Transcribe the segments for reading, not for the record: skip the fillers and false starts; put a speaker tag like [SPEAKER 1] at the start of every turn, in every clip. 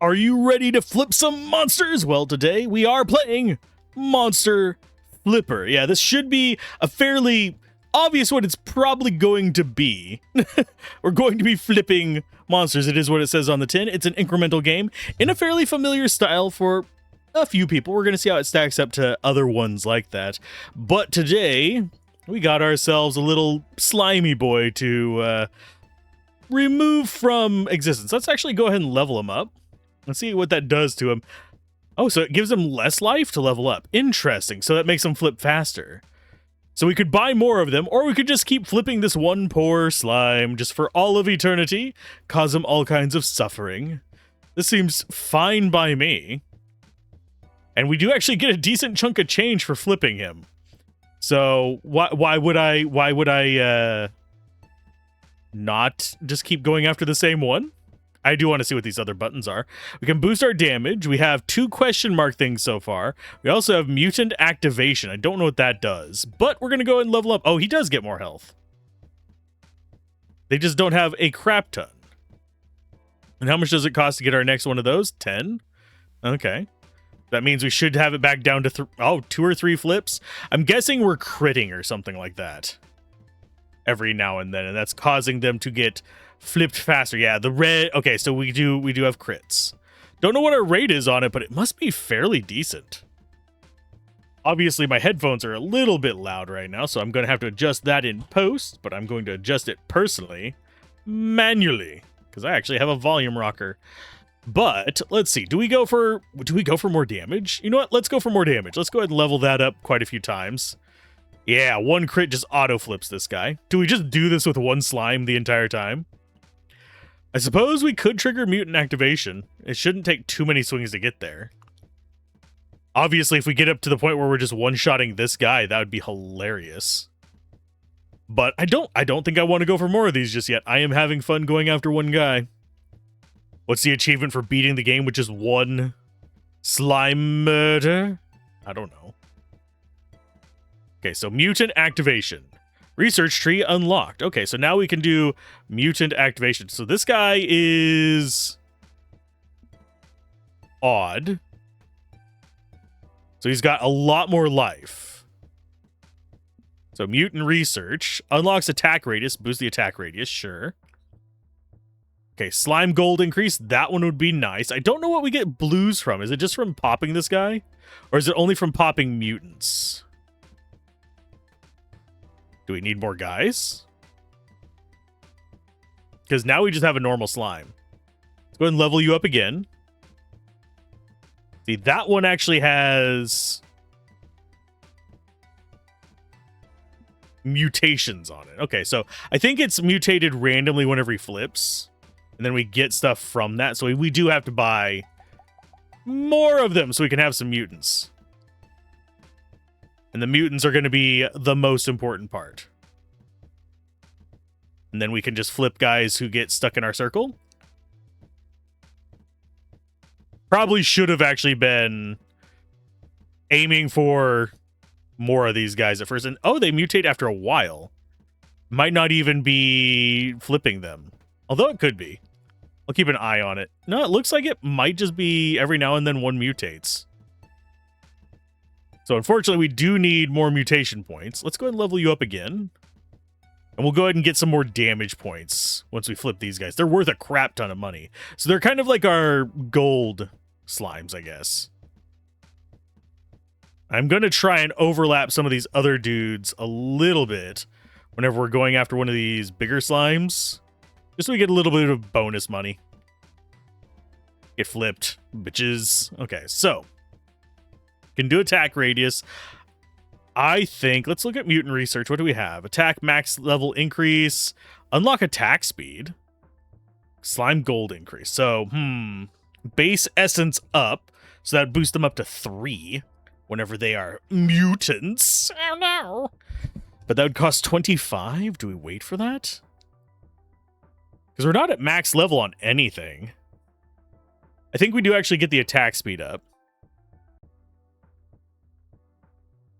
[SPEAKER 1] Are you ready to flip some monsters? Well, today we are playing Monster Flipper. Yeah, this should be a fairly obvious what it's probably going to be. We're going to be flipping monsters. It is what it says on the tin. It's an incremental game in a fairly familiar style for a few people. We're going to see how it stacks up to other ones like that. But today, we got ourselves a little slimy boy to remove from existence. Let's actually go ahead and level him up. Let's see what that does to him. Oh, so it gives him less life to level up. Interesting. So that makes him flip faster. So we could buy more of them, or we could just keep flipping this one poor slime just for all of eternity, cause him all kinds of suffering. This seems fine by me. And we do actually get a decent chunk of change for flipping him. So why would I not just keep going after the same one? I do want to see what these other buttons are. We can boost our damage. We have 2 question mark things so far. We also have mutant activation. I don't know what that does, but we're going to go ahead and level up. Oh, he does get more health. They just don't have a crap ton. And how much does it cost to get our next one of those? 10? Okay. That means we should have it back down to 2 or 3 flips. I'm guessing we're critting or something like that every now and then, and that's causing them to get flipped faster. Yeah, the red. Okay, so we do have crits. Don't know what our rate is on it, but it must be fairly decent. Obviously, my headphones are a little bit loud right now, so I'm going to have to adjust that in post, but I'm going to adjust it personally, manually, because I actually have a volume rocker. But let's see. Do we go for more damage? You know what? Let's go for more damage. Let's go ahead and level that up quite a few times. Yeah, 1 crit just auto flips this guy. Do we just do this with 1 slime the entire time? I suppose we could trigger mutant activation. It shouldn't take too many swings to get there. Obviously, if we get up to the point where we're just one-shotting this guy, that would be hilarious. But I don't think I want to go for more of these just yet. I am having fun going after one guy. What's the achievement for beating the game with just 1 slime murder? I don't know. Okay, so mutant activation. Research tree unlocked. Okay, so now we can do mutant activation. So this guy is odd. So he's got a lot more life. So mutant research unlocks attack radius. Boost the attack radius, sure. Okay, slime gold increase. That one would be nice. I don't know what we get blues from. Is it just from popping this guy? Or is it only from popping mutants? Do we need more guys? Because now we just have a normal slime. Let's go ahead and level you up again. See, that one actually has mutations on it. Okay, so I think it's mutated randomly whenever he flips. And then we get stuff from that. So we do have to buy more of them so we can have some mutants. And the mutants are going to be the most important part. And then we can just flip guys who get stuck in our circle. Probably should have actually been aiming for more of these guys at first. And oh, they mutate after a while. Might not even be flipping them. Although it could be. I'll keep an eye on it. No, it looks like it might just be every now and then one mutates. So unfortunately, we do need more mutation points. Let's go ahead and level you up again. And we'll go ahead and get some more damage points once we flip these guys. They're worth a crap ton of money. So they're kind of like our gold slimes, I guess. I'm going to try and overlap some of these other dudes a little bit whenever we're going after one of these bigger slimes. Just so we get a little bit of bonus money. Get flipped, bitches. Okay, so can do attack radius. I think, let's look at mutant research. What do we have? Attack max level increase. Unlock attack speed. Slime gold increase. So, base essence up. So that boosts them up to 3 whenever they are mutants. Oh no. But that would cost 25. Do we wait for that? Because we're not at max level on anything. I think we do actually get the attack speed up.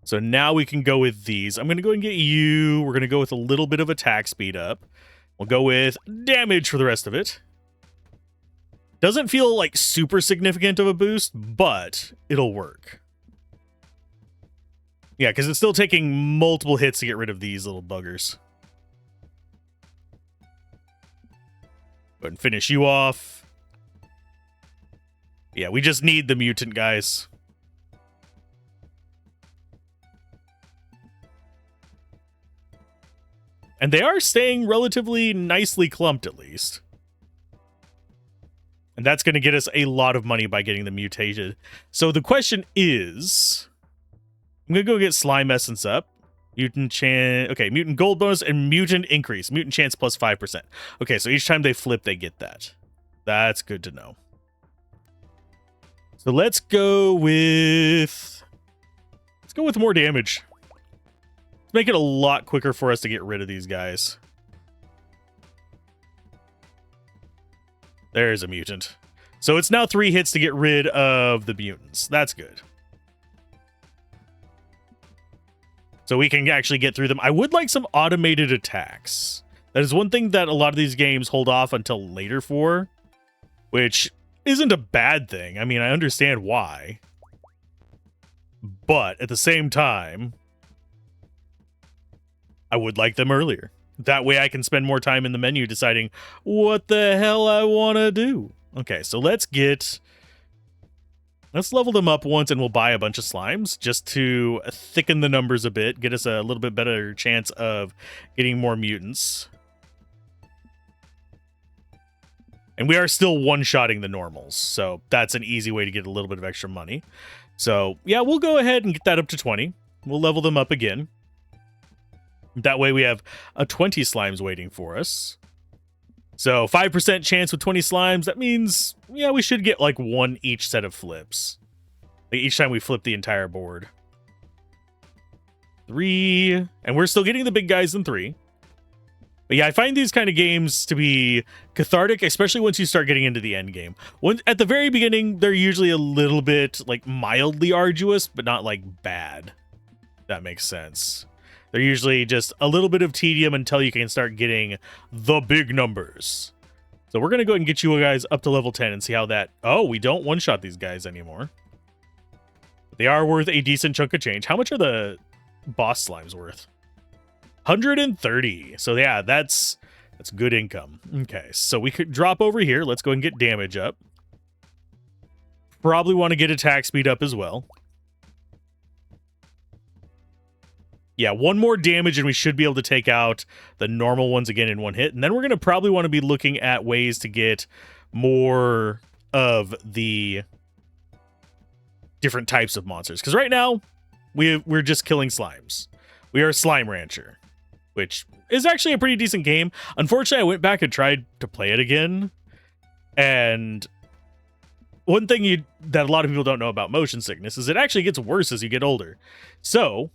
[SPEAKER 1] So now we can go with these. I'm going to go and get you. We're going to go with a little bit of attack speed up. We'll go with damage for the rest of it. Doesn't feel like super significant of a boost, but it'll work. Yeah, because it's still taking multiple hits to get rid of these little buggers. Go ahead and finish you off. Yeah, we just need the mutant guys. And they are staying relatively nicely clumped, at least. And that's going to get us a lot of money by getting them mutated. So the question is, I'm going to go get Slime Essence up. Mutant chance. Okay, mutant gold bonus and mutant increase. Mutant chance plus 5%. Okay, so each time they flip, they get that. That's good to know. So let's go with more damage. Let's make it a lot quicker for us to get rid of these guys. There's a mutant. So it's now 3 hits to get rid of the mutants. That's good. So we can actually get through them. I would like some automated attacks. That is one thing that a lot of these games hold off until later for, which isn't a bad thing. I mean, I understand why. But at the same time, I would like them earlier. That way I can spend more time in the menu deciding what the hell I want to do. Okay, so let's level them up once and we'll buy a bunch of slimes just to thicken the numbers a bit, get us a little bit better chance of getting more mutants. And we are still one-shotting the normals, so that's an easy way to get a little bit of extra money. So, yeah, we'll go ahead and get that up to 20. We'll level them up again. That way we have a 20 slimes waiting for us. So 5% chance with 20 slimes. That means, yeah, we should get like 1 each set of flips. Like each time we flip the entire board. 3. And we're still getting the big guys in 3. But yeah, I find these kind of games to be cathartic, especially once you start getting into the end game. At the very beginning, they're usually a little bit like mildly arduous, but not like bad. That makes sense. They're usually just a little bit of tedium until you can start getting the big numbers. So we're going to go ahead and get you guys up to level 10 and see how that... Oh, we don't one-shot these guys anymore. They are worth a decent chunk of change. How much are the boss slimes worth? 130. So yeah, that's good income. Okay, so we could drop over here. Let's go and get damage up. Probably want to get attack speed up as well. Yeah, 1 more damage and we should be able to take out the normal ones again in 1 hit. And then we're going to probably want to be looking at ways to get more of the different types of monsters. Because right now, we're just killing slimes. We are a slime rancher, which is actually a pretty decent game. Unfortunately, I went back and tried to play it again. And one thing that a lot of people don't know about motion sickness is it actually gets worse as you get older. So...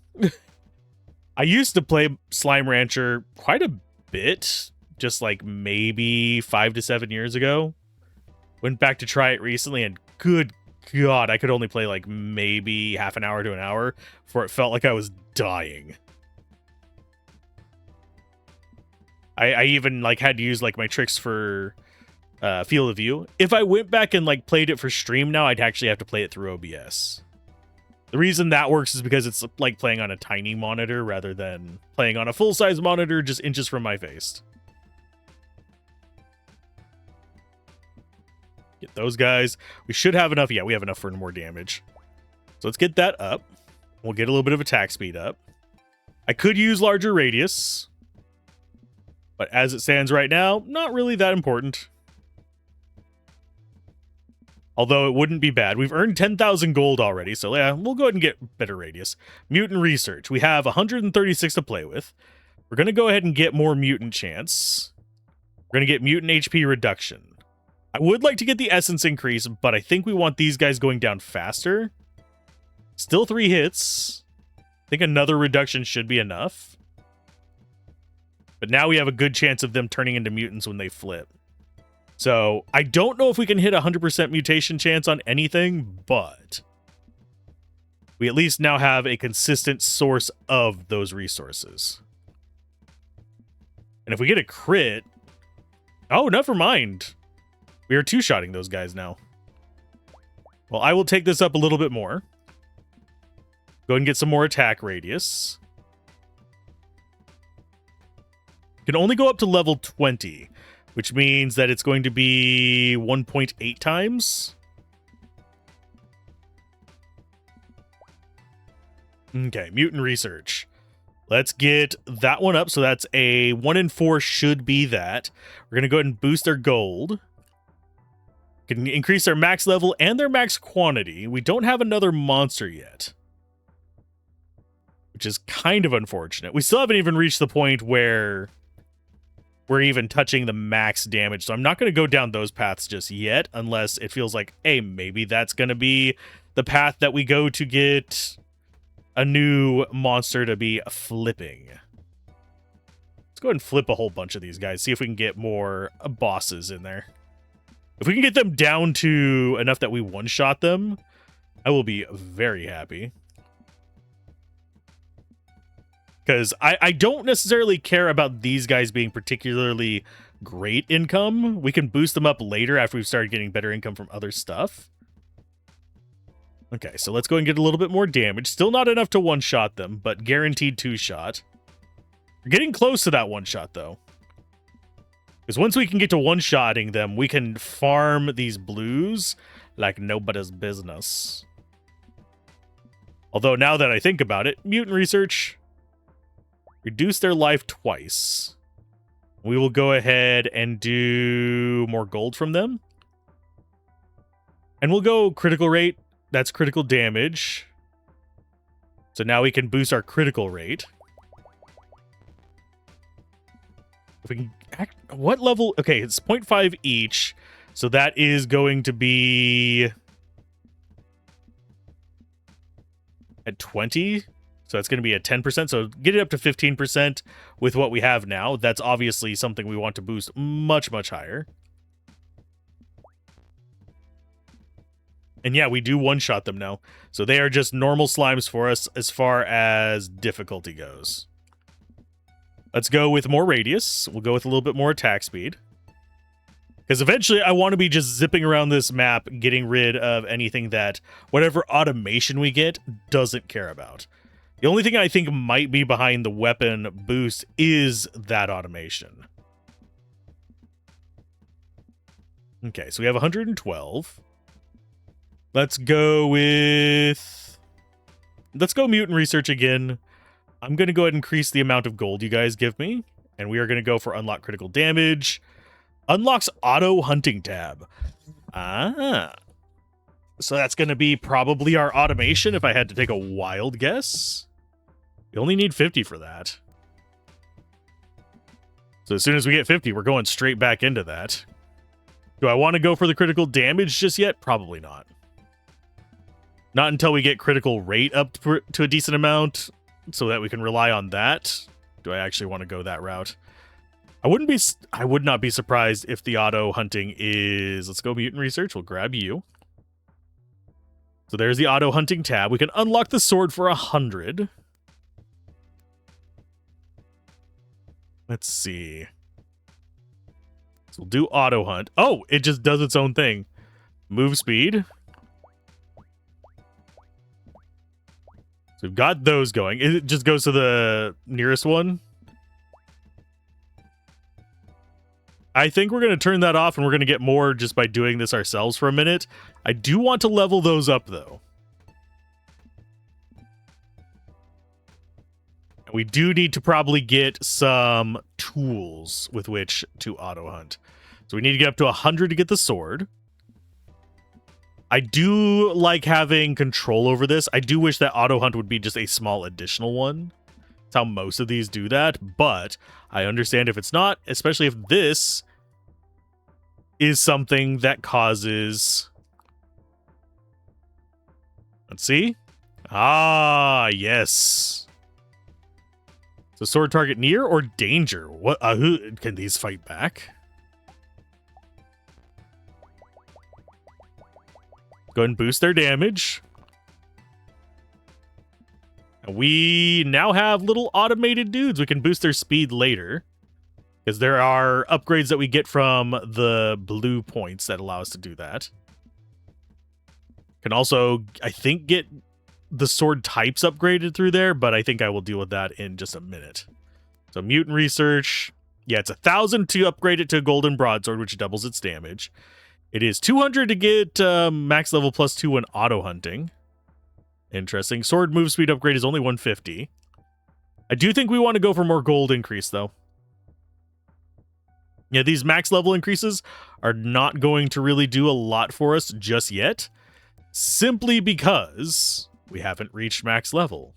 [SPEAKER 1] I used to play Slime Rancher quite a bit, just like maybe 5 to 7 years ago. Went back to try it recently, and good God, I could only play like maybe half an hour to an hour before it felt like I was dying. I even like had to use like my tricks for field of view. If I went back and like played it for stream now, I'd actually have to play it through OBS. The reason that works is because it's like playing on a tiny monitor rather than playing on a full-size monitor just inches from my face. Get those guys. We should have enough. Yeah, we have enough for more damage. So let's get that up. We'll get a little bit of attack speed up. I could use larger radius. But as it stands right now, not really that important. Although it wouldn't be bad. We've earned 10,000 gold already, so yeah, we'll go ahead and get better radius. Mutant research. We have 136 to play with. We're going to go ahead and get more mutant chance. We're going to get mutant HP reduction. I would like to get the essence increase, but I think we want these guys going down faster. Still 3 hits. I think another reduction should be enough. But now we have a good chance of them turning into mutants when they flip. So, I don't know if we can hit 100% mutation chance on anything, but we at least now have a consistent source of those resources. And if we get a crit... Oh, never mind. We are two-shotting those guys now. Well, I will take this up a little bit more. Go ahead and get some more attack radius. Can only go up to level 20, which means that it's going to be 1.8 times. Okay, mutant research. Let's get that one up. So that's a 1 in 4 should be that. We're going to go ahead and boost their gold. Can increase their max level and their max quantity. We don't have another monster yet, which is kind of unfortunate. We still haven't even reached the point where we're even touching the max damage. So I'm not going to go down those paths just yet, unless it feels like, hey, maybe that's going to be the path that we go to get a new monster to be flipping. Let's go ahead and flip a whole bunch of these guys. See if we can get more bosses in there. If we can get them down to enough that we one-shot them, I will be very happy. Because I don't necessarily care about these guys being particularly great income. We can boost them up later after we've started getting better income from other stuff. Okay, so let's go and get a little bit more damage. Still not enough to one-shot them, but guaranteed two-shot. We're getting close to that one-shot, though. Because once we can get to one-shotting them, we can farm these blues like nobody's business. Although, now that I think about it, mutant research... reduce their life twice. We will go ahead and do more gold from them. And we'll go critical rate. That's critical damage. So now we can boost our critical rate. If we can what level? Okay, it's 0.5 each. So that is going to be at 20. So that's going to be at 10%. So get it up to 15% with what we have now. That's obviously something we want to boost much, much higher. And yeah, we do one-shot them now. So they are just normal slimes for us as far as difficulty goes. Let's go with more radius. We'll go with a little bit more attack speed. Because eventually I want to be just zipping around this map, getting rid of anything that whatever automation we get doesn't care about. The only thing I think might be behind the weapon boost is that automation. Okay, so we have 112. Let's go with... let's go mutant research again. I'm going to go ahead and increase the amount of gold you guys give me. And we are going to go for unlock critical damage. Unlocks auto hunting tab. Ah. So that's going to be probably our automation if I had to take a wild guess. You only need 50 for that. So as soon as we get 50, we're going straight back into that. Do I want to go for the critical damage just yet? Probably not. Not until we get critical rate up to a decent amount so that we can rely on that. Do I actually want to go that route? I would not be surprised if the auto hunting is... let's go mutant research. We'll grab you. So there's the auto hunting tab. We can unlock the sword for 100. Let's see. So we'll do auto hunt. Oh, it just does its own thing. Move speed. So we've got those going. It just goes to the nearest one. I think we're going to turn that off and we're going to get more just by doing this ourselves for a minute. I do want to level those up, though. We do need to probably get some tools with which to auto hunt. So we need to get up to 100 to get the sword. I do like having control over this. I do wish that auto hunt would be just a small additional one. That's how most of these do that, but I understand if it's not, especially if this is something that causes... let's see. Ah, yes. So sword target near or danger? What? Who can these fight back? Go ahead and boost their damage. And we now have little automated dudes. We can boost their speed later. Because there are upgrades that we get from the blue points that allow us to do that. Can also, I think, get the sword types upgraded through there, but I think I will deal with that in just a minute. So mutant research. Yeah, it's 1,000 to upgrade it to a golden broadsword, which doubles its damage. It is 200 to get max level +2 when auto hunting. Interesting. Sword move speed upgrade is only 150. I do think we want to go for more gold increase, though. Yeah, these max level increases are not going to really do a lot for us just yet, simply because we haven't reached max level.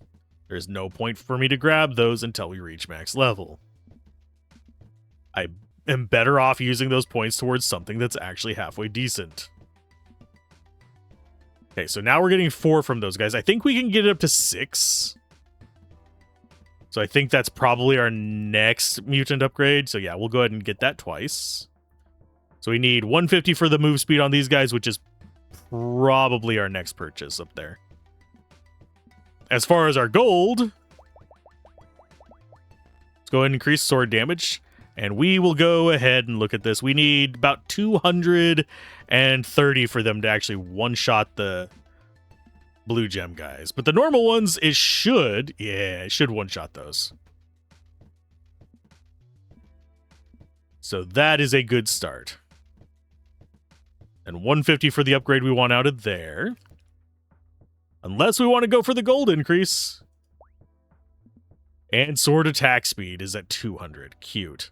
[SPEAKER 1] There's no point for me to grab those until we reach max level. I am better off using those points towards something that's actually halfway decent. Okay, so now we're getting 4 from those guys. I think we can get it up to 6. So I think that's probably our next mutant upgrade. So yeah, we'll go ahead and get that twice. So we need 150 for the move speed on these guys, which is probably our next purchase up there. As far as our gold, let's go ahead and increase sword damage. And we will go ahead and look at this. We need about 230 for them to actually one-shot the blue gem guys. But the normal ones, it should one-shot those. So that is a good start. And 150 for the upgrade we want out of there. Unless we want to go for the gold increase. And sword attack speed is at 200. Cute.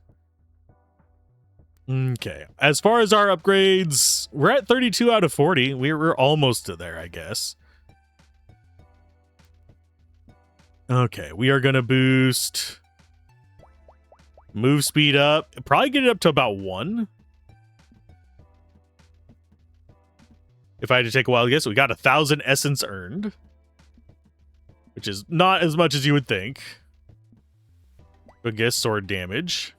[SPEAKER 1] Okay. As far as our upgrades, we're at 32 out of 40. We're almost to there, I guess. Okay, we are going to boost move speed up. Probably get it up to about 1. If I had to take a wild guess, we got 1,000 essence earned, which is not as much as you would think. But guess sword damage.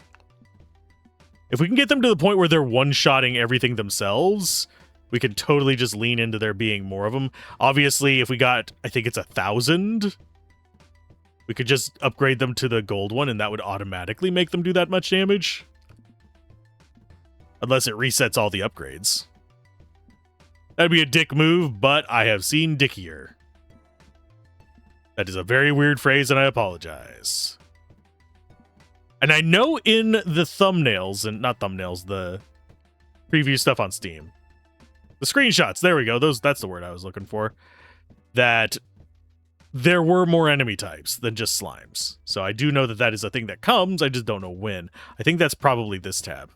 [SPEAKER 1] If we can get them to the point where they're one-shotting everything themselves, we can totally just lean into there being more of them. Obviously, if we got, I think it's 1,000, we could just upgrade them to the gold one, and that would automatically make them do that much damage. Unless it resets all the upgrades. That'd be a dick move, but I have seen dickier. That is a very weird phrase, and I apologize. And I know in the thumbnails, and not thumbnails, the preview stuff on Steam. The screenshots, there we go. That's the word I was looking for. That there were more enemy types than just slimes. So I do know that that is a thing that comes, I just don't know when. I think that's probably this tab.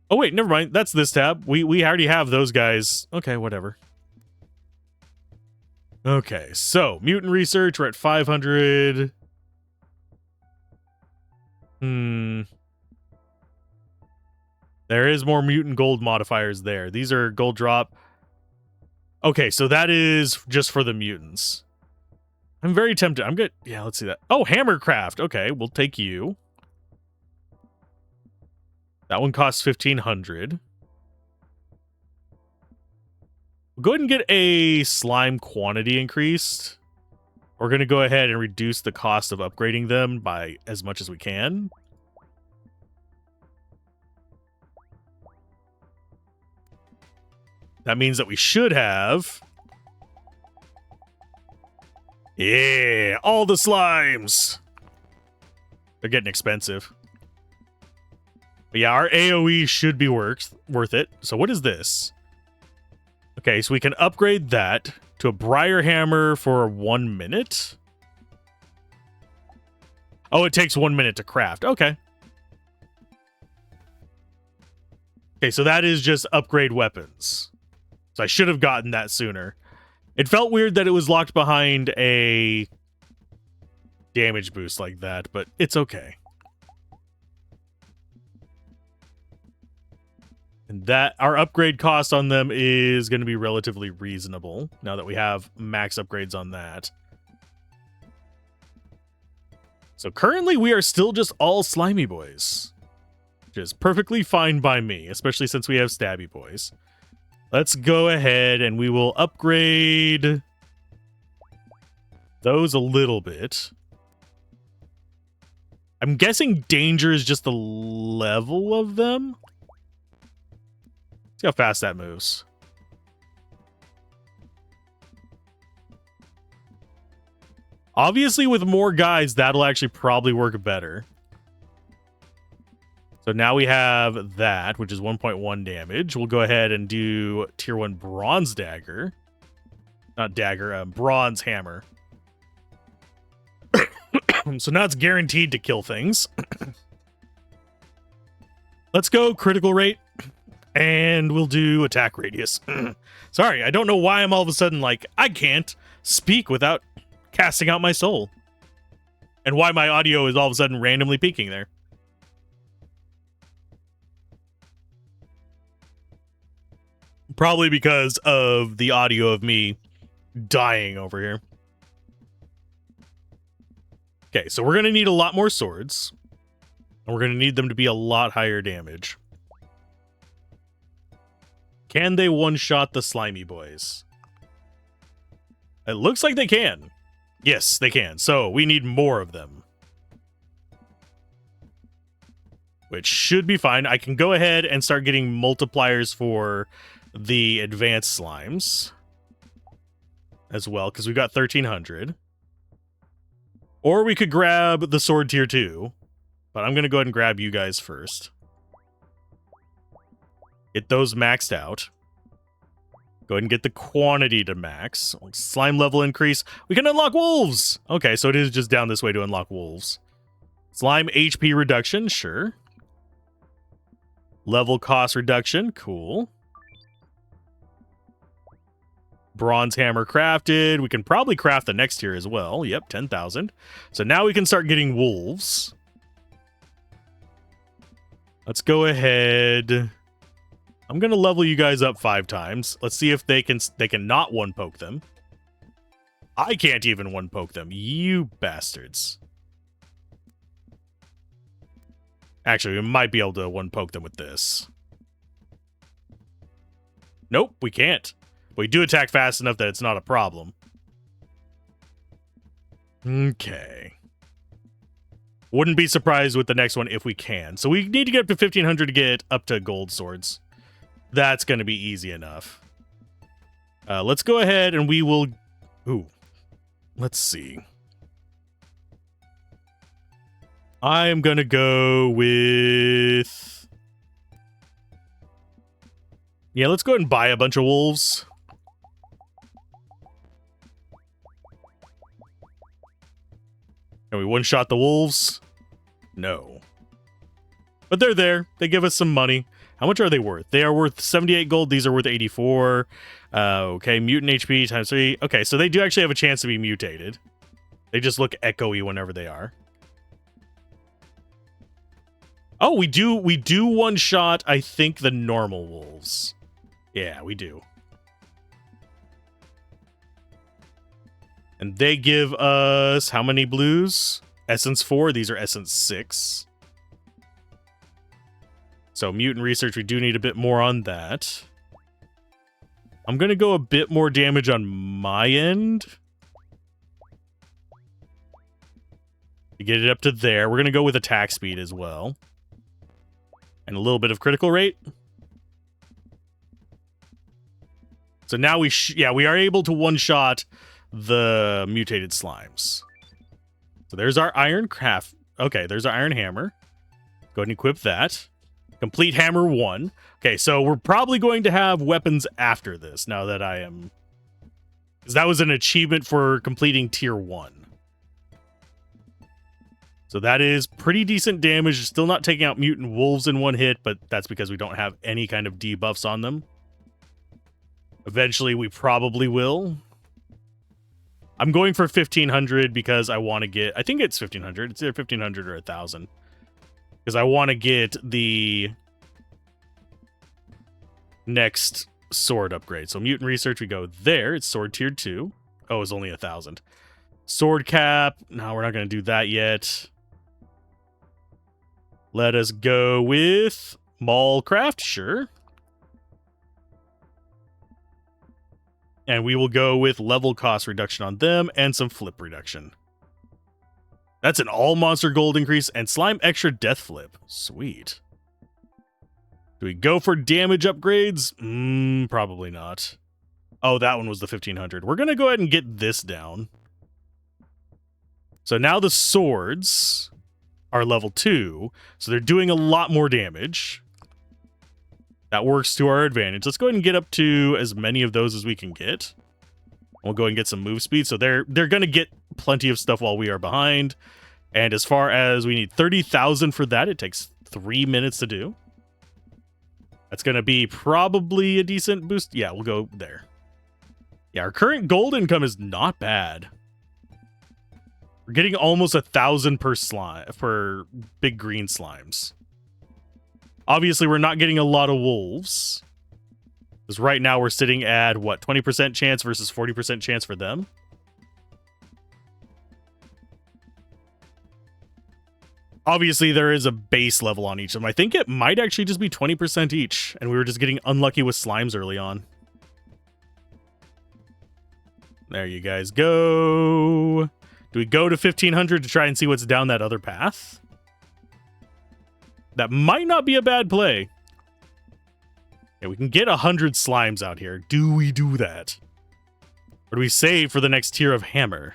[SPEAKER 1] Oh wait, never mind. That's this tab. We already have those guys. Okay, whatever. Okay, so mutant research, we're at 500. There is more mutant gold modifiers there. These are gold drop. Okay, so that is just for the mutants. I'm very tempted. I'm good. Yeah, let's see that. Oh, Hammercraft. Okay, we'll take you. That one costs 1,500. We'll go ahead and get a slime quantity increased. We're going to go ahead and reduce the cost of upgrading them by as much as we can. That means that we should have... Yeah, all the slimes! They're getting expensive. But yeah, our AoE should be worth it. So what is this? Okay, so we can upgrade that to a Briar Hammer for 1 minute. Oh, it takes 1 minute to craft. Okay. Okay, so that is just upgrade weapons. So I should have gotten that sooner. It felt weird that it was locked behind a damage boost like that, but it's okay. And that our upgrade cost on them is going to be relatively reasonable now that we have max upgrades on that. So currently we are still just all slimy boys, which is perfectly fine by me, especially since we have stabby boys. Let's go ahead and we will upgrade those a little bit. I'm guessing danger is just the level of them. See how fast that moves. Obviously, with more guys, that'll actually probably work better. So now we have that, which is 1.1 damage. We'll go ahead and do tier 1 bronze dagger. Not dagger, bronze hammer. So now it's guaranteed to kill things. Let's go critical rate, and we'll do attack radius. Sorry, I don't know why I'm all of a sudden like, I can't speak without casting out my soul. And why my audio is all of a sudden randomly peaking there. Probably because of the audio of me dying over here. Okay, so we're going to need a lot more swords. And we're going to need them to be a lot higher damage. Can they one-shot the slimy boys? It looks like they can. Yes, they can. So we need more of them. Which should be fine. I can go ahead and start getting multipliers for the advanced slimes as well, because we've got 1,300. Or we could grab the sword tier 2. But I'm going to go ahead and grab you guys first. Get those maxed out. Go ahead and get the quantity to max. Slime level increase. We can unlock wolves! Okay, so it is just down this way to unlock wolves. Slime HP reduction, sure. Level cost reduction, cool. Bronze hammer crafted. We can probably craft the next tier as well. Yep, 10,000. So now we can start getting wolves. Let's go ahead. I'm going to level you guys up 5 times. Let's see if they can not one poke them. I can't even one poke them. You bastards. Actually, we might be able to one poke them with this. Nope, we can't. We do attack fast enough that it's not a problem. Okay. Wouldn't be surprised with the next one if we can. So we need to get up to 1,500 to get up to gold swords. That's going to be easy enough. Let's go ahead and we will... Ooh. Let's see. I am going to go with... Yeah, let's go ahead and buy a bunch of wolves. Can we one-shot the wolves? No. But they're there. They give us some money. How much are they worth? They are worth 78 gold. These are worth 84. Okay, mutant HP times 3. Okay, so they do actually have a chance to be mutated. They just look echoey whenever they are. Oh, we do one-shot, I think, the normal wolves. Yeah, we do. And they give us how many blues? Essence 4. These are Essence 6. So mutant research, we do need a bit more on that. I'm going to go a bit more damage on my end. To get it up to there. We're going to go with attack speed as well. And a little bit of critical rate. So now we are able to one-shot the mutated slimes. So there's our iron craft. Okay, there's our iron hammer. Go ahead and equip that. Complete hammer 1. Okay, so we're probably going to have weapons after this, now that I am... Because that was an achievement for completing tier 1. So that is pretty decent damage. Still not taking out mutant wolves in one hit, but that's because we don't have any kind of debuffs on them. Eventually, we probably will. I'm going for 1,500 because I want to get... I think it's 1,500. It's either 1,500 or 1,000. Because I want to get the next sword upgrade. So mutant research, we go there. It's sword tier 2. Oh, it's only 1,000. Sword cap. No, we're not going to do that yet. Let us go with Maul craft. Sure. And we will go with level cost reduction on them and some flip reduction. That's an all monster gold increase and slime extra death flip. Sweet. Do we go for damage upgrades? Probably not. Oh, that one was the 1500. We're going to go ahead and get this down. So now the swords are level 2. So they're doing a lot more damage. That works to our advantage. Let's go ahead and get up to as many of those as we can get. We'll go and get some move speed. So they're going to get plenty of stuff while we are behind. And as far as we need 30,000 for that, it takes 3 minutes to do. That's going to be probably a decent boost. Yeah, we'll go there. Yeah, our current gold income is not bad. We're getting almost 1,000 per slime, for big green slimes. Obviously, we're not getting a lot of wolves. Because right now we're sitting at, what, 20% chance versus 40% chance for them? Obviously, there is a base level on each of them. I think it might actually just be 20% each, and we were just getting unlucky with slimes early on. There you guys go. Do we go to 1,500 to try and see what's down that other path? That might not be a bad play. Yeah, we can get 100 slimes out here. Do we do that? Or do we save for the next tier of hammer?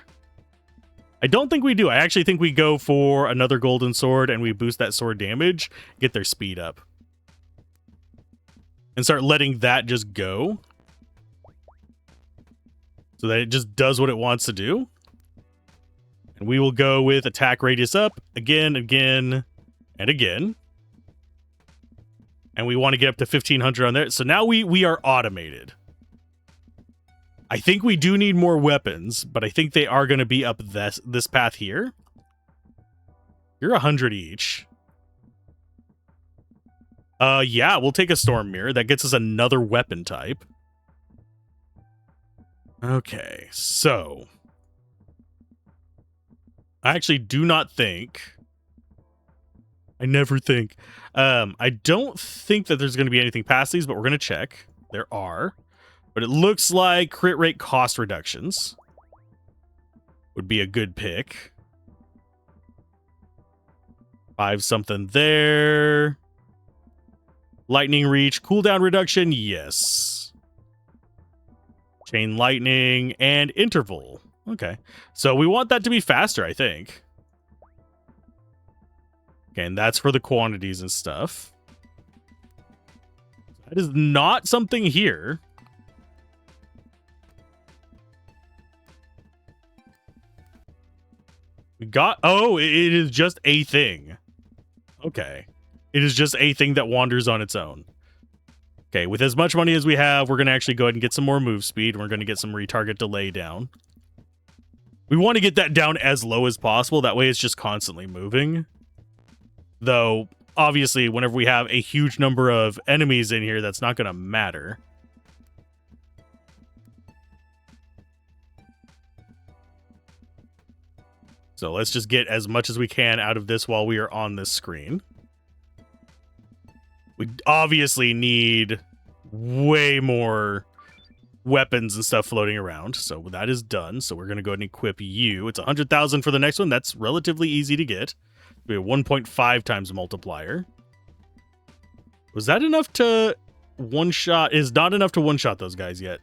[SPEAKER 1] I don't think we do. I actually think we go for another golden sword and we boost that sword damage, get their speed up. And start letting that just go. So that it just does what it wants to do. And we will go with attack radius up again, again, and again. And we want to get up to 1,500 on there. So now we are automated. I think we do need more weapons, but I think they are going to be up this path here. You're 100 each. Yeah, we'll take a storm mirror. That gets us another weapon type. Okay, so I actually do not think. I never think. I don't think that there's going to be anything past these, but we're going to check. There are. But it looks like crit rate cost reductions would be a good pick. 5 something there. Lightning reach, cooldown reduction, yes. Chain lightning and interval. Okay. So we want that to be faster, I think. Okay, and that's for the quantities and stuff. That is not something here. We got... Oh, it is just a thing. Okay. It is just a thing that wanders on its own. Okay, with as much money as we have, we're going to actually go ahead and get some more move speed. We're going to get some retarget delay down. We want to get that down as low as possible. That way it's just constantly moving. Though, obviously, whenever we have a huge number of enemies in here, that's not going to matter. So let's just get as much as we can out of this while we are on this screen. We obviously need way more weapons and stuff floating around. So that is done. So we're going to go ahead and equip you. It's 100,000 for the next one. That's relatively easy to get. We have 1.5 times multiplier. Was that enough to one-shot? Is not enough to one-shot those guys yet.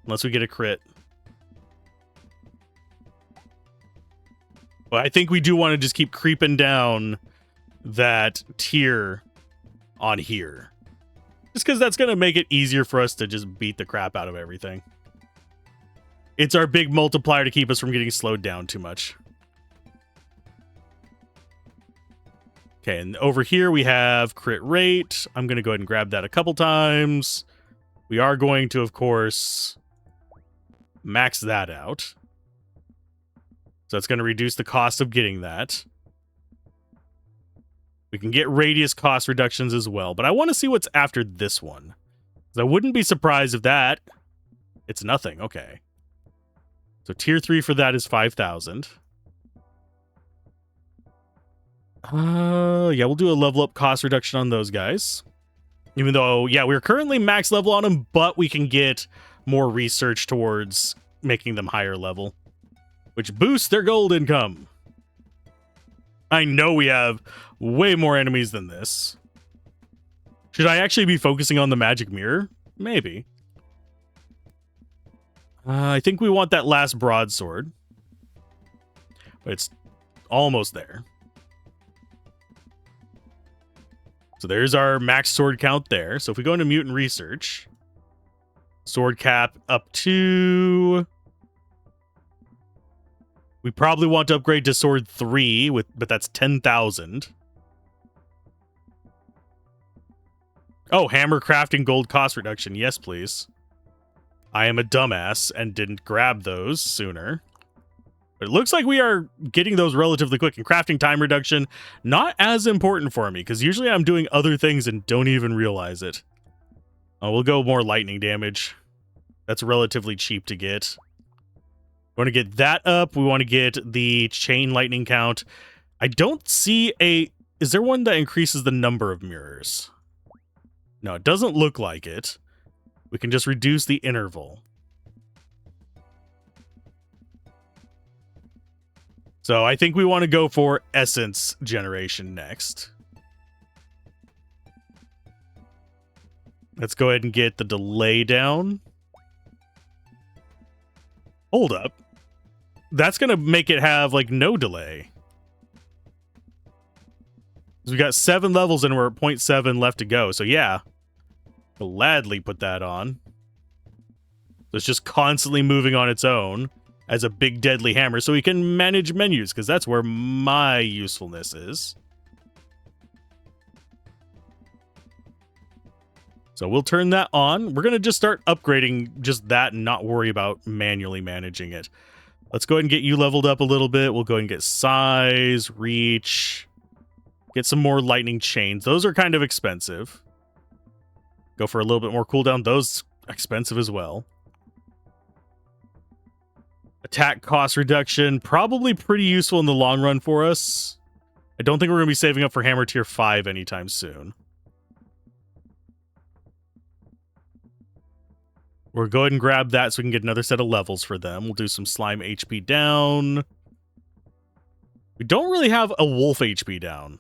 [SPEAKER 1] Unless we get a crit. But I think we do want to just keep creeping down that tier on here. Just because that's going to make it easier for us to just beat the crap out of everything. It's our big multiplier to keep us from getting slowed down too much. Okay, and over here we have crit rate. I'm going to go ahead and grab that a couple times. We are going to, of course, max that out. So that's going to reduce the cost of getting that. We can get radius cost reductions as well, but I want to see what's after this one. I wouldn't be surprised if that... It's nothing, okay. So tier 3 for that is 5,000. Yeah, we'll do a level up cost reduction on those guys. Even though, yeah, we're currently max level on them, but we can get more research towards making them higher level, which boosts their gold income. I know we have way more enemies than this. Should I actually be focusing on the magic mirror? Maybe. I think we want that last broadsword. But it's almost there. So there's our max sword count there. So if we go into mutant research, sword cap up to... We probably want to upgrade to sword 3, but that's 10,000. Oh, hammer crafting gold cost reduction. Yes, please. I am a dumbass and didn't grab those sooner. But it looks like we are getting those relatively quick. And crafting time reduction, not as important for me, because usually I'm doing other things and don't even realize it. Oh, we'll go more lightning damage. That's relatively cheap to get. We want to get that up. We want to get the chain lightning count. I don't see a... Is there one that increases the number of mirrors? No, it doesn't look like it. We can just reduce the interval. So I think we want to go for essence generation next. Let's go ahead and get the delay down. Hold up. That's going to make it have, like, no delay. We got 7 levels and we're at 0.7 left to go. So yeah, gladly put that on. So it's just constantly moving on its own as a big deadly hammer so we can manage menus, because that's where my usefulness is. So we'll turn that on. We're going to just start upgrading just that and not worry about manually managing it. Let's go ahead and get you leveled up a little bit. We'll go ahead and get size, reach, get some more lightning chains. Those are kind of expensive. Go for a little bit more cooldown. Those expensive as well. Attack cost reduction, probably pretty useful in the long run for us. I don't think we're going to be saving up for Hammer Tier 5 anytime soon. We'll go ahead and grab that so we can get another set of levels for them. We'll do some slime HP down. We don't really have a wolf HP down,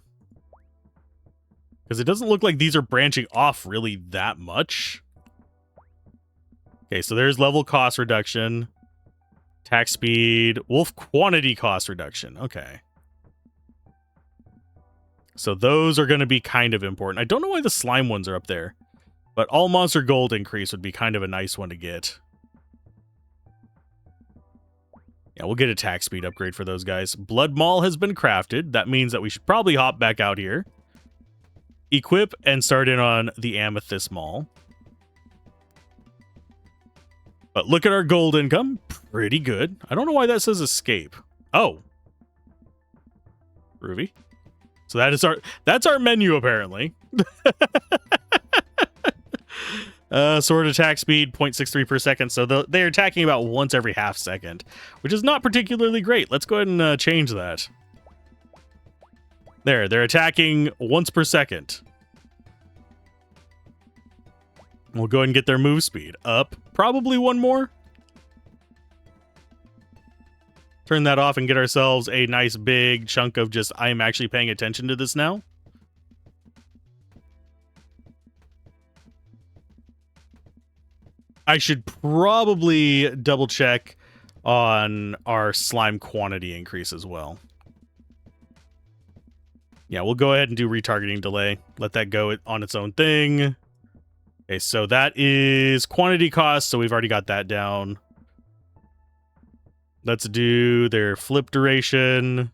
[SPEAKER 1] because it doesn't look like these are branching off really that much. Okay, so there's level cost reduction. Attack speed. Wolf quantity cost reduction. Okay. So those are going to be kind of important. I don't know why the slime ones are up there, but all monster gold increase would be kind of a nice one to get. Yeah, we'll get attack speed upgrade for those guys. Blood Maul has been crafted. That means that we should probably hop back out here, equip, and start in on the Amethyst Maul. But look at our gold income. Pretty good. I don't know why that says escape. Oh. Groovy. So that's our menu, apparently. Sword attack speed, 0.63 per second. So they're attacking about once every half second, which is not particularly great. Let's go ahead and change that. There, they're attacking once per second. We'll go ahead and get their move speed up. Probably one more. Turn that off and get ourselves a nice big chunk of just, I am actually paying attention to this now. I should probably double check on our slime quantity increase as well. Yeah, we'll go ahead and do retargeting delay. Let that go on its own thing. Okay, so that is quantity cost, so we've already got that down. Let's do their flip duration.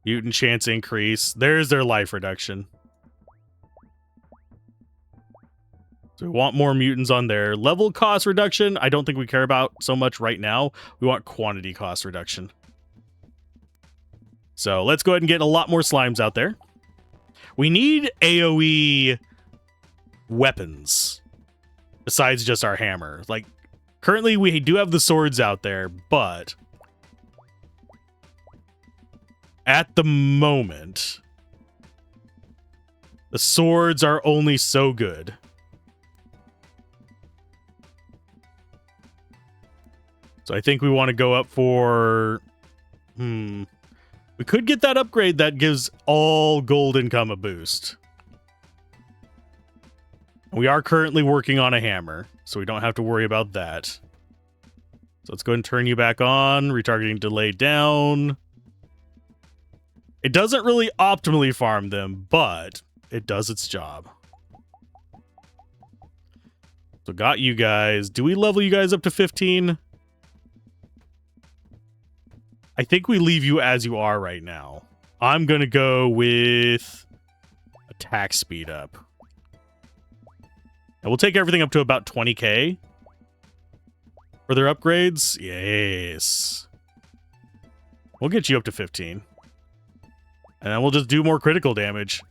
[SPEAKER 1] Mutant chance increase. There's their life reduction. So we want more mutants on there. Level cost reduction, I don't think we care about so much right now. We want quantity cost reduction. So let's go ahead and get a lot more slimes out there. We need AoE weapons besides just our hammer. Like, currently we do have the swords out there, but at the moment the swords are only so good. So I think we want to go up for We could get that upgrade that gives all gold income a boost. We are currently working on a hammer, so we don't have to worry about that. So let's go ahead and turn you back on. Retargeting delay down. It doesn't really optimally farm them, but it does its job. So got you guys. Do we level you guys up to 15? I think we leave you as you are right now. I'm going to go with attack speed up. And we'll take everything up to about 20k for their upgrades. Yes. We'll get you up to 15. And then we'll just do more critical damage.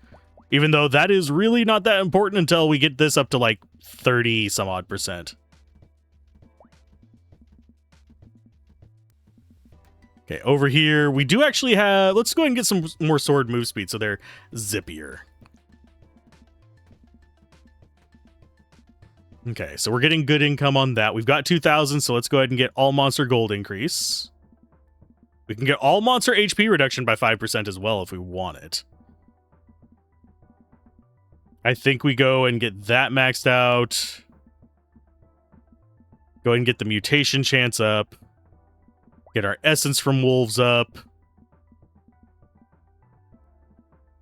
[SPEAKER 1] Even though that is really not that important until we get this up to like 30 some odd %. Okay, over here, we do actually have... Let's go ahead and get some more sword move speed so they're zippier. Okay, so we're getting good income on that. We've got 2,000, so let's go ahead and get all monster gold increase. We can get all monster HP reduction by 5% as well if we want it. I think we go and get that maxed out. Go ahead and get the mutation chance up. Get our essence from wolves up.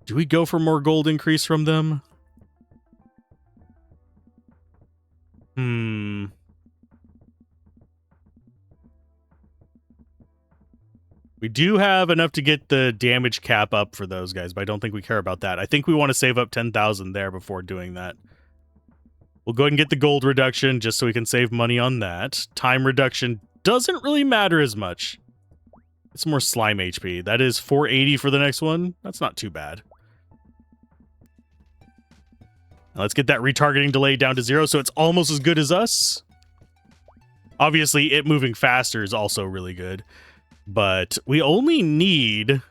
[SPEAKER 1] Do we go for more gold increase from them? We do have enough to get the damage cap up for those guys, but I don't think we care about that. I think we want to save up 10,000 there before doing that. We'll go ahead and get the gold reduction just so we can save money on that. Time reduction doesn't really matter as much. It's more slime HP. That is 480 for the next one. That's not too bad. Now let's get that retargeting delay down to 0 so it's almost as good as us. Obviously, it moving faster is also really good. But we only need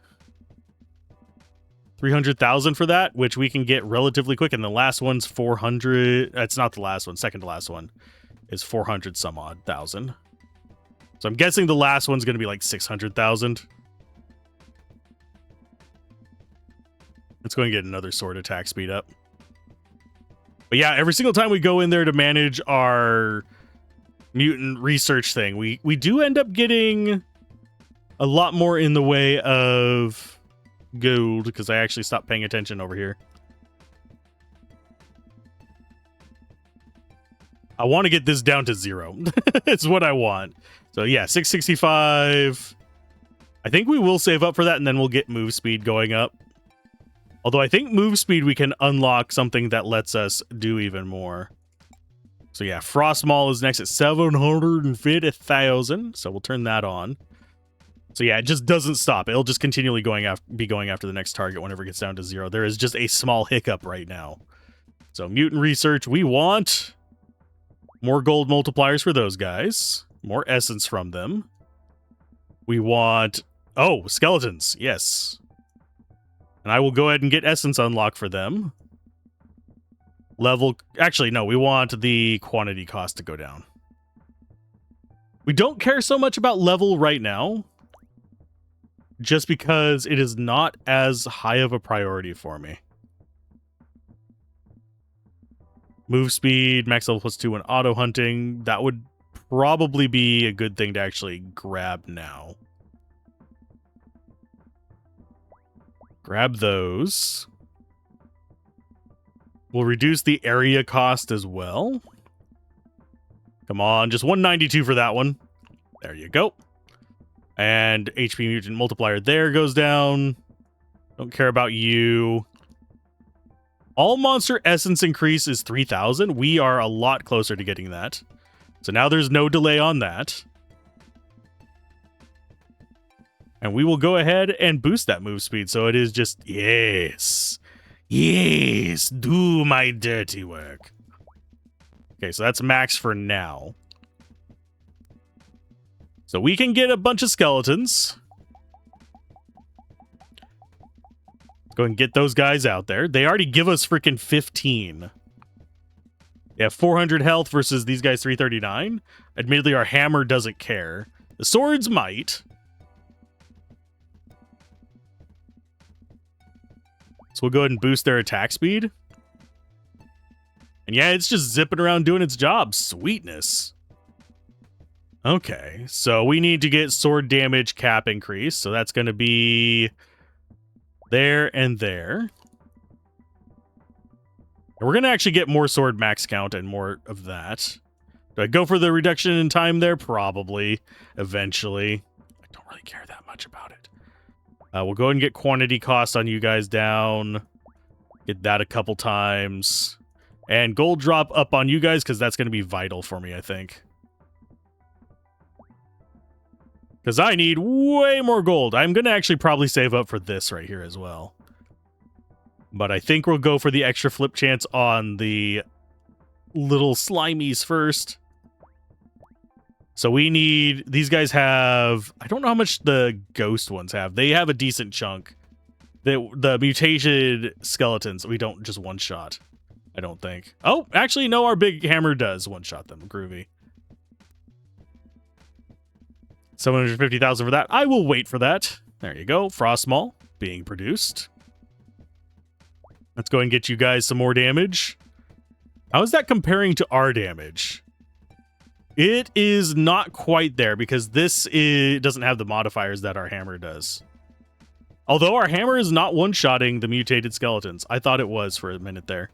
[SPEAKER 1] 300,000 for that, which we can get relatively quick. And the last one's 400. That's not the last one. Second to last one is 400 some odd thousand. So I'm guessing the last one's going to be like 600,000. Let's go and get another sword attack speed up. But yeah, every single time we go in there to manage our mutant research thing, we do end up getting a lot more in the way of gold, because I actually stopped paying attention over here. I want to get this down to 0. It's what I want. So yeah, 665. I think we will save up for that, and then we'll get move speed going up. Although I think move speed, we can unlock something that lets us do even more. So yeah, Frost Maul is next at 750,000. So we'll turn that on. So yeah, it just doesn't stop. It'll just continually be going after the next target whenever it gets down to 0. There is just a small hiccup right now. So mutant research, we want more gold multipliers for those guys. More essence from them. We want... Oh, skeletons. Yes. And I will go ahead and get essence unlocked for them. Level... Actually, no. We want the quantity cost to go down. We don't care so much about level right now. Just because it is not as high of a priority for me. Move speed, max level +2 when auto hunting. That would probably be a good thing to actually grab now. Grab those. We'll reduce the area cost as well. Come on, just 192 for that one. There you go. And HP mutant multiplier there goes down. Don't care about you. All monster essence increase is 3,000. We are a lot closer to getting that. So now there's no delay on that. And we will go ahead and boost that move speed. So it is just, yes. Yes, do my dirty work. Okay, so that's max for now. So we can get a bunch of skeletons. Go and get those guys out there. They already give us freaking 15. They have 400 health versus these guys 339. Admittedly, our hammer doesn't care. The swords might. So we'll go ahead and boost their attack speed. And yeah, it's just zipping around doing its job. Sweetness. Okay, so we need to get sword damage cap increase. So that's going to be there and there. And we're going to actually get more sword max count and more of that. Do I go for the reduction in time there? Probably. Eventually. I don't really care that much about it. We'll go ahead and get quantity cost on you guys down. Get that a couple times. And gold drop up on you guys, because that's going to be vital for me, I think. Because I need way more gold. I'm going to actually probably save up for this right here as well. But I think we'll go for the extra flip chance on the little slimies first. So we need... These guys have... I don't know how much the ghost ones have. They have a decent chunk. The mutated skeletons, we don't just one-shot. I don't think. Oh, actually, no, our big hammer does one-shot them. Groovy. 750,000 for that. I will wait for that. There you go. Frostmaul being produced. Let's go and get you guys some more damage. How is that comparing to our damage? It is not quite there because this doesn't have the modifiers that our hammer does. Although our hammer is not one-shotting the mutated skeletons. I thought it was for a minute there.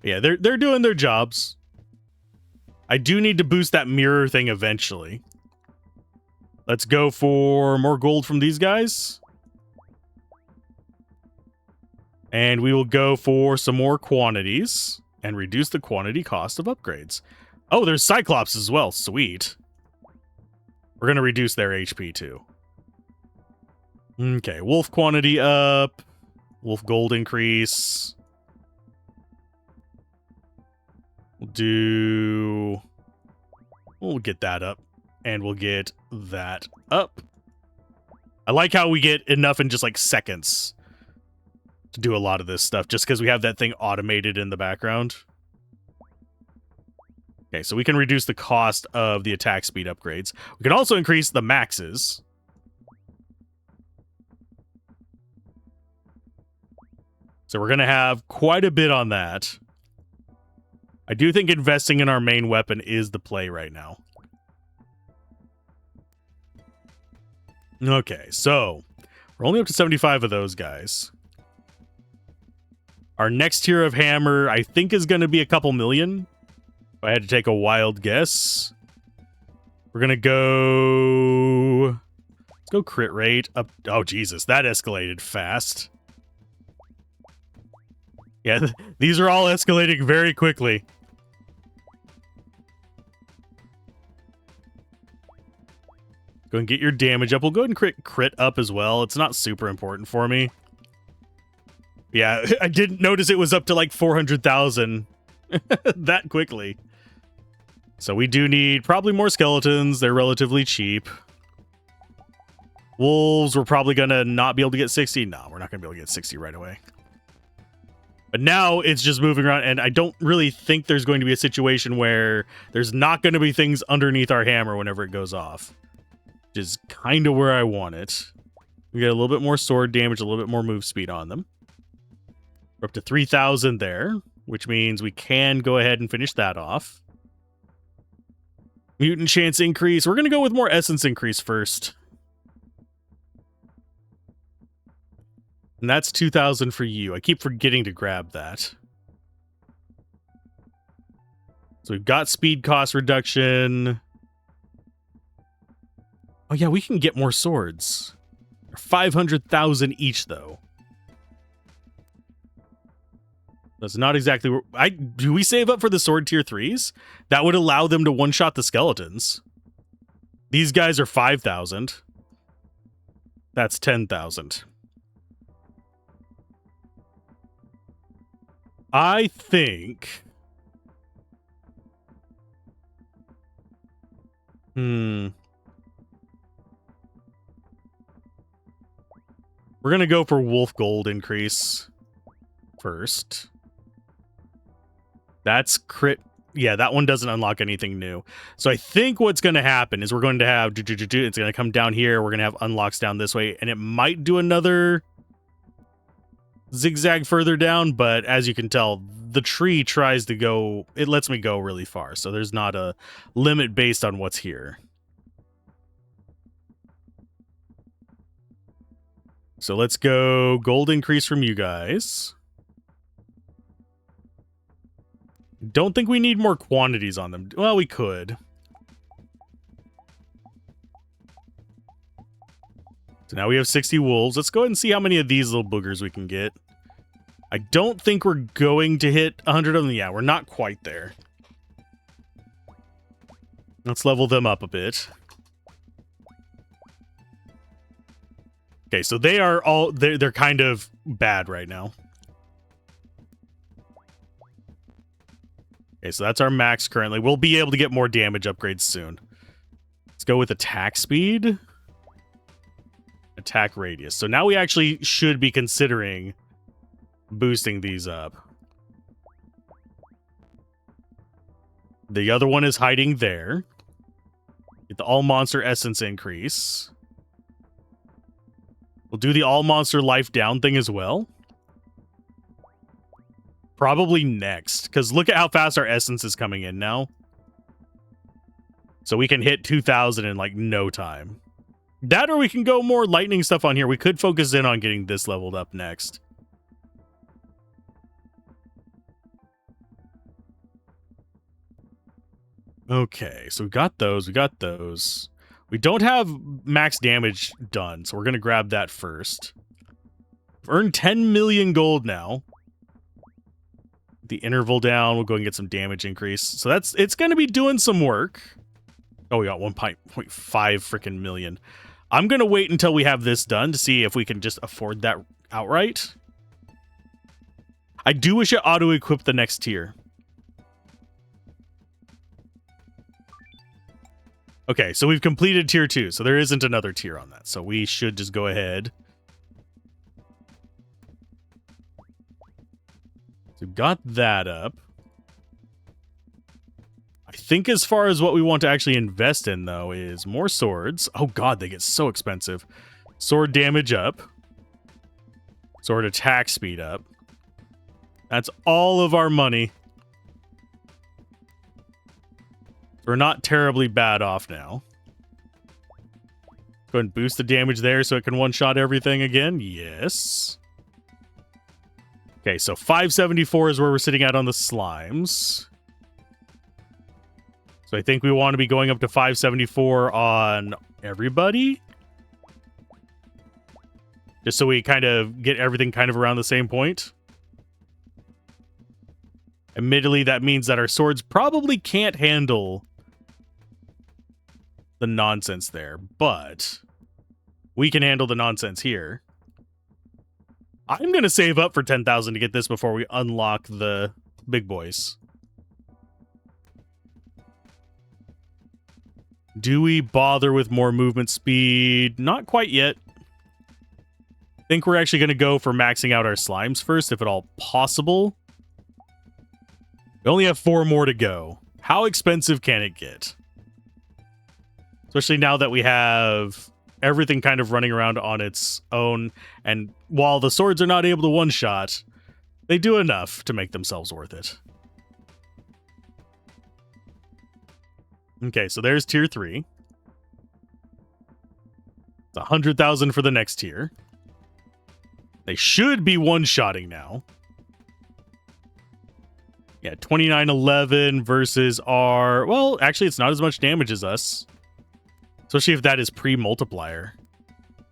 [SPEAKER 1] Yeah, they're doing their jobs. I do need to boost that mirror thing eventually. Let's go for more gold from these guys. And we will go for some more quantities and reduce the quantity cost of upgrades. Oh, there's Cyclops as well. Sweet. We're going to reduce their HP too. Okay, wolf quantity up. Wolf gold increase. We'll get that up. And we'll get that up. I like how we get enough in just like seconds to do a lot of this stuff, just because we have that thing automated in the background. Okay, so we can reduce the cost of the attack speed upgrades. We can also increase the maxes. So we're going to have quite a bit on that. I do think investing in our main weapon is the play right now. Okay, so we're only up to 75 of those guys. Our next tier of hammer, I think, is going to be a couple million. If I had to take a wild guess. We're going to go... Let's go crit rate up. Oh, Jesus, that escalated fast. Yeah, these are all escalating very quickly. Go and get your damage up. We'll go ahead and crit up as well. It's not super important for me. Yeah, I didn't notice it was up to like 400,000 that quickly. So we do need probably more skeletons. They're relatively cheap. Wolves, we're probably going to not be able to get 60. No, we're not going to be able to get 60 right away. But now it's just moving around, and I don't really think there's going to be a situation where there's not going to be things underneath our hammer whenever it goes off. Which is kind of where I want it. We get a little bit more sword damage, a little bit more move speed on them. We're up to 3,000 there, which means we can go ahead and finish that off. Mutant chance increase. We're going to go with more essence increase first. And that's 2,000 for you. I keep forgetting to grab that. So we've got speed cost reduction. Oh yeah, we can get more swords. 500,000 each, though. That's not exactly where... Do we save up for the sword tier 3s? That would allow them to one-shot the skeletons. These guys are 5,000. That's 10,000. I think... We're going to go for wolf gold increase first. That's crit Yeah, that one doesn't unlock anything new. So I think what's going to happen is we're going to have... It's going to come down here. We're going to have unlocks down this way. And it might do another zigzag further down. But as you can tell, the tree tries to go... It lets me go really far. So there's not a limit based on what's here. So let's go gold increase from you guys. Don't think we need more quantities on them. Well, we could. So now we have 60 wolves. Let's go ahead and see how many of these little boogers we can get. I don't think we're going to hit 100 of them. Yeah, we're not quite there. Let's level them up a bit. Okay, so they are all... They're kind of bad right now. Okay, so that's our max currently. We'll be able to get more damage upgrades soon. Let's go with attack speed. Attack radius. So now we actually should be considering boosting these up. The other one is hiding there. Get the all monster essence increase. We'll do the all monster life down thing as well. Probably next, because look at how fast our essence is coming in now. So we can hit 2,000 in like no time. That, or we can go more lightning stuff on here. We could focus in on getting this leveled up next. Okay, so we got those. We got those. We don't have max damage done, so we're going to grab that first. We've earned 10 million gold now. The interval down, we'll go and get some damage increase. So it's going to be doing some work. Oh, we got 1.5 freaking million. I'm going to wait until we have this done to see if we can just afford that outright. I do wish it auto-equipped the next tier. Okay, so we've completed tier 2, so there isn't another tier on that. So we should just go ahead. So we've got that up. I think as far as what we want to actually invest in, though, is more swords. Oh, God, they get so expensive. Sword damage up. Sword attack speed up. That's all of our money. We're not terribly bad off now. Go ahead and boost the damage there so it can one-shot everything again. Yes. Okay, so 574 is where we're sitting at on the slimes. So I think we want to be going up to 574 on everybody. Just so we kind of get everything kind of around the same point. Admittedly, that means that our swords probably can't handle the nonsense there, but we can handle the nonsense here. I'm going to save up for 10,000 to get this before we unlock the big boys. Do we bother with more movement speed? Not quite yet. I think we're actually going to go for maxing out our slimes first, if at all possible. We only have 4 more to go. How expensive can it get? Especially now that we have everything kind of running around on its own. And while the swords are not able to one-shot, they do enough to make themselves worth it. Okay, so there's tier 3. It's 100,000 for the next tier. They should be one-shotting now. Yeah, 2911 versus our... Well, actually, it's not as much damage as us. Especially if that is pre-multiplier.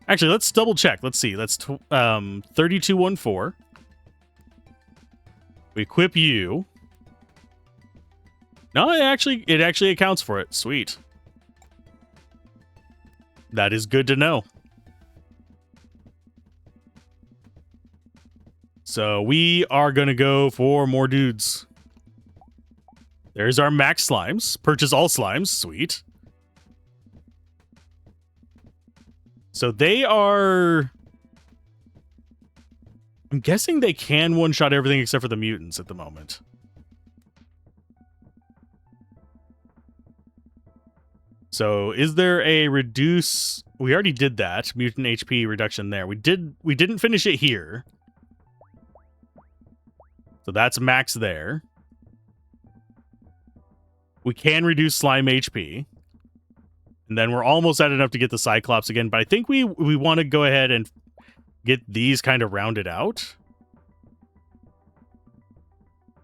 [SPEAKER 1] Actually, let's double check. Let's see. That's 3214. We equip you. No, it actually accounts for it. Sweet. That is good to know. So we are going to go for more dudes. There's our max slimes. Purchase all slimes. Sweet. So they are... I'm guessing they can one-shot everything except for the mutants at the moment. So is there a reduce? We already did that. Mutant HP reduction there. We didn't finish it here. So that's max there. We can reduce slime HP. And then we're almost at enough to get the Cyclops again. But I think we want to go ahead and get these kind of rounded out.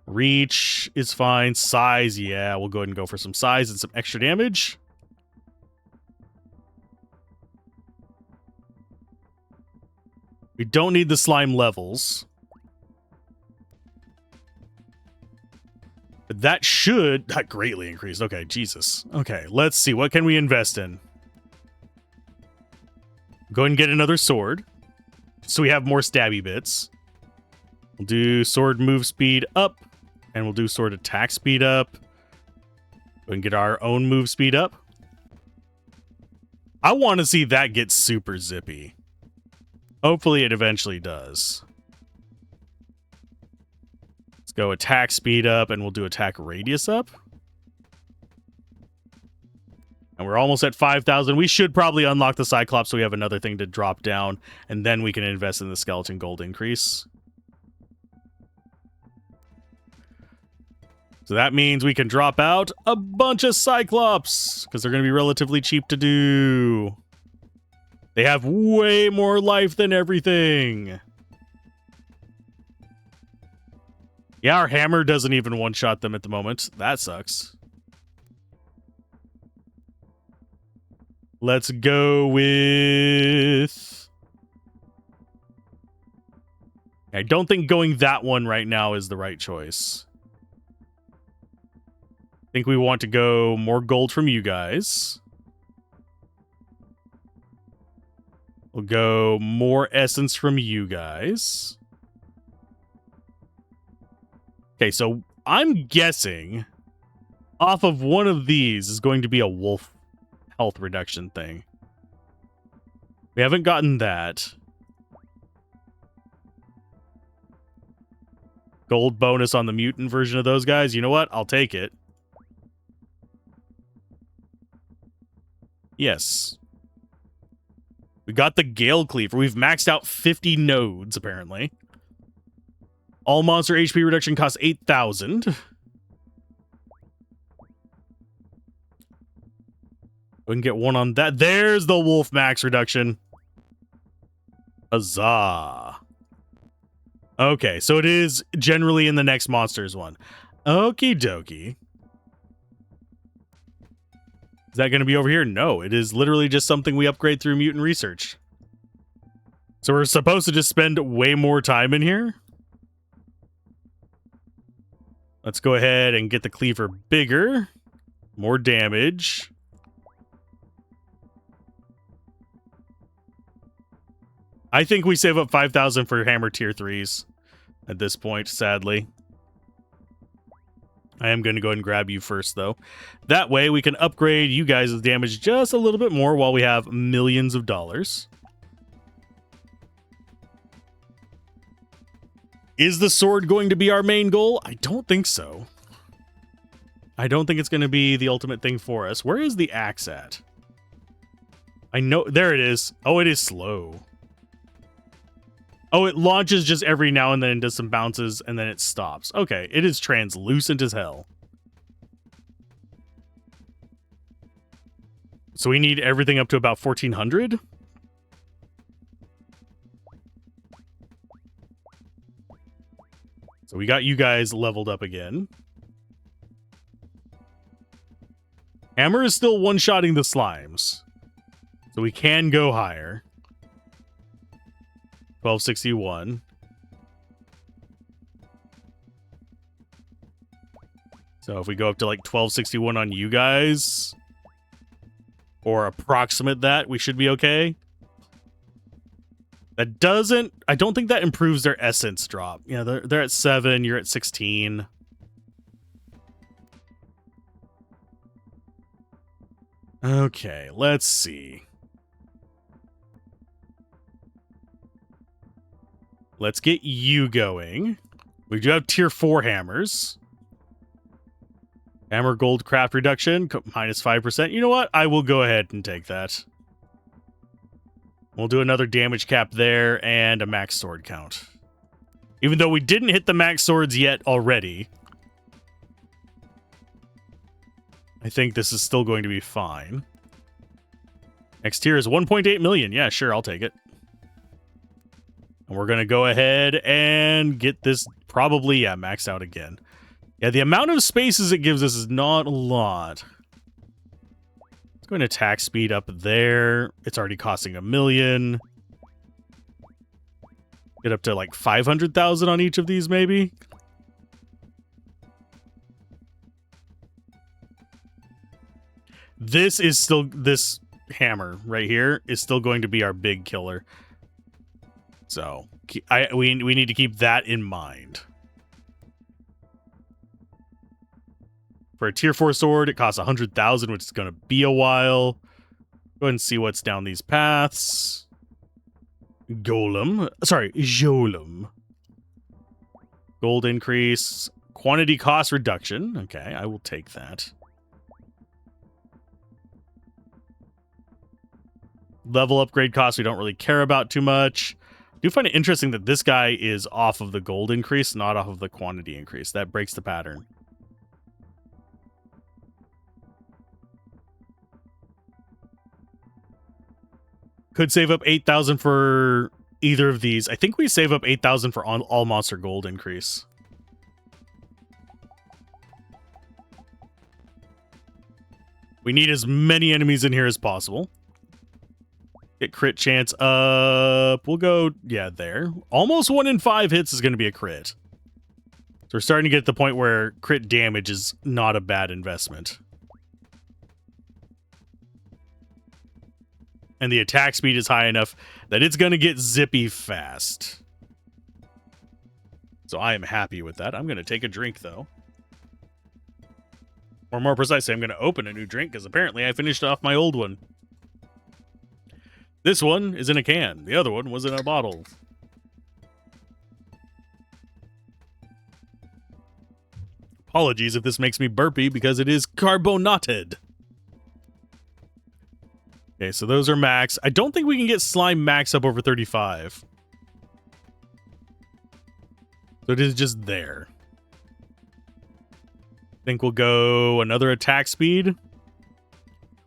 [SPEAKER 1] Reach is fine. Size, yeah. We'll go ahead and go for some size and some extra damage. We don't need the slime levels. But that should... That greatly increased. Okay, Jesus. Okay, let's see. What can we invest in? Go ahead and get another sword. So we have more stabby bits. We'll do sword move speed up. And we'll do sword attack speed up. Go ahead and get our own move speed up. I want to see that get super zippy. Hopefully it eventually does. Let's go attack speed up, and we'll do attack radius up. And we're almost at 5,000. We should probably unlock the Cyclops so we have another thing to drop down, and then we can invest in the skeleton gold increase. So that means we can drop out a bunch of Cyclops, because they're going to be relatively cheap to do. They have way more life than everything. Yeah, our hammer doesn't even one-shot them at the moment. That sucks. Let's go with... I don't think going that one right now is the right choice. I think we want to go more gold from you guys. We'll go more essence from you guys. Okay, so I'm guessing off of one of these is going to be a wolf health reduction thing. We haven't gotten that. Gold bonus on the mutant version of those guys. You know what? I'll take it. Yes. We got the Gale Cleaver. We've maxed out 50 nodes, apparently. All monster HP reduction costs 8,000. We can get one on that. There's the wolf max reduction. Huzzah. Okay, so it is generally in the next monsters one. Okie dokie. Is that going to be over here? No, it is literally just something we upgrade through mutant research. So we're supposed to just spend way more time in here. Let's go ahead and get the cleaver bigger. More damage. I think we save up 5,000 for hammer tier 3s at this point, sadly. I am going to go ahead and grab you first, though. That way, we can upgrade you guys' damage just a little bit more while we have millions of dollars. Is the sword going to be our main goal? I don't think so. I don't think it's going to be the ultimate thing for us. Where is the axe at? I know... There it is. Oh, it is slow. Oh, it launches just every now and then and does some bounces, and then it stops. Okay, it is translucent as hell. So we need everything up to about 1,400? So we got you guys leveled up again. Hammer is still one-shotting the slimes. So we can go higher. 1261. So if we go up to like 1261 on you guys, or approximate that, we should be okay. That doesn't... I don't think that improves their essence drop. Yeah, they're at 7, you're at 16. Okay, let's see. Let's get you going. We do have tier 4 hammers. Hammer gold craft reduction, minus 5%. You know what? I will go ahead and take that. We'll do another damage cap there and a max sword count. Even though we didn't hit the max swords yet already, I think this is still going to be fine. Next tier is 1.8 million. Yeah, sure, I'll take it. And we're going to go ahead and get this probably, yeah, maxed out again. Yeah, the amount of spaces it gives us is not a lot. Let's go and attack speed up there. It's already costing 1 million. Get up to like 500,000 on each of these, maybe. This is still, this hammer right here is still going to be our big killer. So we need to keep that in mind. For a tier 4 sword, it costs 100,000, which is going to be a while. Go ahead and see what's down these paths. Golem. Sorry, Jolem. Gold increase. Quantity cost reduction. Okay, I will take that. Level upgrade cost we don't really care about too much. I do find it interesting that this guy is off of the gold increase, not off of the quantity increase. That breaks the pattern. Could save up 8,000 for either of these. I think we save up 8,000 for all monster gold increase. We need as many enemies in here as possible. Get crit chance up. We'll go, yeah, there. Almost 1 in 5 hits is going to be a crit. So we're starting to get to the point where crit damage is not a bad investment. And the attack speed is high enough that it's going to get zippy fast. So I am happy with that. I'm going to take a drink, though. Or more precisely, I'm going to open a new drink, because apparently I finished off my old one. This one is in a can. The other one was in a bottle. Apologies if this makes me burpy, because it is carbonated. Okay, so those are max. I don't think we can get slime max up over 35. So it is just there. I think we'll go another attack speed.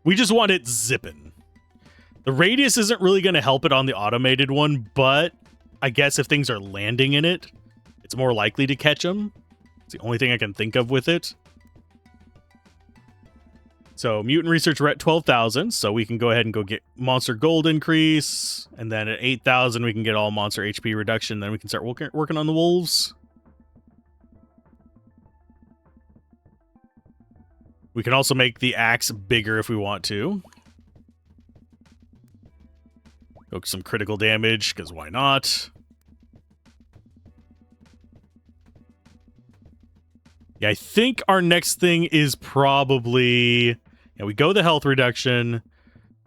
[SPEAKER 1] We just want it zipping. The radius isn't really going to help it on the automated one, but I guess if things are landing in it, it's more likely to catch them. It's the only thing I can think of with it. So mutant research, we're at 12,000, so we can go ahead and go get monster gold increase, and then at 8,000 we can get all monster HP reduction, then we can start working on the wolves. We can also make the axe bigger if we want to. Go some critical damage, because why not? Yeah, I think our next thing is probably... Yeah, we go the health reduction,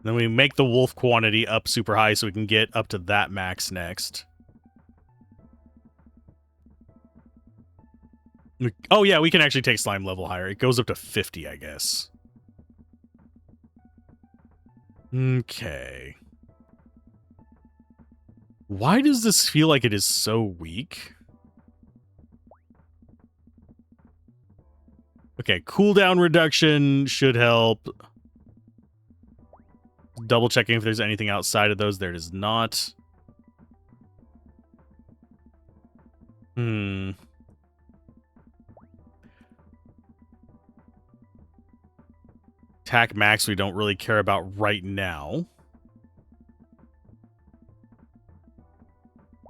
[SPEAKER 1] then we make the wolf quantity up super high so we can get up to that max next. Oh yeah, we can actually take slime level higher. It goes up to 50, I guess. Okay. Why does this feel like it is so weak? Okay, cooldown reduction should help. Double checking if there's anything outside of those. There is not. Attack max we don't really care about right now.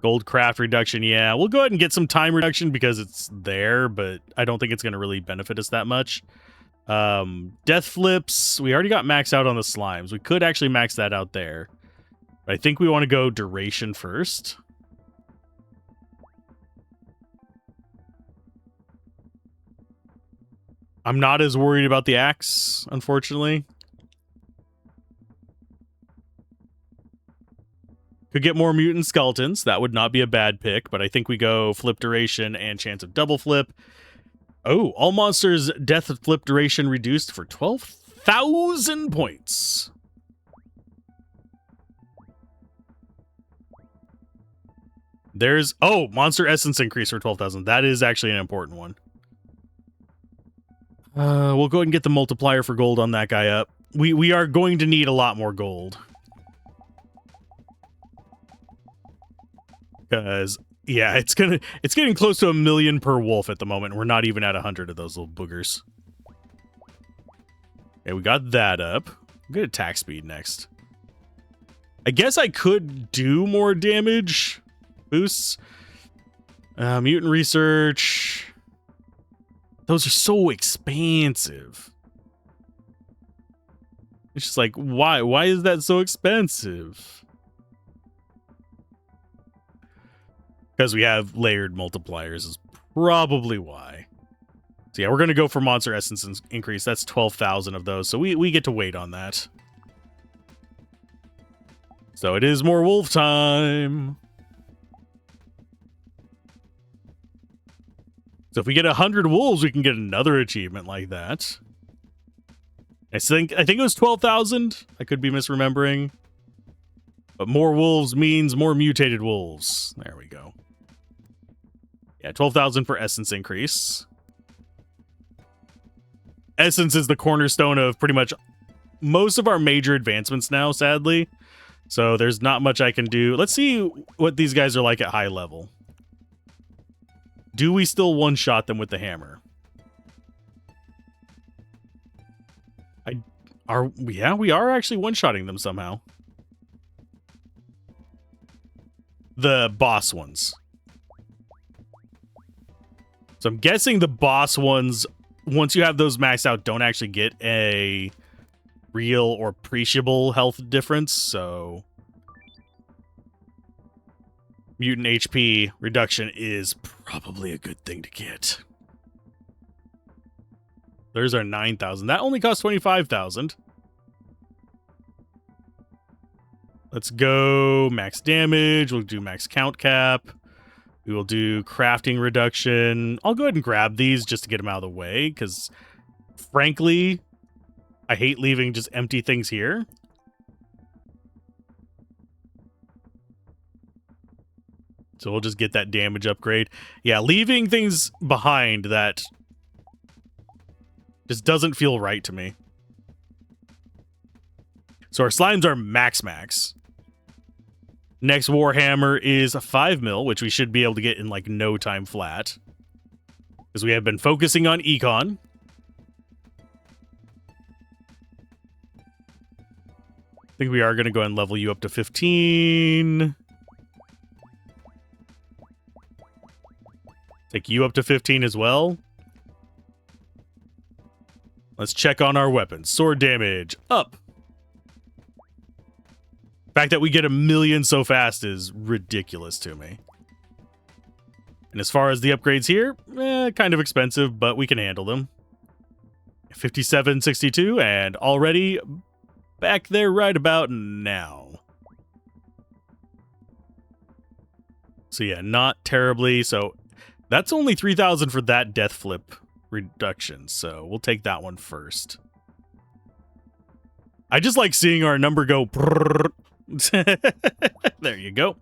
[SPEAKER 1] Gold craft reduction, yeah. We'll go ahead and get some time reduction because it's there, but I don't think it's going to really benefit us that much. Death flips, we already got maxed out on the slimes. We could actually max that out there. But I think we want to go duration first. I'm not as worried about the axe, unfortunately. Could get more mutant skeletons. That would not be a bad pick, but I think we go flip duration and chance of double flip. Oh, all monsters' death flip duration reduced for 12,000 points. There's, oh, monster essence increase for 12,000. That is actually an important one. We'll go ahead and get the multiplier for gold on that guy up. We are going to need a lot more gold. Because, yeah, it's getting close to 1 million per wolf at the moment. We're not even at 100 of those little boogers. Okay, we got that up. Good attack speed next. I guess I could do more damage boosts. Mutant research. Those are so expensive. It's just like, why? Why is that so expensive? Because we have layered multipliers is probably why. So yeah, we're going to go for monster essence increase. That's 12,000 of those. So we get to wait on that. So it is more wolf time. So if we get 100 wolves, we can get another achievement like that. I think it was 12,000. I could be misremembering. But more wolves means more mutated wolves. There we go. Yeah, 12,000 for essence increase. Essence is the cornerstone of pretty much most of our major advancements now, sadly. So there's not much I can do. Let's see what these guys are like at high level. Do we still one-shot them with the hammer? Yeah, we are actually one-shotting them somehow. The boss ones. So I'm guessing the boss ones, once you have those maxed out, don't actually get a real or appreciable health difference, so mutant HP reduction is probably a good thing to get. There's our 9,000. That only costs 25,000. Let's go max damage. We'll do max count cap. We will do crafting reduction. I'll go ahead and grab these just to get them out of the way, because frankly, I hate leaving just empty things here. So we'll just get that damage upgrade. Yeah, leaving things behind that just doesn't feel right to me. So our slimes are max. Next Warhammer is a 5 mil, which we should be able to get in like no time flat. Because we have been focusing on econ. I think we are going to go and level you up to 15. Take you up to 15 as well. Let's check on our weapons. Sword damage, up. The fact that we get 1 million so fast is ridiculous to me. And as far as the upgrades here, kind of expensive, but we can handle them. 5762, and already back there right about now. So yeah, not terribly. So that's only 3,000 for that death flip reduction, so we'll take that one first. I just like seeing our number go. There you go.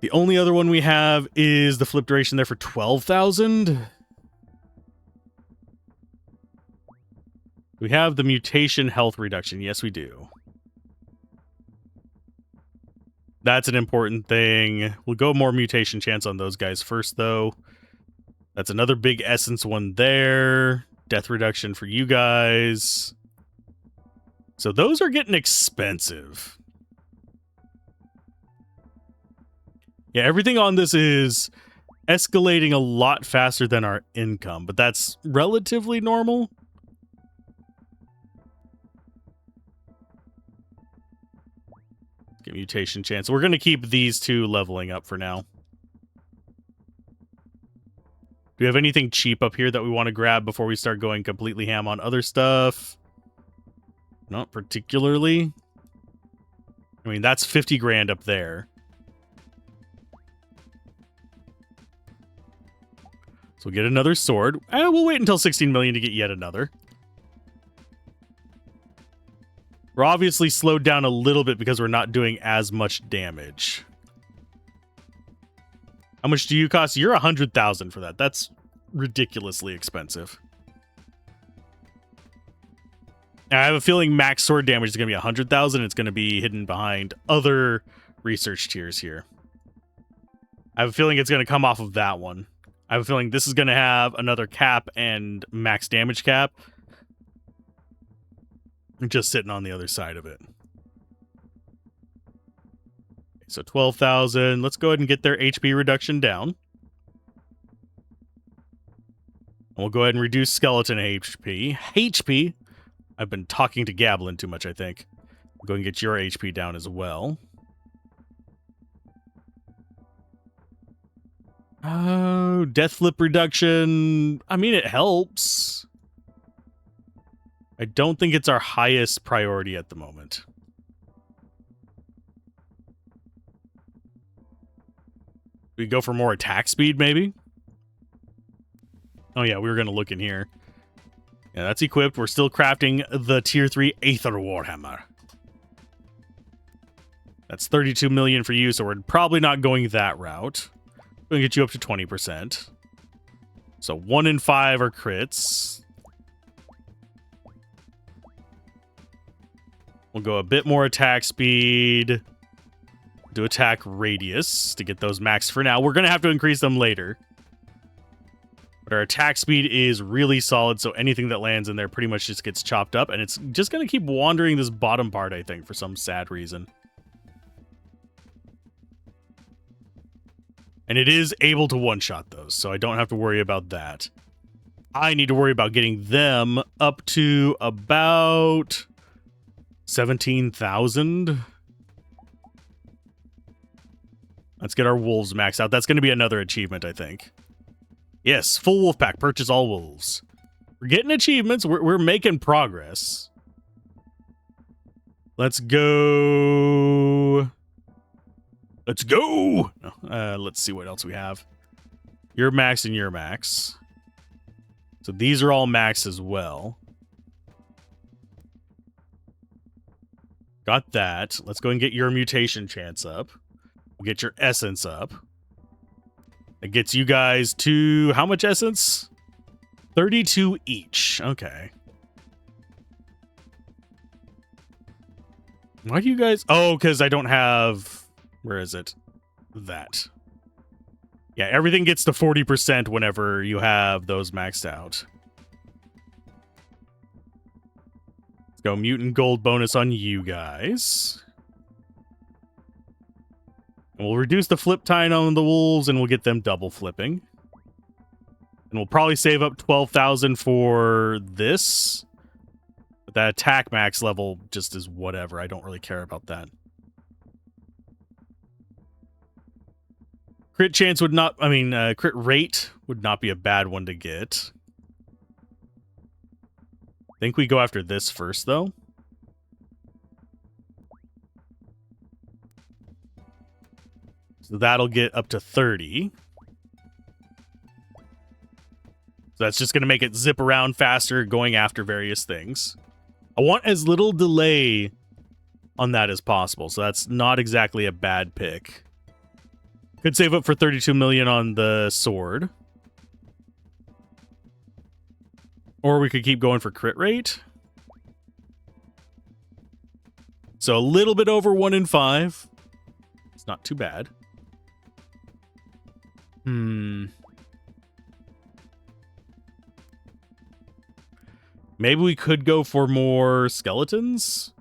[SPEAKER 1] The only other one we have is the flip duration there for 12,000. We have the mutation health reduction. Yes, we do. That's an important thing. We'll go more mutation chance on those guys first, though. That's another big essence one there. Death reduction for you guys. So those are getting expensive. Yeah, everything on this is escalating a lot faster than our income, but that's relatively normal. Get mutation chance. We're going to keep these two leveling up for now. Do we have anything cheap up here that we want to grab before we start going completely ham on other stuff? Not particularly. I mean, that's 50 grand up there. So we'll get another sword. We'll wait until 16 million to get yet another. We're obviously slowed down a little bit because we're not doing as much damage. How much do you cost? You're 100,000 for that. That's ridiculously expensive. I have a feeling max sword damage is going to be 100,000. It's going to be hidden behind other research tiers here. I have a feeling it's going to come off of that one. I have a feeling this is going to have another cap and max damage cap. Just sitting on the other side of it. So 12,000. Let's go ahead and get their HP reduction down. And we'll go ahead and reduce skeleton HP. HP. I've been talking to Gablin too much, I think. Go and get your HP down as well. Oh, death flip reduction. I mean, it helps. I don't think it's our highest priority at the moment. We go for more attack speed, maybe? Oh yeah, we were going to look in here. Yeah, that's equipped. We're still crafting the tier 3 Aether Warhammer. That's 32 million for you, so we're probably not going that route. We're going to get you up to 20%. So 1 in 5 are crits. We'll go a bit more attack speed. Do attack radius to get those maxed for now. We're going to have to increase them later. But our attack speed is really solid, so anything that lands in there pretty much just gets chopped up, and it's just going to keep wandering this bottom part, I think, for some sad reason. And it is able to one-shot those, so I don't have to worry about that. I need to worry about getting them up to about 17,000. Let's get our wolves maxed out. That's going to be another achievement, I think. Yes, full wolf pack. Purchase all wolves. We're getting achievements. We're making progress. Let's go. Let's go. Let's see what else we have. Your max and your max. So these are all max as well. Got that. Let's go and get your mutation chance up. We'll get your essence up. It gets you guys to how much essence? 32 each. Okay. Why do you guys... Oh, because I don't have... Where is it? That. Yeah, everything gets to 40% whenever you have those maxed out. Let's go mutant gold bonus on you guys. And we'll reduce the flip time on the wolves, and we'll get them double flipping. And we'll probably save up 12,000 for this. But that attack max level just is whatever. I don't really care about that. Crit chance would not... I mean, crit rate would not be a bad one to get. I think we go after this first, though. So that'll get up to 30. So that's just going to make it zip around faster, going after various things. I want as little delay on that as possible, so that's not exactly a bad pick. Could save up for 32 million on the sword. Or we could keep going for crit rate. So a little bit over 1 in 5. It's not too bad. Maybe we could go for more skeletons?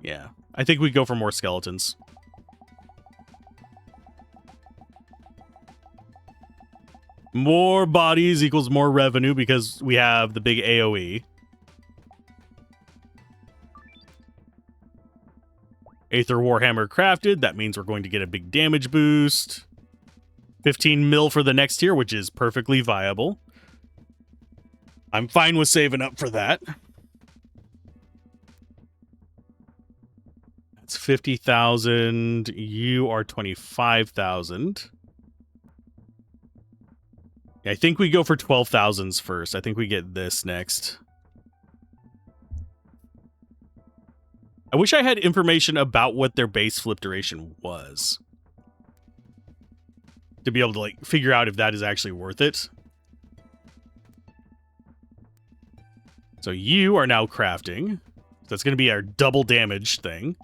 [SPEAKER 1] Yeah, I think we go for more skeletons. More bodies equals more revenue because we have the big AoE. Aether Warhammer crafted. That means we're going to get a big damage boost. 15 mil for the next tier, which is perfectly viable. I'm fine with saving up for that. It's 50,000. You are 25,000. I think we go for 12,000s first. I think we get this next. I wish I had information about what their base flip duration was, to be able to like figure out if that is actually worth it. So you are now crafting. That's going to be our double damage thing.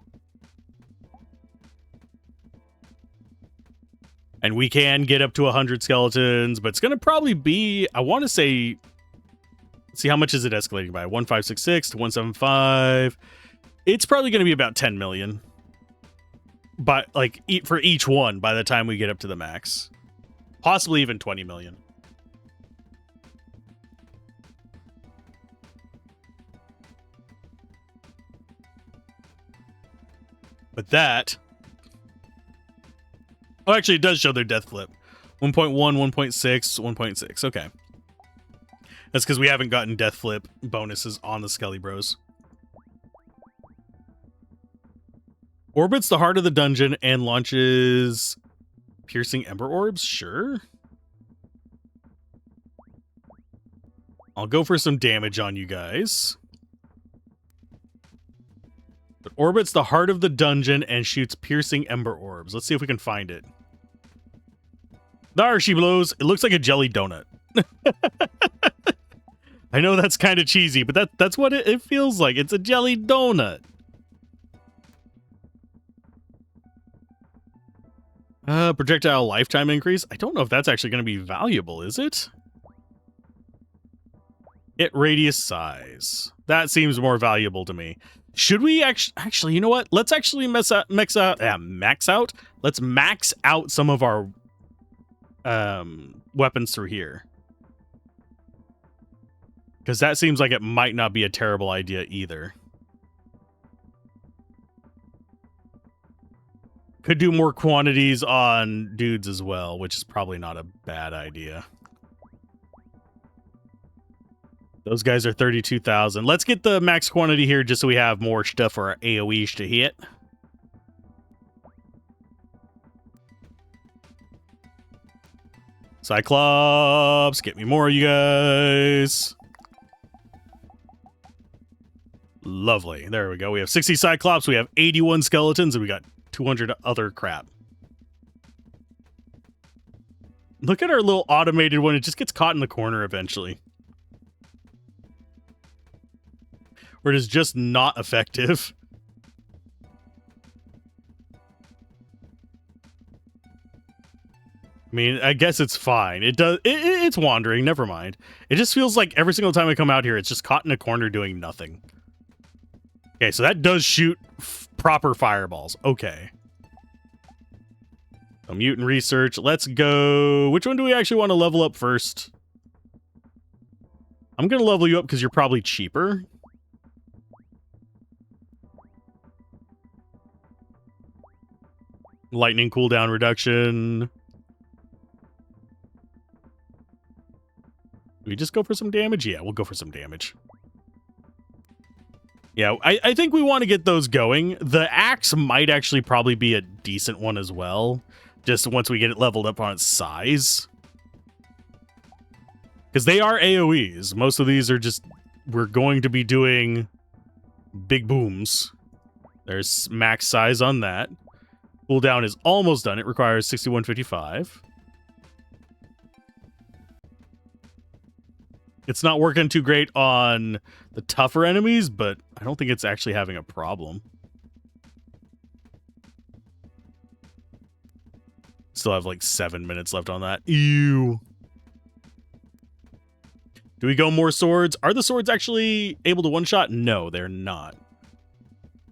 [SPEAKER 1] And we can get up to 100 skeletons, but it's going to probably be, I want to say, let's see, how much is it escalating by? 1566 to 175. It's probably going to be about 10 million. But like for each one by the time we get up to the max. Possibly even 20 million. But that... Oh, actually, it does show their death flip. 1.1, 1.6, 1.6. Okay. That's because we haven't gotten death flip bonuses on the Skelly Bros. Orbits the heart of the dungeon and launches piercing ember orbs? Sure. I'll go for some damage on you guys. It orbits the heart of the dungeon and shoots piercing ember orbs. Let's see if we can find it. There she blows. It looks like a jelly donut. I know that's kind of cheesy, but that's what it feels like. It's a jelly donut. Projectile lifetime increase. I don't know if that's actually going to be valuable, is it? Hit radius size. That seems more valuable to me. Should we actually, you know what? Let's actually max out. Let's max out some of our weapons through here. Because that seems like it might not be a terrible idea either. Could do more quantities on dudes as well, which is probably not a bad idea. Those guys are 32,000. Let's get the max quantity here just so we have more stuff for our AoEs to hit. Cyclops, get me more, you guys. Lovely. There we go. We have 60 Cyclops, we have 81 skeletons, and we got 200 other crap. Look at our little automated one. It just gets caught in the corner eventually. Where it is just not effective. I mean, I guess it's fine. It's wandering. Never mind. It just feels like every single time I come out here, it's just caught in a corner doing nothing. Okay, so that does shoot proper fireballs. Okay. So mutant research. Let's go. Which one do we actually want to level up first? I'm going to level you up because you're probably cheaper. Lightning cooldown reduction. Do we just go for some damage? Yeah, we'll go for some damage. Yeah, I think we want to get those going. The axe might actually probably be a decent one as well. Just once we get it leveled up on its size. Because they are AoEs. Most of these are just... We're going to be doing big booms. There's max size on that. Cooldown is almost done. It requires 6155. It's not working too great on the tougher enemies, but I don't think it's actually having a problem. Still have like 7 minutes left on that. Ew. Do we go more swords? Are the swords actually able to one-shot? No, they're not.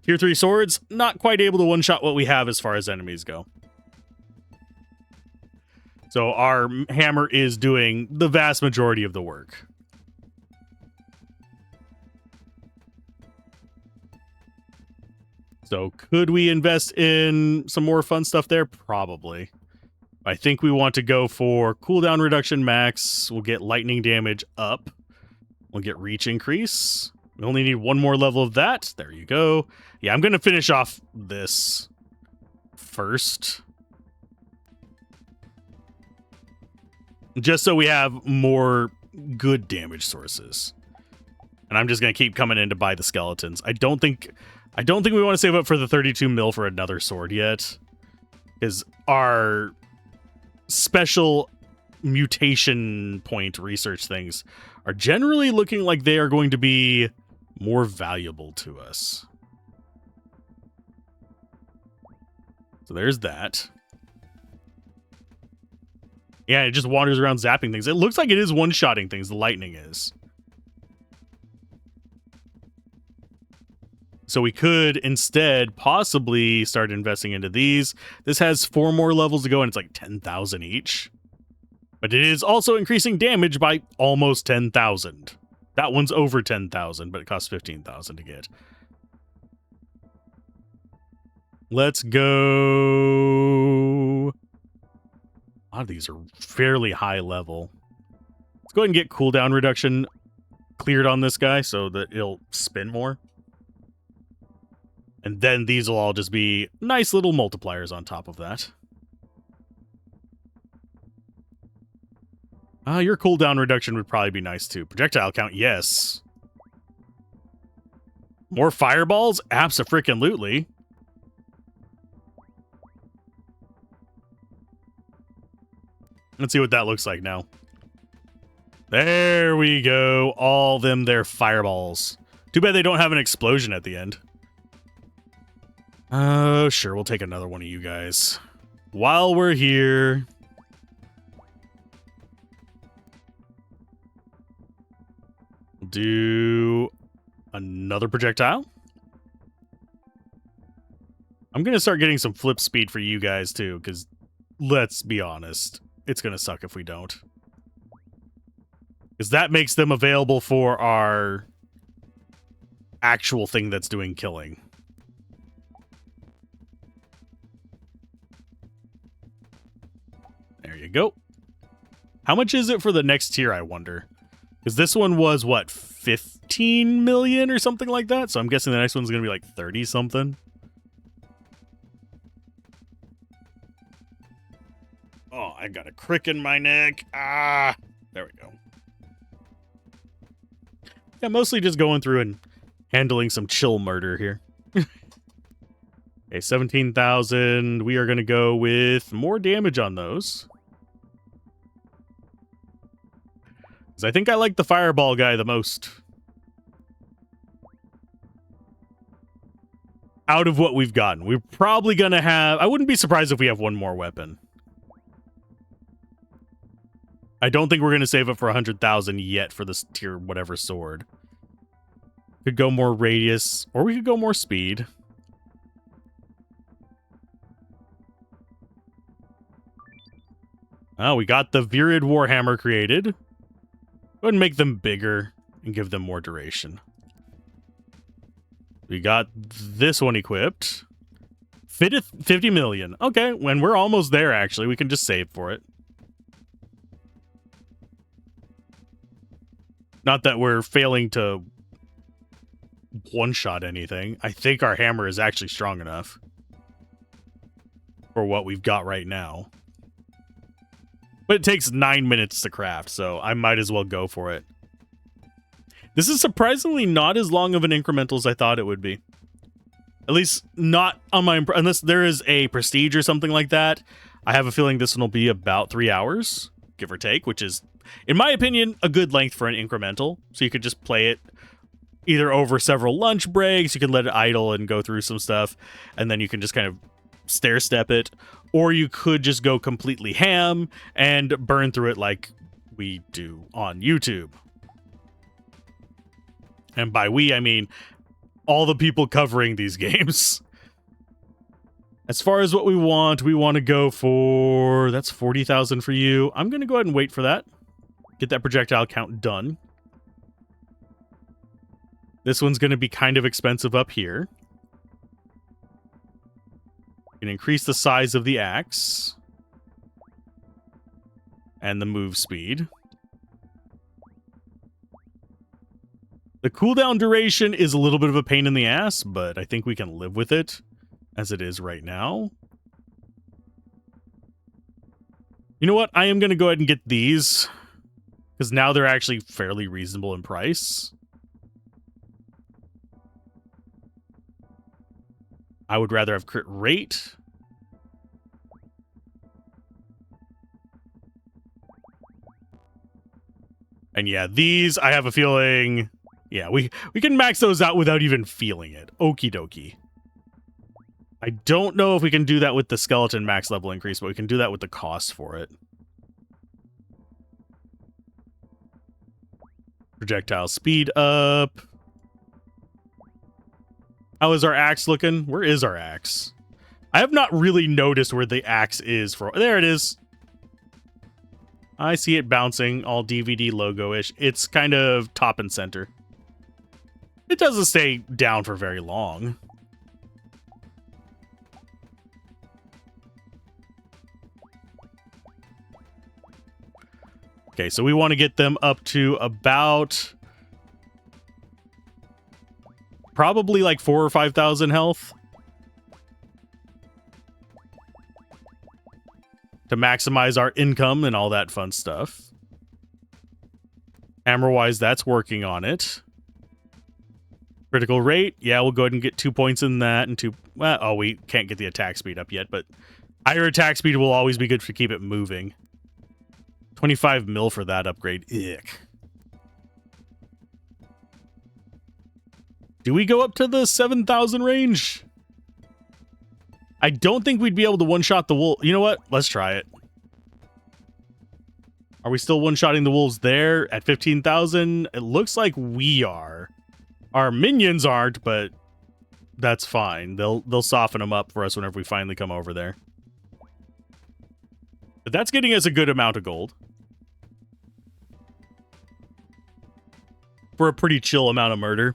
[SPEAKER 1] Tier 3 swords, not quite able to one-shot what we have as far as enemies go. So our hammer is doing the vast majority of the work. So could we invest in some more fun stuff there? Probably. I think we want to go for cooldown reduction max. We'll get lightning damage up. We'll get reach increase. We only need one more level of that. There you go. Yeah, I'm going to finish off this first. Just so we have more good damage sources. And I'm just going to keep coming in to buy the skeletons. I don't think we want to save up for the 32 mil for another sword yet. Because our special mutation point research things are generally looking like they are going to be more valuable to us. So there's that. Yeah, it just wanders around zapping things. It looks like it is one-shotting things, the lightning is. So we could instead possibly start investing into these. This has 4 more levels to go, and it's like 10,000 each. But it is also increasing damage by almost 10,000. That one's over 10,000, but it costs 15,000 to get. Let's go. A lot of these are fairly high level. Let's go ahead and get cooldown reduction cleared on this guy so that it'll spin more. And then these will all just be nice little multipliers on top of that. Your cooldown reduction would probably be nice too. Projectile count, yes. More fireballs? Abso-frickin-lutely. Let's see what that looks like now. There we go. All them their fireballs. Too bad they don't have an explosion at the end. Oh, sure. We'll take another one of you guys. While we're here. We'll do another projectile. I'm going to start getting some flip speed for you guys too, because let's be honest. It's going to suck if we don't. Because that makes them available for our actual thing that's doing killing. There you go. How much is it for the next tier, I wonder? Because this one was, what, 15 million or something like that? So I'm guessing the next one's going to be like 30 something. Oh, I got a crick in my neck. Ah, there we go. Yeah, mostly just going through and handling some chill murder here. Okay, 17,000. We are going to go with more damage on those. Because I think I like the fireball guy the most. Out of what we've gotten. We're probably going to have... I wouldn't be surprised if we have one more weapon. I don't think we're going to save up for 100,000 yet for this tier whatever sword. Could go more radius, or we could go more speed. Oh, we got the Virid Warhammer created. Go ahead and make them bigger and give them more duration. We got this one equipped. 50 million. Okay, when we're almost there, actually, we can just save for it. Not that we're failing to one-shot anything. I think our hammer is actually strong enough for what we've got right now. But it takes 9 minutes to craft, so I might as well go for it. This is surprisingly not as long of an incremental as I thought it would be. At least not on my... Unless there is a prestige or something like that. I have a feeling this one will be about 3 hours, give or take, which is, in my opinion, a good length for an incremental. So you could just play it either over several lunch breaks, you can let it idle and go through some stuff, and then you can just kind of stair-step it, or you could just go completely ham and burn through it like we do on YouTube. And by we, I mean all the people covering these games. As far as what we want to go for... That's 40,000 for you. I'm going to go ahead and wait for that. Get that projectile count done. This one's going to be kind of expensive up here. You can increase the size of the axe. And the move speed. The cooldown duration is a little bit of a pain in the ass, but I think we can live with it as it is right now. You know what? I am going to go ahead and get these because now they're actually fairly reasonable in price. I would rather have crit rate. And yeah, these, I have a feeling, yeah, we can max those out without even feeling it. Okie dokie. I don't know if we can do that with the skeleton max level increase, but we can do that with the cost for it. Projectile speed up. How is our axe looking? Where is our axe? I have not really noticed where the axe is for... There it is. I see it bouncing, all DVD logo-ish. It's kind of top and center. It doesn't stay down for very long. Okay, so we want to get them up to about... probably like 4,000 or 5,000 health. To maximize our income and all that fun stuff. Hammer-wise, that's working on it. Critical rate, yeah, we'll go ahead and get 2 points in that and 2... Well, oh, we can't get the attack speed up yet, but higher attack speed will always be good to keep it moving. 25 mil for that upgrade. Ick. Do we go up to the 7,000 range? I don't think we'd be able to one-shot the wolf. You know what? Let's try it. Are we still one-shotting the wolves there at 15,000? It looks like we are. Our minions aren't, but that's fine. They'll soften them up for us whenever we finally come over there. But that's getting us a good amount of gold. For a pretty chill amount of murder.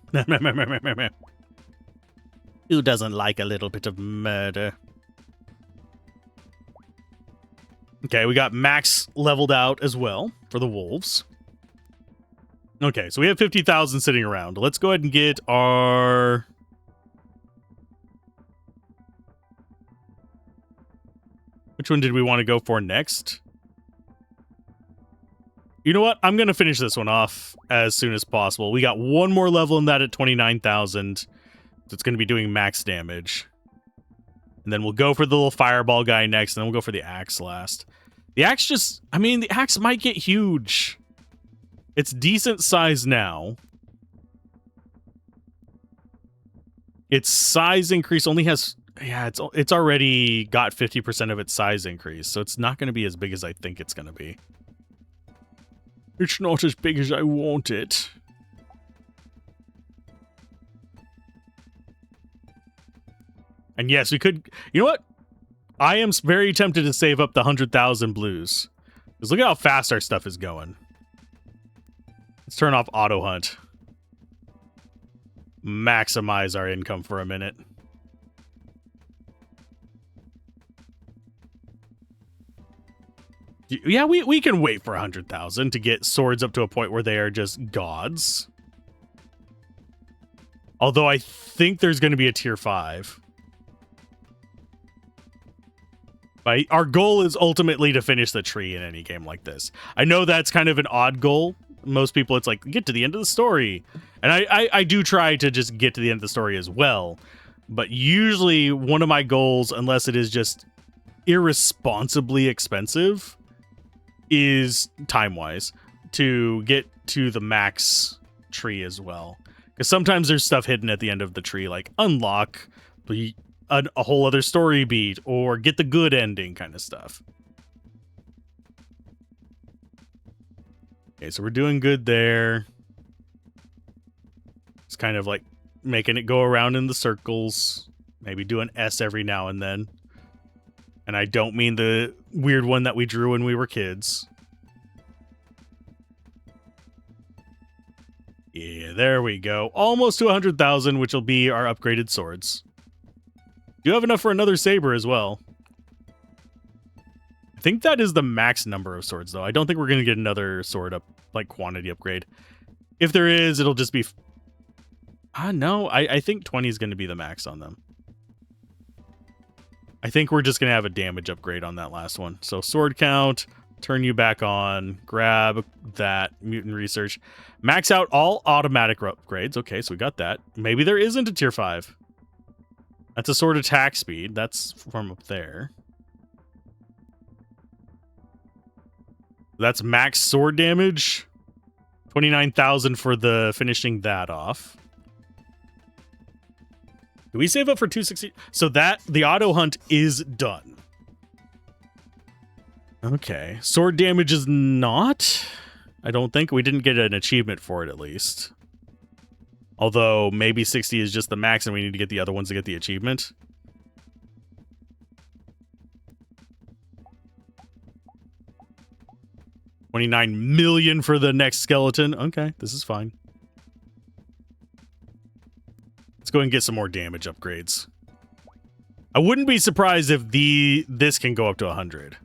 [SPEAKER 1] Who doesn't like a little bit of murder? Okay, we got max leveled out as well for the wolves. Okay, so we have 50,000 sitting around. Let's go ahead and get our... Which one did we want to go for next? You know what? I'm going to finish this one off as soon as possible. We got one more level in that at 29,000. So it's going to be doing max damage. And then we'll go for the little fireball guy next, and then we'll go for the axe last. The axe just... I mean, the axe might get huge. It's decent size now. Its size increase only has... Yeah, it's already got 50% of its size increase, so it's not going to be as big as I think it's going to be. It's not as big as I want it. And yes, we could... You know what? I am very tempted to save up the 100,000 blues. Because look at how fast our stuff is going. Let's turn off auto hunt. Maximize our income for a minute. Yeah, we can wait for 100,000 to get swords up to a point where they are just gods. Although I think there's going to be a tier 5. But our goal is ultimately to finish the tree in any game like this. I know that's kind of an odd goal. Most people, it's like, get to the end of the story. And I do try to just get to the end of the story as well. But usually one of my goals, unless it is just irresponsibly expensive, is time-wise to get to the max tree as well. Because sometimes there's stuff hidden at the end of the tree, like unlock a whole other story beat, or get the good ending kind of stuff. Okay, so we're doing good there. It's kind of like making it go around in the circles. Maybe do an S every now and then. And I don't mean the weird one that we drew when we were kids. Yeah, there we go. Almost to 100,000, which will be our upgraded swords. Do you have enough for another saber as well? I think that is the max number of swords, though. I don't think we're going to get another sword up, like, quantity upgrade. If there is, it'll just be No, I think 20 is going to be the max on them. I think we're just going to have a damage upgrade on that last one. So sword count, turn you back on, grab that, mutant research. Max out all automatic upgrades. Okay, so we got that. Maybe there isn't a tier 5. That's a sword attack speed. That's from up there. That's max sword damage. 29,000 for the finishing that off. Do we save up for 260? So that, the auto hunt is done. Okay. Sword damage is not. I don't think. We didn't get an achievement for it, at least. Although, maybe 60 is just the max and we need to get the other ones to get the achievement. $29 million for the next skeleton. Okay, this is fine. Let's go and get some more damage upgrades. I wouldn't be surprised if this can go up to 100.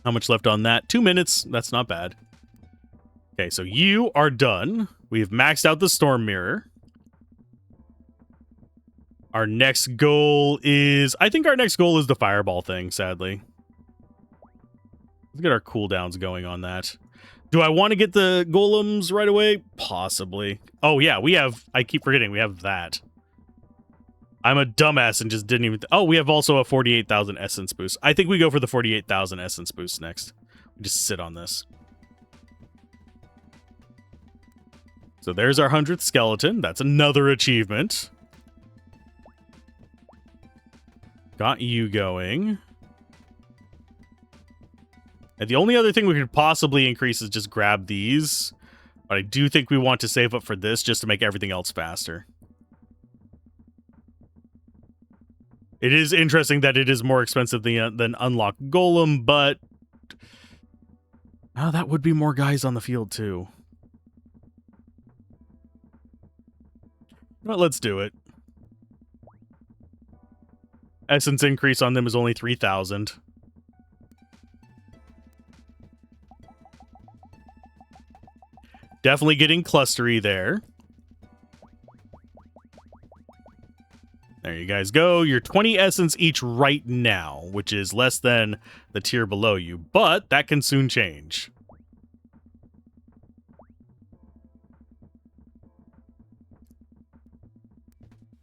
[SPEAKER 1] How much left on that? 2 minutes. That's not bad. Okay, so you are done. We've maxed out the storm mirror. Our next goal is... I think our next goal is the fireball thing, sadly. Let's get our cooldowns going on that. Do I want to get the golems right away? Possibly. Oh, yeah, we have... I keep forgetting we have that. I'm a dumbass and just didn't even... Oh, we have also a 48,000 essence boost. I think we go for the 48,000 essence boost next. We just sit on this. So there's our 100th skeleton. That's another achievement. Got you going. And the only other thing we could possibly increase is just grab these. But I do think we want to save up for this just to make everything else faster. It is interesting that it is more expensive than unlock golem, but... Oh, that would be more guys on the field, too. Well, let's do it. Essence increase on them is only 3,000. Definitely getting clustery there. There you guys go. You're 20 essence each right now, which is less than the tier below you, but that can soon change.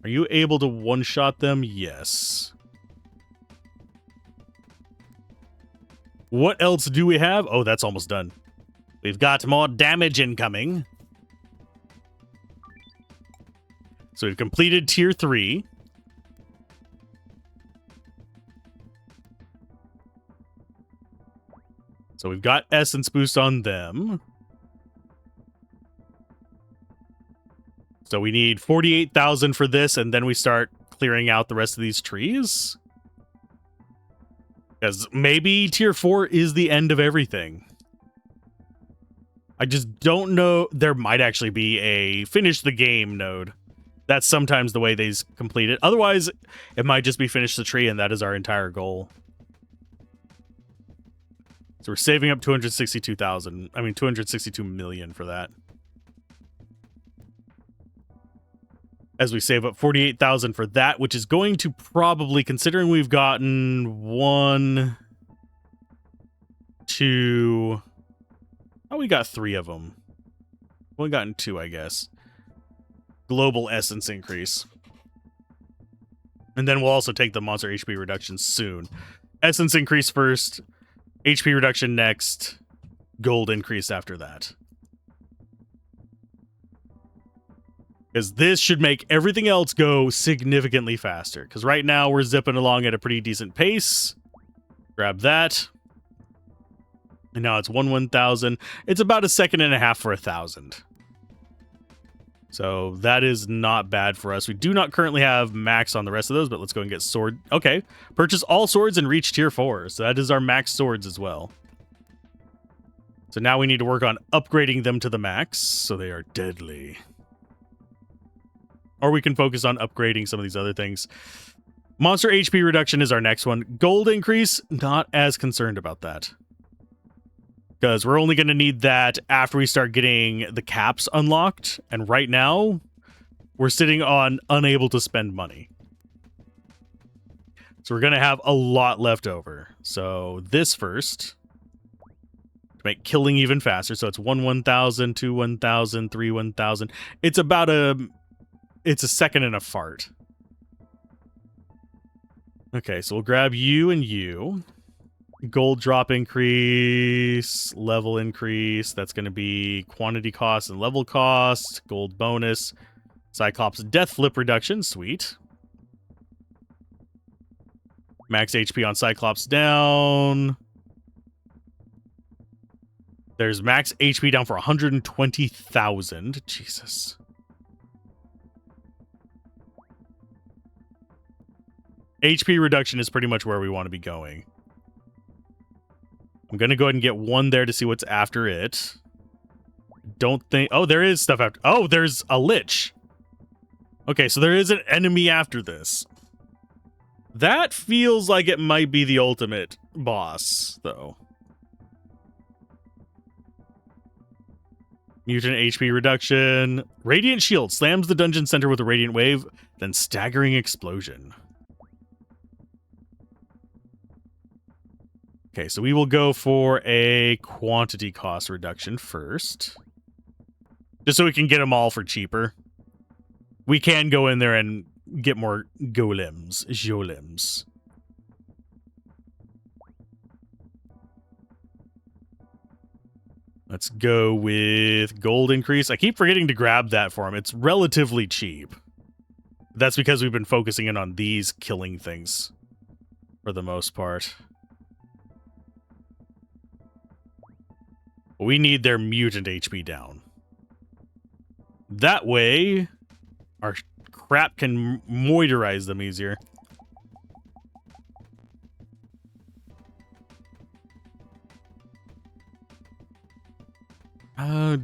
[SPEAKER 1] Are you able to one-shot them? Yes. What else do we have? Oh, that's almost done. We've got more damage incoming. So we've completed tier 3. So we've got essence boost on them. So we need 48,000 for this, and then we start clearing out the rest of these trees. Because maybe tier 4 is the end of everything. I just don't know. There might actually be a finish the game node. That's sometimes the way they complete it. Otherwise, it might just be finish the tree, and that is our entire goal. So we're saving up 262,000. I mean, 262 million for that. As we save up 48,000 for that, which is going to probably, considering we've gotten 1, 2... Oh, we got 3 of them. We've gotten 2, I guess. Global essence increase. And then we'll also take the monster HP reduction soon. Essence increase first. HP reduction next. Gold increase after that. Because this should make everything else go significantly faster. Because right now we're zipping along at a pretty decent pace. Grab that. And now it's 1,000. It's about a second and a half for 1,000. So that is not bad for us. We do not currently have max on the rest of those, but let's go and get sword. Okay. Purchase all swords and reach tier 4. So that is our max swords as well. So now we need to work on upgrading them to the max. So they are deadly. Or we can focus on upgrading some of these other things. Monster HP reduction is our next one. Gold increase, not as concerned about that. Because we're only going to need that after we start getting the caps unlocked. And right now, we're sitting on unable to spend money. So we're going to have a lot left over. So this first, to make killing even faster. So it's 1,000, 2 1,000, 3 1,000. It's about it's a second and a fart. Okay, so we'll grab you and you. Gold drop increase, level increase. That's going to be quantity cost and level cost. Gold bonus. Cyclops death flip reduction. Sweet. Max HP on Cyclops down. There's max HP down for 120,000. Jesus. HP reduction is pretty much where we want to be going. I'm going to go ahead and get one there to see what's after it. Don't think... Oh, there is stuff after... Oh, there's a Lich. Okay, so there is an enemy after this. That feels like it might be the ultimate boss, though. Mutant HP reduction. Radiant Shield slams the dungeon center with a radiant wave, then staggering explosion. Okay, so we will go for a quantity cost reduction first. Just so we can get them all for cheaper. We can go in there and get more golems. Let's go with gold increase. I keep forgetting to grab that for him. It's relatively cheap. That's because we've been focusing in on these killing things for the most part. We need their mutant HP down. That way, our crap can moidurize them easier.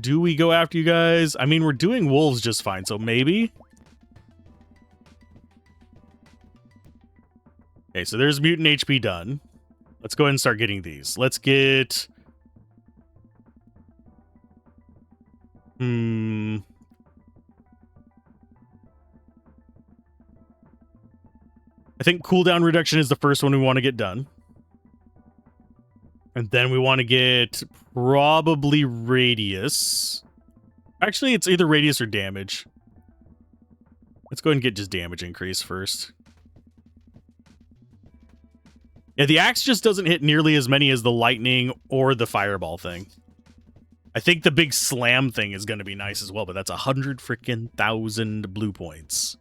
[SPEAKER 1] Do we go after you guys? I mean, we're doing wolves just fine, so maybe. Okay, so there's mutant HP done. Let's go ahead and start getting these. Let's get... I think cooldown reduction is the first one we want to get done. And then we want to get probably radius. Actually, it's either radius or damage. Let's go ahead and get just damage increase first. Yeah, the axe just doesn't hit nearly as many as the lightning or the fireball thing. I think the big slam thing is going to be nice as well, but that's 100,000 blue points.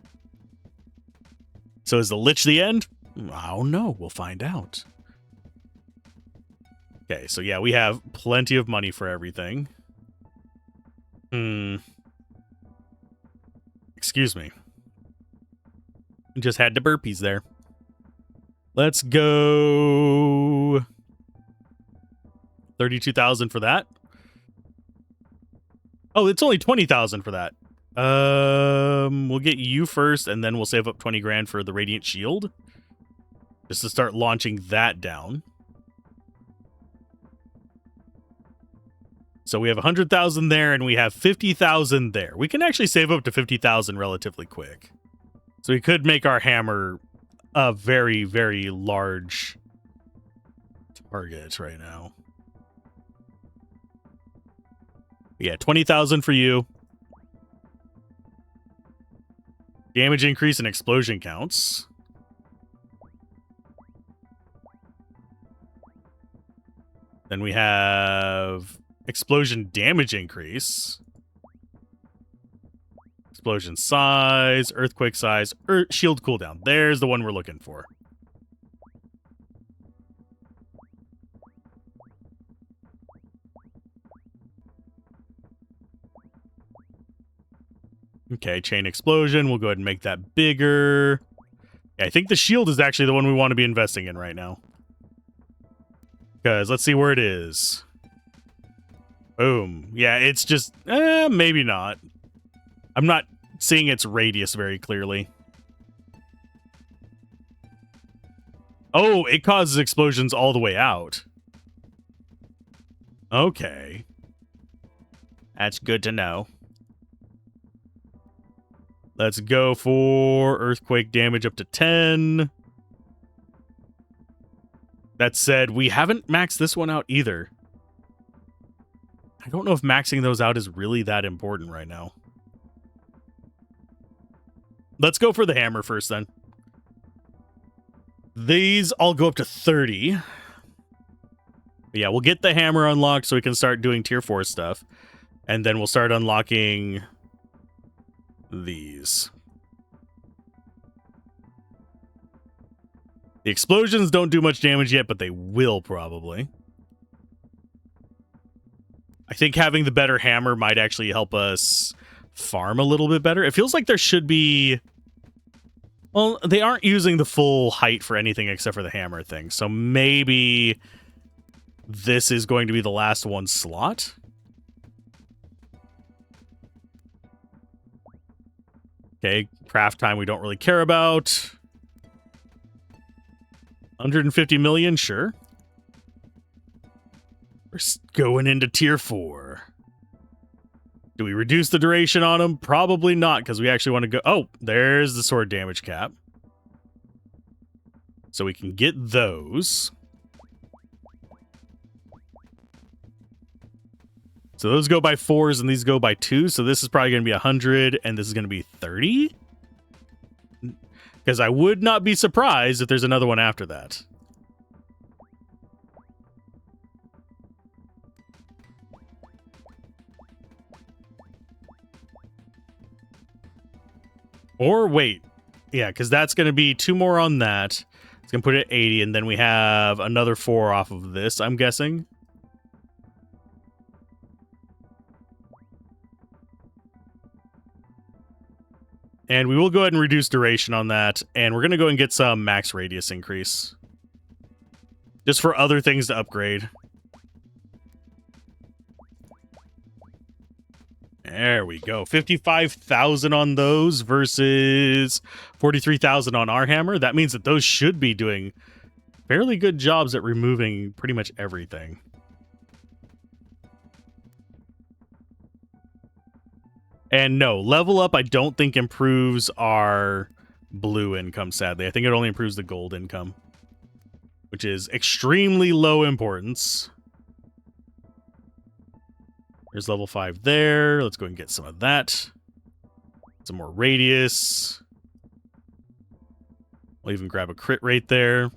[SPEAKER 1] So is the Lich the end? I don't know. We'll find out. Okay, so yeah, we have plenty of money for everything. Excuse me. Just had to burpees there. Let's go 32,000 for that. Oh, it's only 20,000 for that. We'll get you first, and then we'll save up 20 grand for the Radiant Shield. Just to start launching that down. So we have 100,000 there, and we have 50,000 there. We can actually save up to 50,000 relatively quick. So we could make our hammer a very, very large target right now. Yeah, 20,000 for you. Damage increase and explosion counts. Then we have explosion damage increase. Explosion size, earthquake size, shield cooldown. There's the one we're looking for. Okay, chain explosion. We'll go ahead and make that bigger. Yeah, I think the shield is actually the one we want to be investing in right now. Because let's see where it is. Boom. Yeah, it's just... maybe not. I'm not seeing its radius very clearly. Oh, it causes explosions all the way out. Okay. That's good to know. Let's go for earthquake damage up to 10. That said, we haven't maxed this one out either. I don't know if maxing those out is really that important right now. Let's go for the hammer first then. These all go up to 30. But yeah, we'll get the hammer unlocked so we can start doing tier 4 stuff. And then we'll start unlocking these. The explosions don't do much damage yet, but they will probably. I think having the better hammer might actually help us farm a little bit better. It feels like there should be... Well, they aren't using the full height for anything except for the hammer thing. So maybe this is going to be the last one slot. Okay, craft time we don't really care about. 150 million, sure. We're going into tier 4. Do we reduce the duration on them? Probably not, because we actually want to go... Oh, there's the sword damage cap. So we can get those. So those go by 4s and these go by 2. So this is probably going to be 100 and this is going to be 30. Because I would not be surprised if there's another one after that. Or wait. Yeah, because that's going to be 2 more on that. It's going to put it at 80, and then we have another 4 off of this, I'm guessing. And we will go ahead and reduce duration on that, and we're going to go and get some max radius increase. Just for other things to upgrade. There we go. 55,000 on those versus 43,000 on our hammer. That means that those should be doing fairly good jobs at removing pretty much everything. And no, level up I don't think improves our blue income, sadly. I think it only improves the gold income, which is extremely low importance. There's level 5 there. Let's go and get some of that. Some more radius. I'll even grab a crit rate there.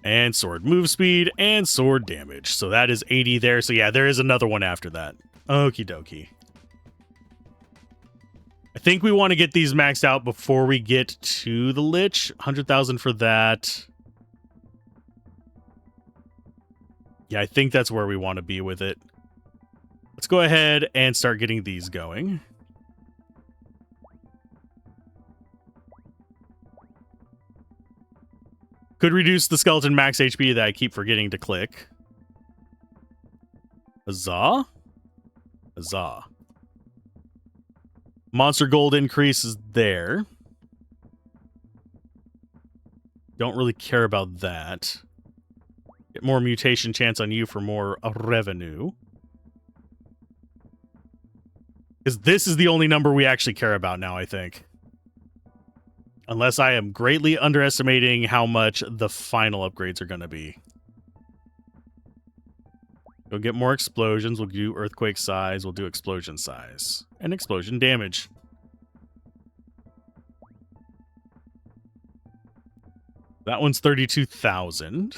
[SPEAKER 1] And sword move speed and sword damage. So that is 80 there. So yeah, there is another one after that. Okie dokie. I think we want to get these maxed out before we get to the Lich. 100,000 for that. Yeah, I think that's where we want to be with it. Let's go ahead and start getting these going. Could reduce the skeleton max HP that I keep forgetting to click. Huzzah. Huzzah. Monster gold increase is there. Don't really care about that. Get more mutation chance on you for more revenue. Because this is the only number we actually care about now, I think. Unless I am greatly underestimating how much the final upgrades are going to be. Go get more explosions. We'll do earthquake size. We'll do explosion size. And explosion damage. That one's 32,000.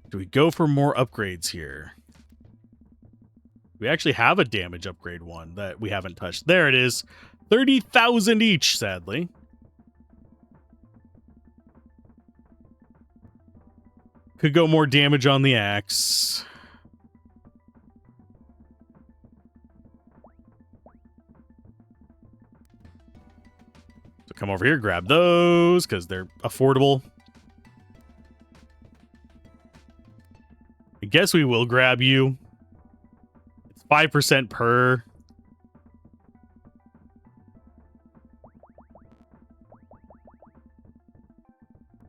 [SPEAKER 1] Do we go for more upgrades here? We actually have a damage upgrade one that we haven't touched. There it is. 30,000 each, sadly. Could go more damage on the axe. So come over here, grab those, because they're affordable. I guess we will grab you. It's 5% per.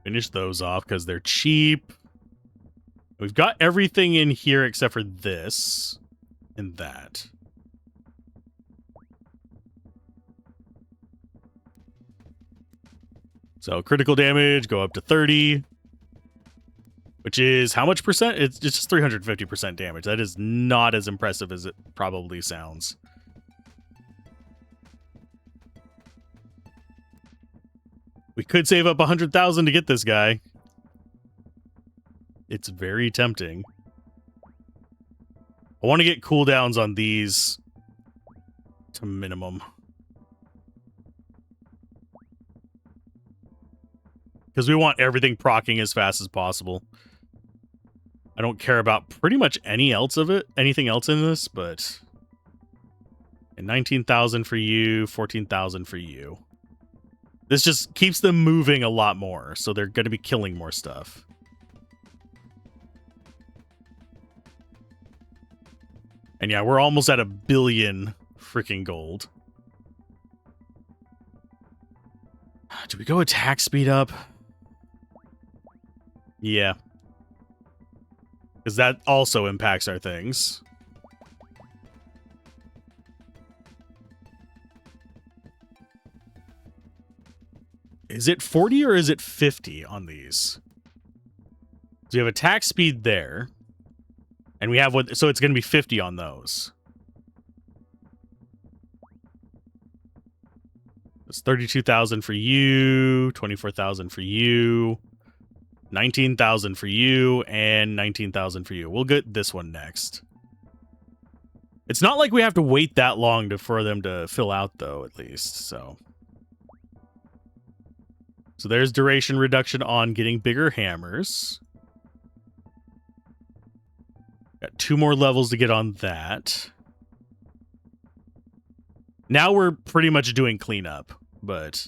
[SPEAKER 1] Finish those off because they're cheap. We've got everything in here except for this and that. So critical damage, go up to 30. Which is how much percent? It's just 350% damage. That is not as impressive as it probably sounds. We could save up 100,000 to get this guy. It's very tempting. I want to get cooldowns on these to minimum. Because we want everything proccing as fast as possible. I don't care about pretty much anything else in this, but... And 19,000 for you, 14,000 for you. This just keeps them moving a lot more, so they're going to be killing more stuff. And yeah, we're almost at 1 billion freaking gold. Do we go attack speed up? Yeah. Because that also impacts our things. Is it 40 or is it 50 on these? So we have attack speed there. And we have what, so it's going to be 50 on those. It's 32,000 for you, 24,000 for you, 19,000 for you, and 19,000 for you. We'll get this one next. It's not like we have to wait that long for them to fill out, though, at least, so. So there's duration reduction on getting bigger hammers. Got 2 more levels to get on that. Now we're pretty much doing cleanup, but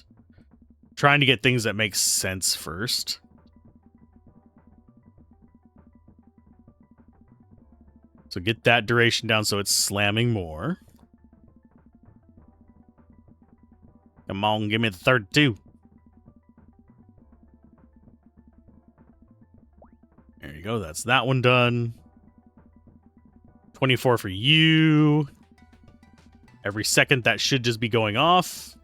[SPEAKER 1] trying to get things that make sense first. So get that duration down so it's slamming more. Come on, give me the 32. There you go, that's that one done. 24 for you. Every second that should just be going off.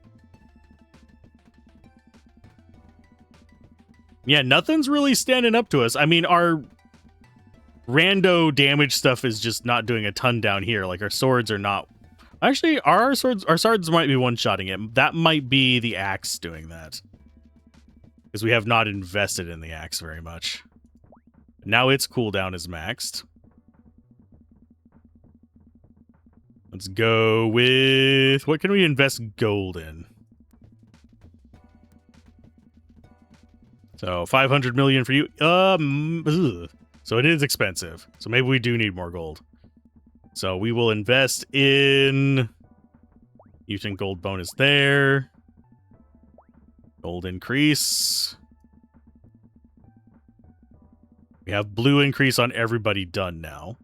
[SPEAKER 1] Yeah, nothing's really standing up to us. I mean, our rando damage stuff is just not doing a ton down here. Like, our swords are not... Actually, our swords might be one-shotting it. That might be the axe doing that. Because we have not invested in the axe very much. Now its cooldown is maxed. Let's go with... What can we invest gold in? So, 500 million for you. Ugh. So it is expensive. So maybe we do need more gold. So we will invest in... Mutant gold bonus there. Gold increase. We have blue increase on everybody done now.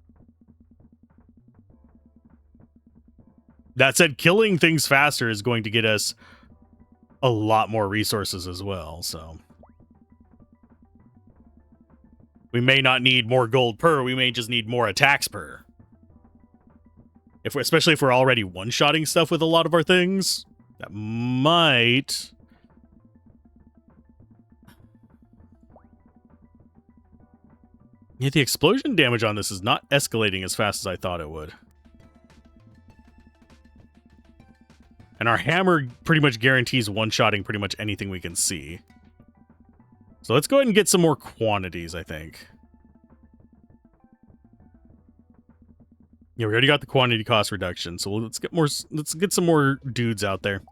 [SPEAKER 1] That said, killing things faster is going to get us a lot more resources as well, so... We may not need more gold per, we may just need more attacks per. Especially if we're already one-shotting stuff with a lot of our things, that might... Yeah, the explosion damage on this is not escalating as fast as I thought it would. And our hammer pretty much guarantees one-shotting pretty much anything we can see. So let's go ahead and get some more quantities, I think. Yeah, we already got the quantity cost reduction, so let's get some more dudes out there.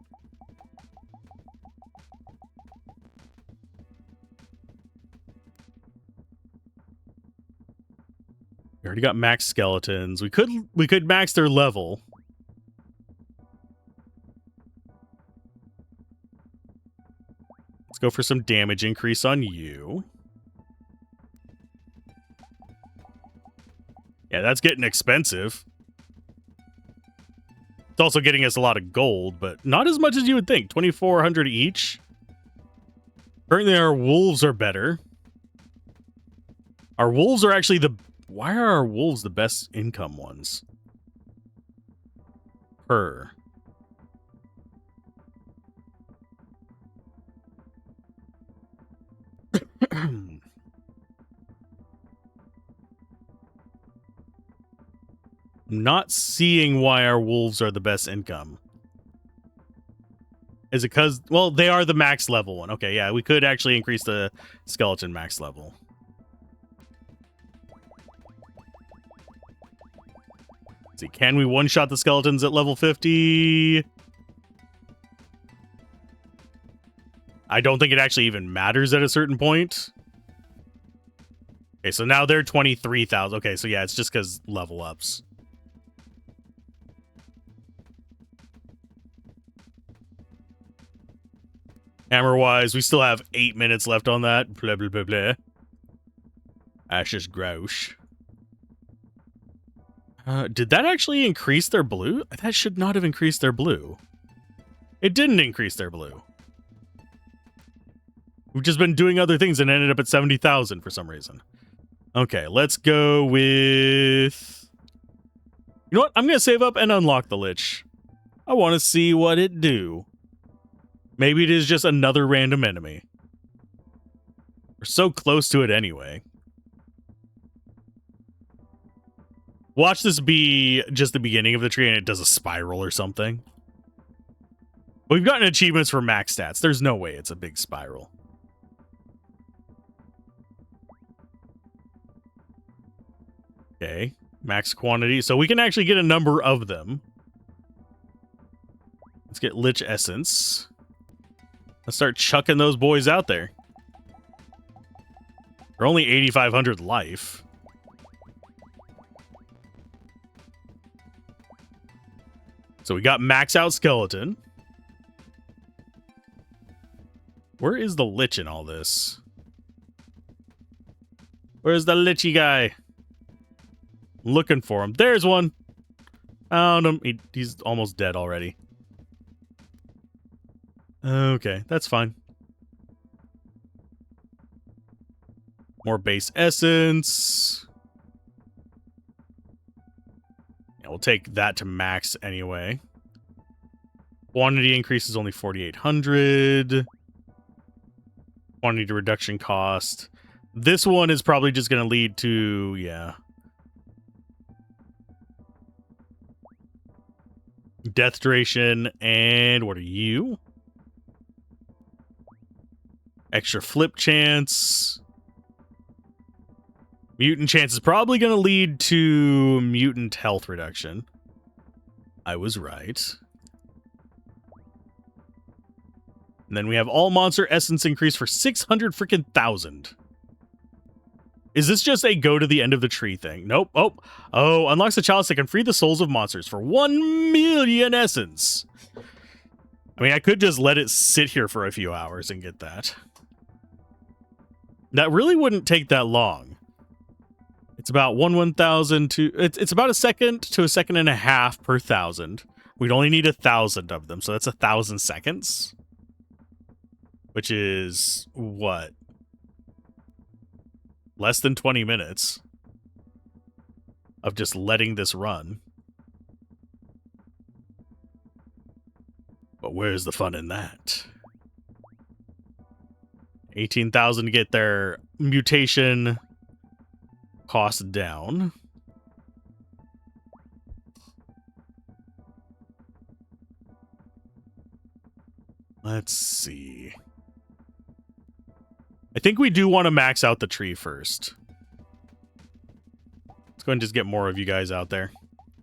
[SPEAKER 1] We already got max skeletons. We could max their level. Let's go for some damage increase on you. Yeah, that's getting expensive. It's also getting us a lot of gold, but not as much as you would think. 2,400 each. Currently, our wolves are better. Our wolves are actually the... Why are our wolves the best income ones? Per. I'm not seeing why our wolves are the best income. Is it because... Well, they are the max level one. Okay, yeah, we could actually increase the skeleton max level. Let's see, can we one-shot the skeletons at level 50? I don't think it actually even matters at a certain point. Okay, so now they're 23,000. Okay, so yeah, it's just because level ups. Hammer-wise, we still have 8 minutes left on that. Blah, blah, blah, blah. That's just gross. Did that actually increase their blue? That should not have increased their blue. It didn't increase their blue. We've just been doing other things and ended up at 70,000 for some reason. Okay, let's go with... You know what? I'm going to save up and unlock the Lich. I want to see what it do. Maybe it is just another random enemy. We're so close to it anyway. Watch this be just the beginning of the tree and it does a spiral or something. We've gotten achievements for max stats. There's no way it's a big spiral. Okay, max quantity. So we can actually get a number of them. Let's get Lich Essence. Let's start chucking those boys out there. They're only 8,500 life. So we got max out skeleton. Where is the Lich in all this? Where's the Lichy guy? Looking for him. There's one. Found him. He's almost dead already. Okay, that's fine. More base essence. Yeah, we'll take that to max anyway. Quantity increase is only 4,800. Quantity reduction cost. This one is probably just going to lead to, yeah. Death duration, and what are you? Extra flip chance. Mutant chance is probably going to lead to mutant health reduction. I was right. And then we have all monster essence increase for 600 freaking thousand. Is this just a go to the end of the tree thing? Nope. Oh, unlocks the chalice that can free the souls of monsters for 1 million essence. I mean, I could just let it sit here for a few hours and get that. That really wouldn't take that long. It's about 1,000 to... It's about a second to a second and a half per 1,000. We'd only need 1,000 of them, so that's 1,000 seconds. Which is... what? Less than 20 minutes of just letting this run. But where's the fun in that? 18,000 to get their mutation cost down. Let's see. I think we do want to max out the tree first. Let's go and just get more of you guys out there.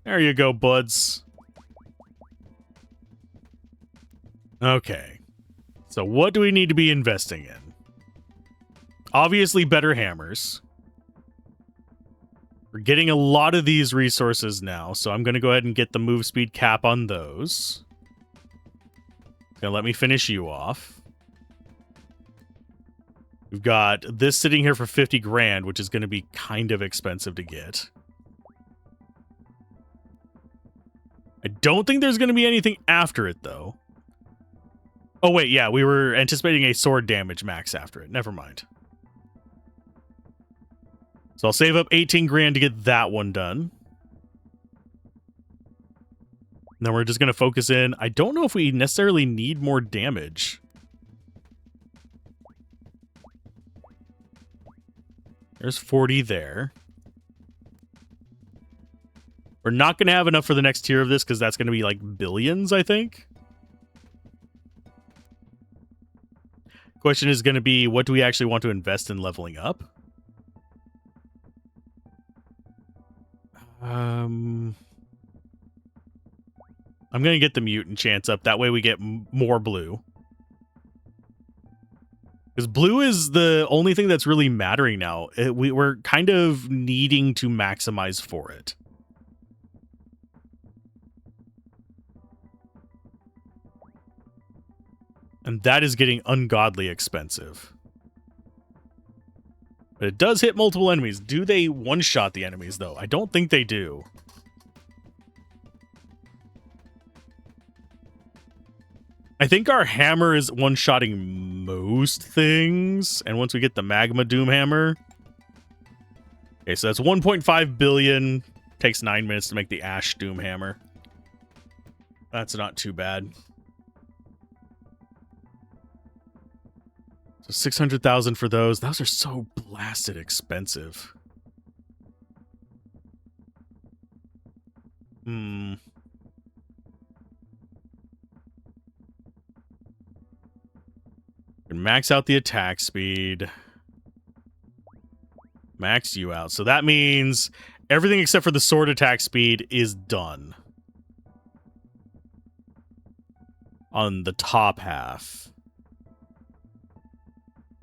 [SPEAKER 1] There you go, buds. Okay. So what do we need to be investing in? Obviously, better hammers. We're getting a lot of these resources now, so I'm going to go ahead and get the move speed cap on those. Gonna let me finish you off. We've got this sitting here for 50 grand, which is going to be kind of expensive to get. I don't think there's going to be anything after it, though. Oh, wait, yeah, we were anticipating a sword damage max after it. Never mind. So I'll save up 18 grand to get that one done. And then we're just going to focus in. I don't know if we necessarily need more damage. There's 40 there. We're not going to have enough for the next tier of this because that's going to be like billions, I think. Question is going to be, what do we actually want to invest in leveling up? I'm going to get the mutant chance up. That way we get more blue. Because blue is the only thing that's really mattering now. We're kind of needing to maximize for it. And that is getting ungodly expensive. But it does hit multiple enemies. Do they one-shot the enemies, though? I don't think they do. I think our hammer is one-shotting most things. And once we get the Magma Doom Hammer... Okay, so that's 1.5 billion. Takes 9 minutes to make the Ash Doom Hammer. That's not too bad. So 600,000 for those. Those are so blasted expensive. Max out the attack speed. Max you out. So that means everything except for the sword attack speed is done. On the top half.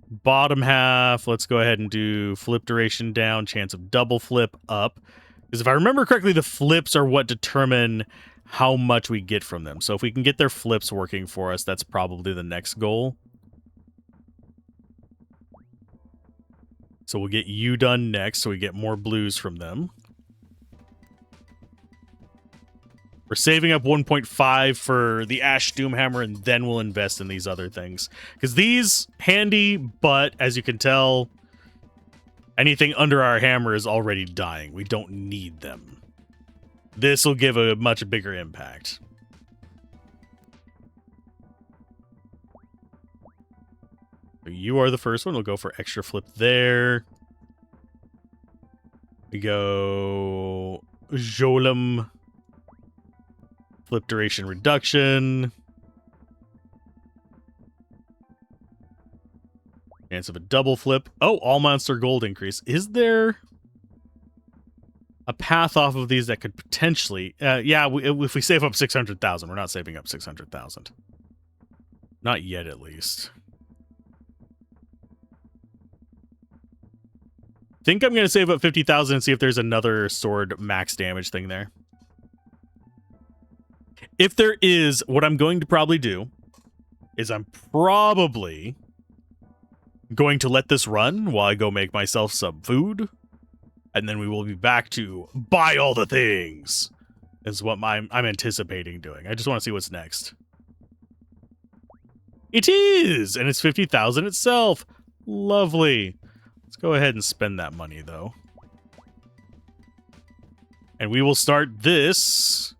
[SPEAKER 1] Bottom half, let's go ahead and do flip duration down, chance of double flip up. Because if I remember correctly, the flips are what determine how much we get from them. So if we can get their flips working for us, that's probably the next goal. So we'll get you done next, so we get more blues from them. We're saving up 1.5 for the Ash Doomhammer, and then we'll invest in these other things. Because these, handy, but as you can tell, anything under our hammer is already dying. We don't need them. This will give a much bigger impact. You are the first one. We'll go for extra flip there. We go Jolem. Flip duration reduction. Chance of a double flip. Oh, all monster gold increase. Is there a path off of these that could potentially... yeah, if we save up 600,000. We're not saving up 600,000. Not yet, at least. Think I'm going to save up 50,000 and see if there's another sword max damage thing there. If there is, what I'm going to probably do is I'm probably going to let this run while I go make myself some food. And then we will be back to buy all the things. Is what I'm anticipating doing. I just want to see what's next. It is! And it's 50,000 itself. Lovely. Let's go ahead and spend that money, though. And we will start this.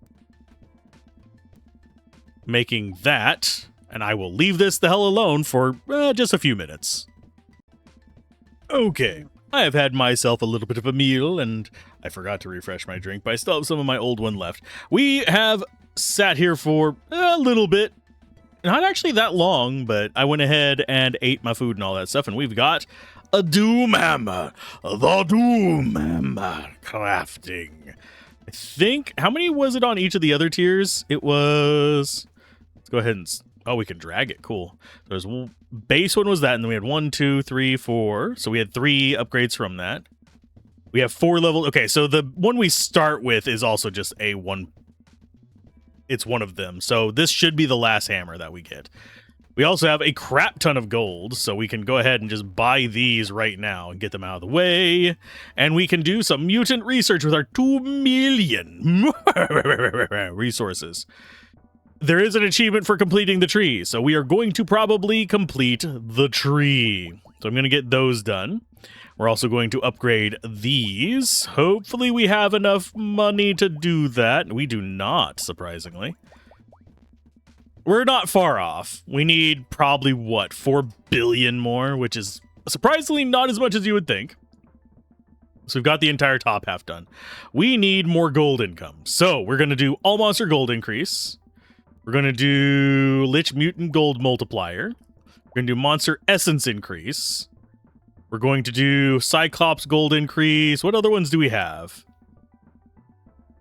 [SPEAKER 1] Making that. And I will leave this the hell alone for just a few minutes. Okay. I have had myself a little bit of a meal, and I forgot to refresh my drink, but I still have some of my old one left. We have sat here for a little bit. Not actually that long, but I went ahead and ate my food and all that stuff, and we've got a Doom Hammer. The Doom Hammer crafting. I think, how many was it on each of the other tiers? It was, let's go ahead and, oh, we can drag it. Cool. There's one, base one was that, and then we had 1, 2, 3, 4. So we had 3 upgrades from that. We have 4 levels. Okay, so the one we start with is also just a one. It's one of them. So this should be the last hammer that we get. We also have a crap ton of gold, so we can go ahead and just buy these right now and get them out of the way. And we can do some mutant research with our 2 million resources. there is an achievement for completing the tree, so we are going to probably complete the tree. So I'm going to get those done. We're also going to upgrade these. Hopefully we have enough money to do that. We do not, surprisingly. We're not far off. We need probably, what, 4 billion more, which is surprisingly not as much as you would think. So we've got the entire top half done. We need more gold income. So we're going to do all monster gold increase. We're going to do Lich Mutant Gold Multiplier. We're going to do Monster Essence increase. We're going to do Cyclops Gold increase. What other ones do we have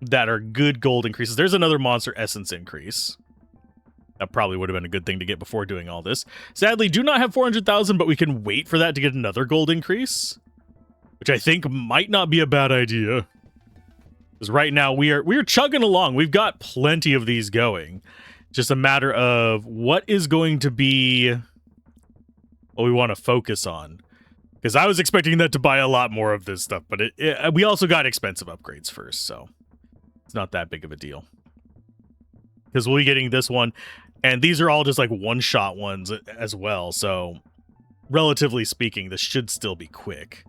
[SPEAKER 1] that are good gold increases? There's another Monster Essence increase. That probably would have been a good thing to get before doing all this. Sadly, do not have 400,000, but we can wait for that to get another gold increase, which I think might not be a bad idea. Because right now we are chugging along. We've got plenty of these going. Just a matter of what is going to be what we want to focus on. Because I was expecting that to buy a lot more of this stuff, but we also got expensive upgrades first, so it's not that big of a deal. Because we'll be getting this one, and these are all just like one-shot ones as well, so relatively speaking, this should still be quick.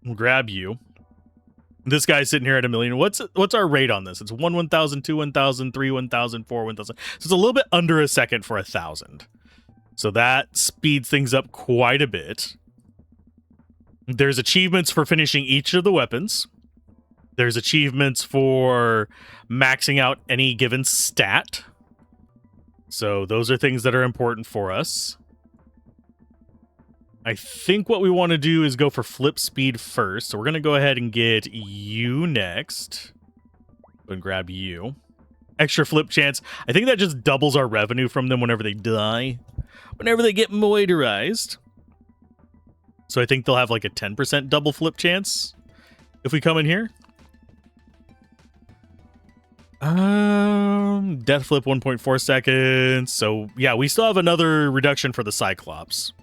[SPEAKER 1] We'll grab you. This guy's sitting here at 1 million. What's our rate on this? It's 1,000, 2, 1,000, 3, 1,000, 4, 1,000. So it's a little bit under a second for 1,000. So that speeds things up quite a bit. There's achievements for finishing each of the weapons. There's achievements for maxing out any given stat. So those are things that are important for us. I think what we want to do is go for flip speed first. So we're going to go ahead and get you next. And grab you. Extra flip chance. I think that just doubles our revenue from them whenever they die. Whenever they get moiderized. So I think they'll have like a 10% double flip chance if we come in here. Death flip 1.4 seconds. So yeah, we still have another reduction for the Cyclops.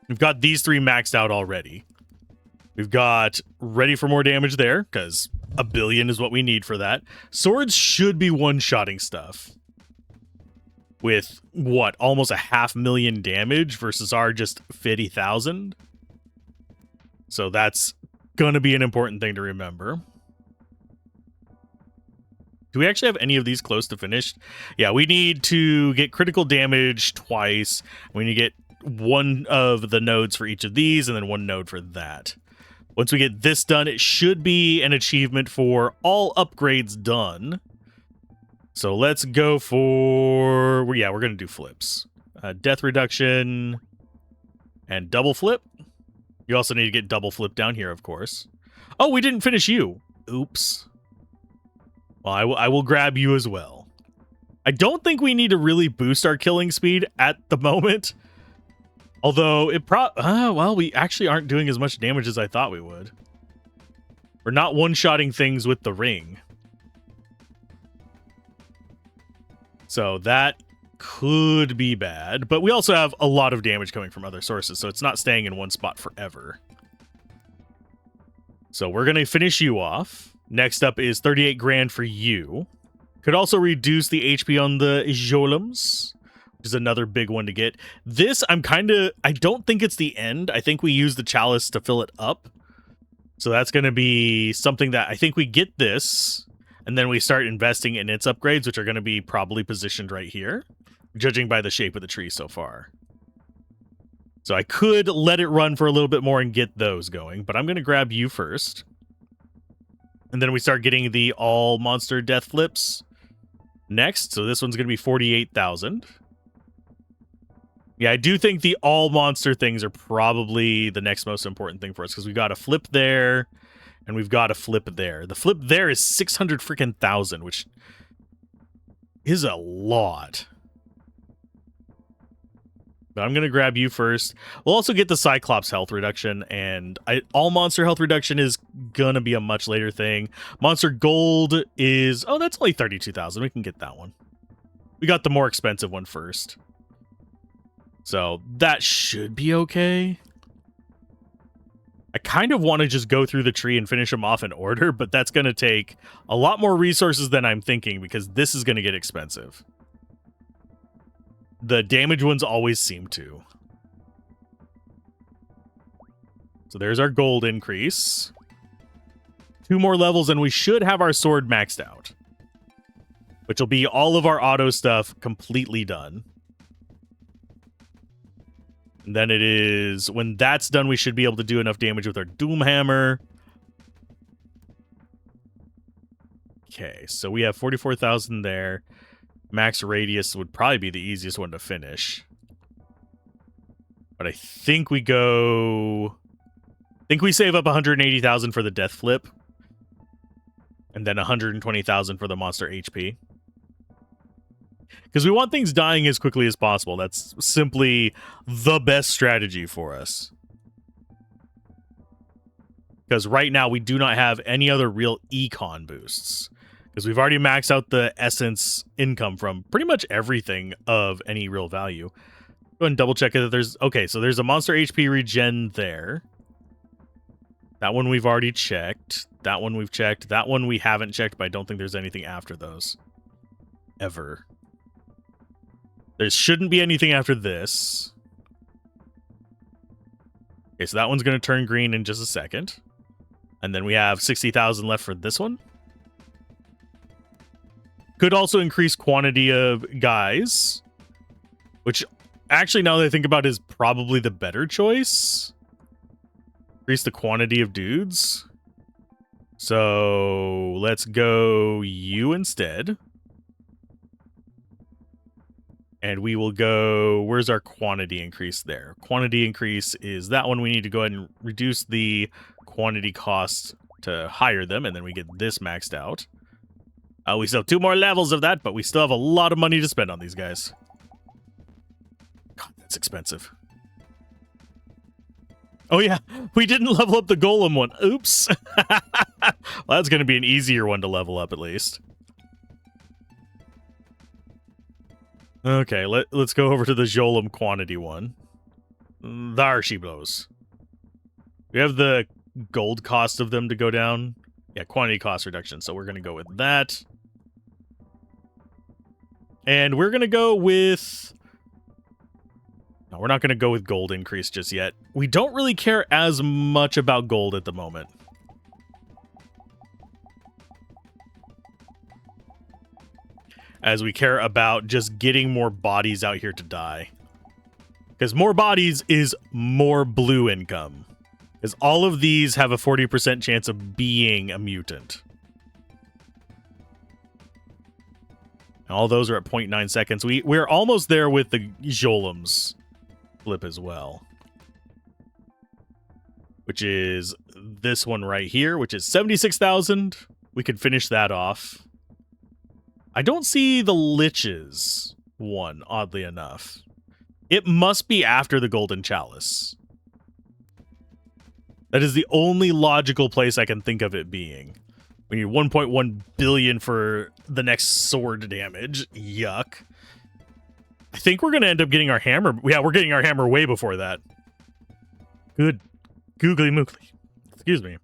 [SPEAKER 1] We've got these 3 maxed out already. We've got ready for more damage there, because 1 billion is what we need for that. Swords should be one-shotting stuff. With, what, almost 500,000 damage versus our just 50,000. So that's gonna be an important thing to remember. Do we actually have any of these close to finished? Yeah, we need to get critical damage twice. We need to get 1 of the nodes for each of these, and then 1 node for that. Once we get this done, it should be an achievement for all upgrades done. So let's go for... yeah, we're going to do flips. Death reduction and double flip. You also need to get double flip down here, of course. Oh, we didn't finish you. Oops. Well, I will grab you as well. I don't think we need to really boost our killing speed at the moment. Although, well, we actually aren't doing as much damage as I thought we would. We're not one-shotting things with the ring. So that could be bad. But we also have a lot of damage coming from other sources, so it's not staying in one spot forever. So we're going to finish you off. Next up is 38 grand for you. Could also reduce the HP on the Jolums, which is another big one to get. This, I don't think it's the end. I think we use the chalice to fill it up. So that's going to be something that I think we get this, and then we start investing in its upgrades, which are going to be probably positioned right here, judging by the shape of the tree so far. So I could let it run for a little bit more and get those going, but I'm going to grab you first. And then we start getting the all monster death flips next. So this one's going to be 48,000. Yeah, I do think the all monster things are probably the next most important thing for us, because we've got a flip there and we've got a flip there. The flip there is 600 freaking thousand, which is a lot. But I'm going to grab you first. We'll also get the Cyclops health reduction, and all monster health reduction is going to be a much later thing. Monster gold is... oh, that's only 32,000. We can get that one. We got the more expensive one first. So that should be okay. I kind of want to just go through the tree and finish them off in order, but that's going to take a lot more resources than I'm thinking because this is going to get expensive. The damage ones always seem to. So there's our gold increase. 2 more levels and we should have our sword maxed out. Which will be all of our auto stuff completely done. And then it is, when that's done, we should be able to do enough damage with our Doomhammer. Okay, so we have 44,000 there. Max radius would probably be the easiest one to finish. But I think we go... I think we save up 180,000 for the death flip. And then 120,000 for the monster HP. Because we want things dying as quickly as possible. That's simply the best strategy for us. Because right now we do not have any other real econ boosts. Because we've already maxed out the essence income from pretty much everything of any real value. Go ahead and double check that there's... Okay, so there's a monster HP regen there. That one we've already checked. That one we've checked. That one we haven't checked, but I don't think there's anything after those. Ever. There shouldn't be anything after this. Okay, so that one's going to turn green in just a second. And then we have 60,000 left for this one. Could also increase quantity of guys. Which, actually, now that I think about it, is probably the better choice. Increase the quantity of dudes. So, let's go you instead. And we will go, where's our quantity increase there? Quantity increase is that one. We need to go ahead and reduce the quantity cost to hire them, and then we get this maxed out. We still have 2 more levels of that, but we still have a lot of money to spend on these guys. God, that's expensive. Oh yeah, we didn't level up the golem one. Oops. Well, that's going to be an easier one to level up at least. Okay, let's go over to the Jolem quantity one. There she blows. We have the gold cost of them to go down. Yeah, quantity cost reduction, so we're going to go with that. And we're going to go with... No, we're not going to go with gold increase just yet. We don't really care as much about gold at the moment. As we care about just getting more bodies out here to die. Because more bodies is more blue income. Because all of these have a 40% chance of being a mutant. And all those are at 0.9 seconds. We're almost there with the Jolem's flip as well. Which is this one right here, which is 76,000. We could finish that off. I don't see the Liches one, oddly enough. It must be after the Golden Chalice. That is the only logical place I can think of it being. We need 1.1 billion for the next sword damage. Yuck. I think we're going to end up getting our hammer. Yeah, we're getting our hammer way before that. Good. Googly moogly. Excuse me.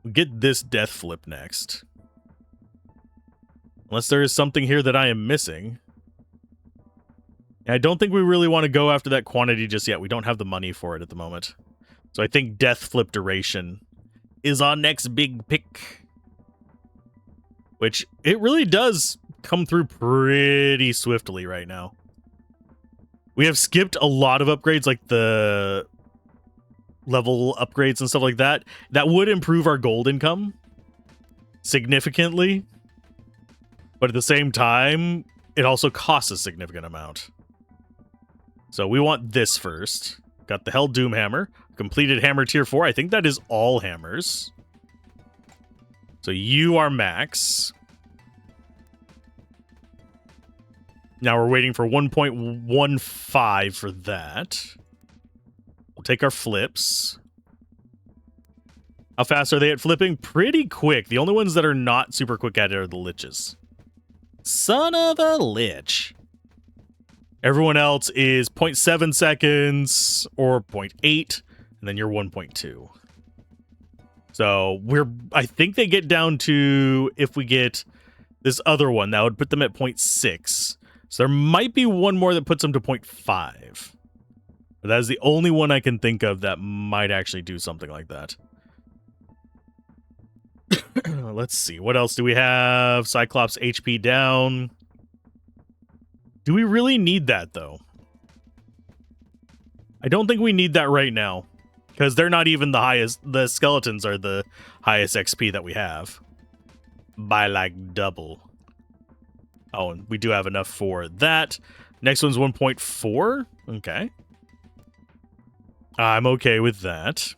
[SPEAKER 1] We get this death flip next. Unless there is something here that I am missing. I don't think we really want to go after that quantity just yet. We don't have the money for it at the moment. So I think death flip duration is our next big pick. Which, it really does come through pretty swiftly right now. We have skipped a lot of upgrades, like the level upgrades and stuff like that. That would improve our gold income significantly. But at the same time, it also costs a significant amount. So we want this first. Got the Hell Doomhammer. Completed hammer tier 4. I think that is all hammers. So you are max. Now we're waiting for 1.15 for that. We'll take our flips. How fast are they at flipping? Pretty quick. The only ones that are not super quick at it are the Liches. Son of a lich. Everyone else is 0.7 seconds or 0.8 And then you're 1.2. So I think they get down to, if we get this other one, that would put them at 0.6. So there might be one more that puts them to 0.5. But that is the only one I can think of that might actually do something like that. Let's see. What else do we have? Cyclops HP down. Do we really need that, though? I don't think we need that right now. Because they're not even the highest. The skeletons are the highest XP that we have. By like double. Oh, and we do have enough for that. Next one's 1.4. Okay. I'm okay with that.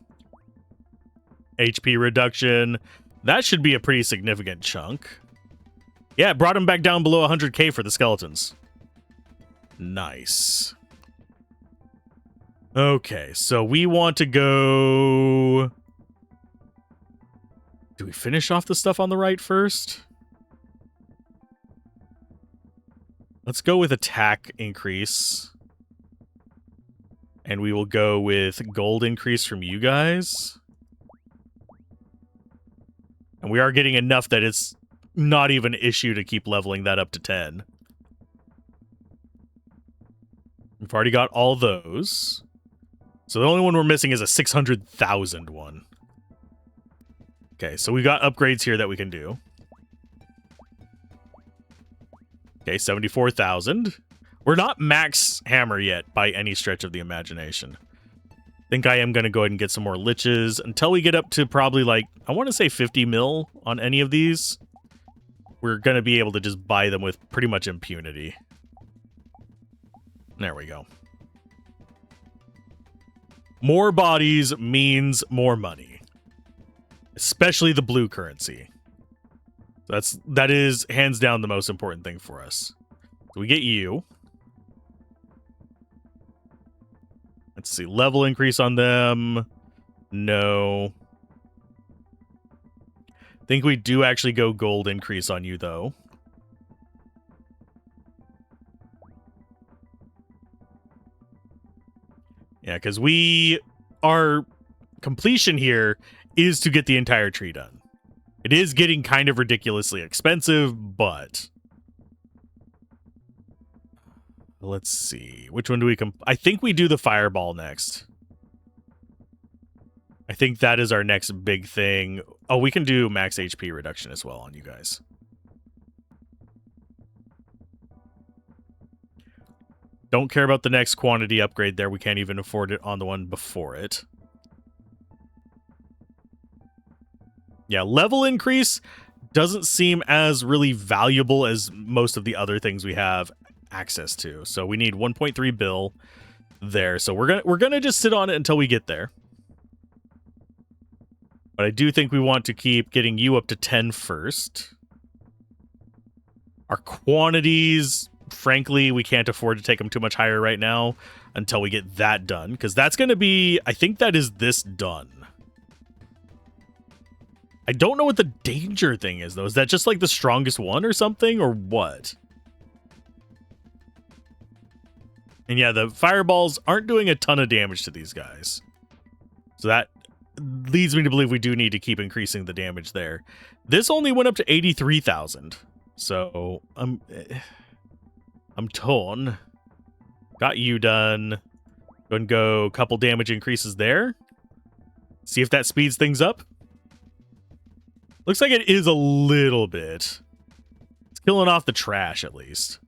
[SPEAKER 1] HP reduction. That should be a pretty significant chunk. Yeah, it brought him back down below 100k for the skeletons. Nice. Okay, so we want to go... Do we finish off the stuff on the right first? Let's go with attack increase. And we will go with gold increase from you guys. And we are getting enough that it's not even an issue to keep leveling that up to 10. We've already got all those. So the only one we're missing is a 600,000 one. Okay, so we got upgrades here that we can do. Okay, 74,000. We're not max hammer yet by any stretch of the imagination. I think I am going to go ahead and get some more liches until we get up to probably like, I want to say 50 mil on any of these. We're going to be able to just buy them with pretty much impunity. There we go. More bodies means more money. Especially the blue currency. That is hands down the most important thing for us. So we get you. Let's see. Level increase on them. No. Think we do actually go gold increase on you, though. Yeah, because our completion here is to get the entire tree done. It is getting kind of ridiculously expensive, but... Let's see. Which one do we... I think we do the fireball next. I think that is our next big thing. Oh, we can do max HP reduction as well on you guys. Don't care about the next quantity upgrade there. We can't even afford it on the one before it. Yeah, level increase doesn't seem as really valuable as most of the other things we have access to. So we need 1.3 bill there. So we're gonna just sit on it until we get there. But I do think we want to keep getting you up to 10 first. Our quantities, frankly, we can't afford to take them too much higher right now until we get that done. Because that's going to be, I think that is this done. I don't know what the danger thing is, though. Is that just like the strongest one or something, or what? And yeah, the fireballs aren't doing a ton of damage to these guys. So that leads me to believe we do need to keep increasing the damage there. This only went up to 83,000. So I'm torn. Got you done. Go and go a couple damage increases there. See if that speeds things up. Looks like it is a little bit. It's killing off the trash, at least.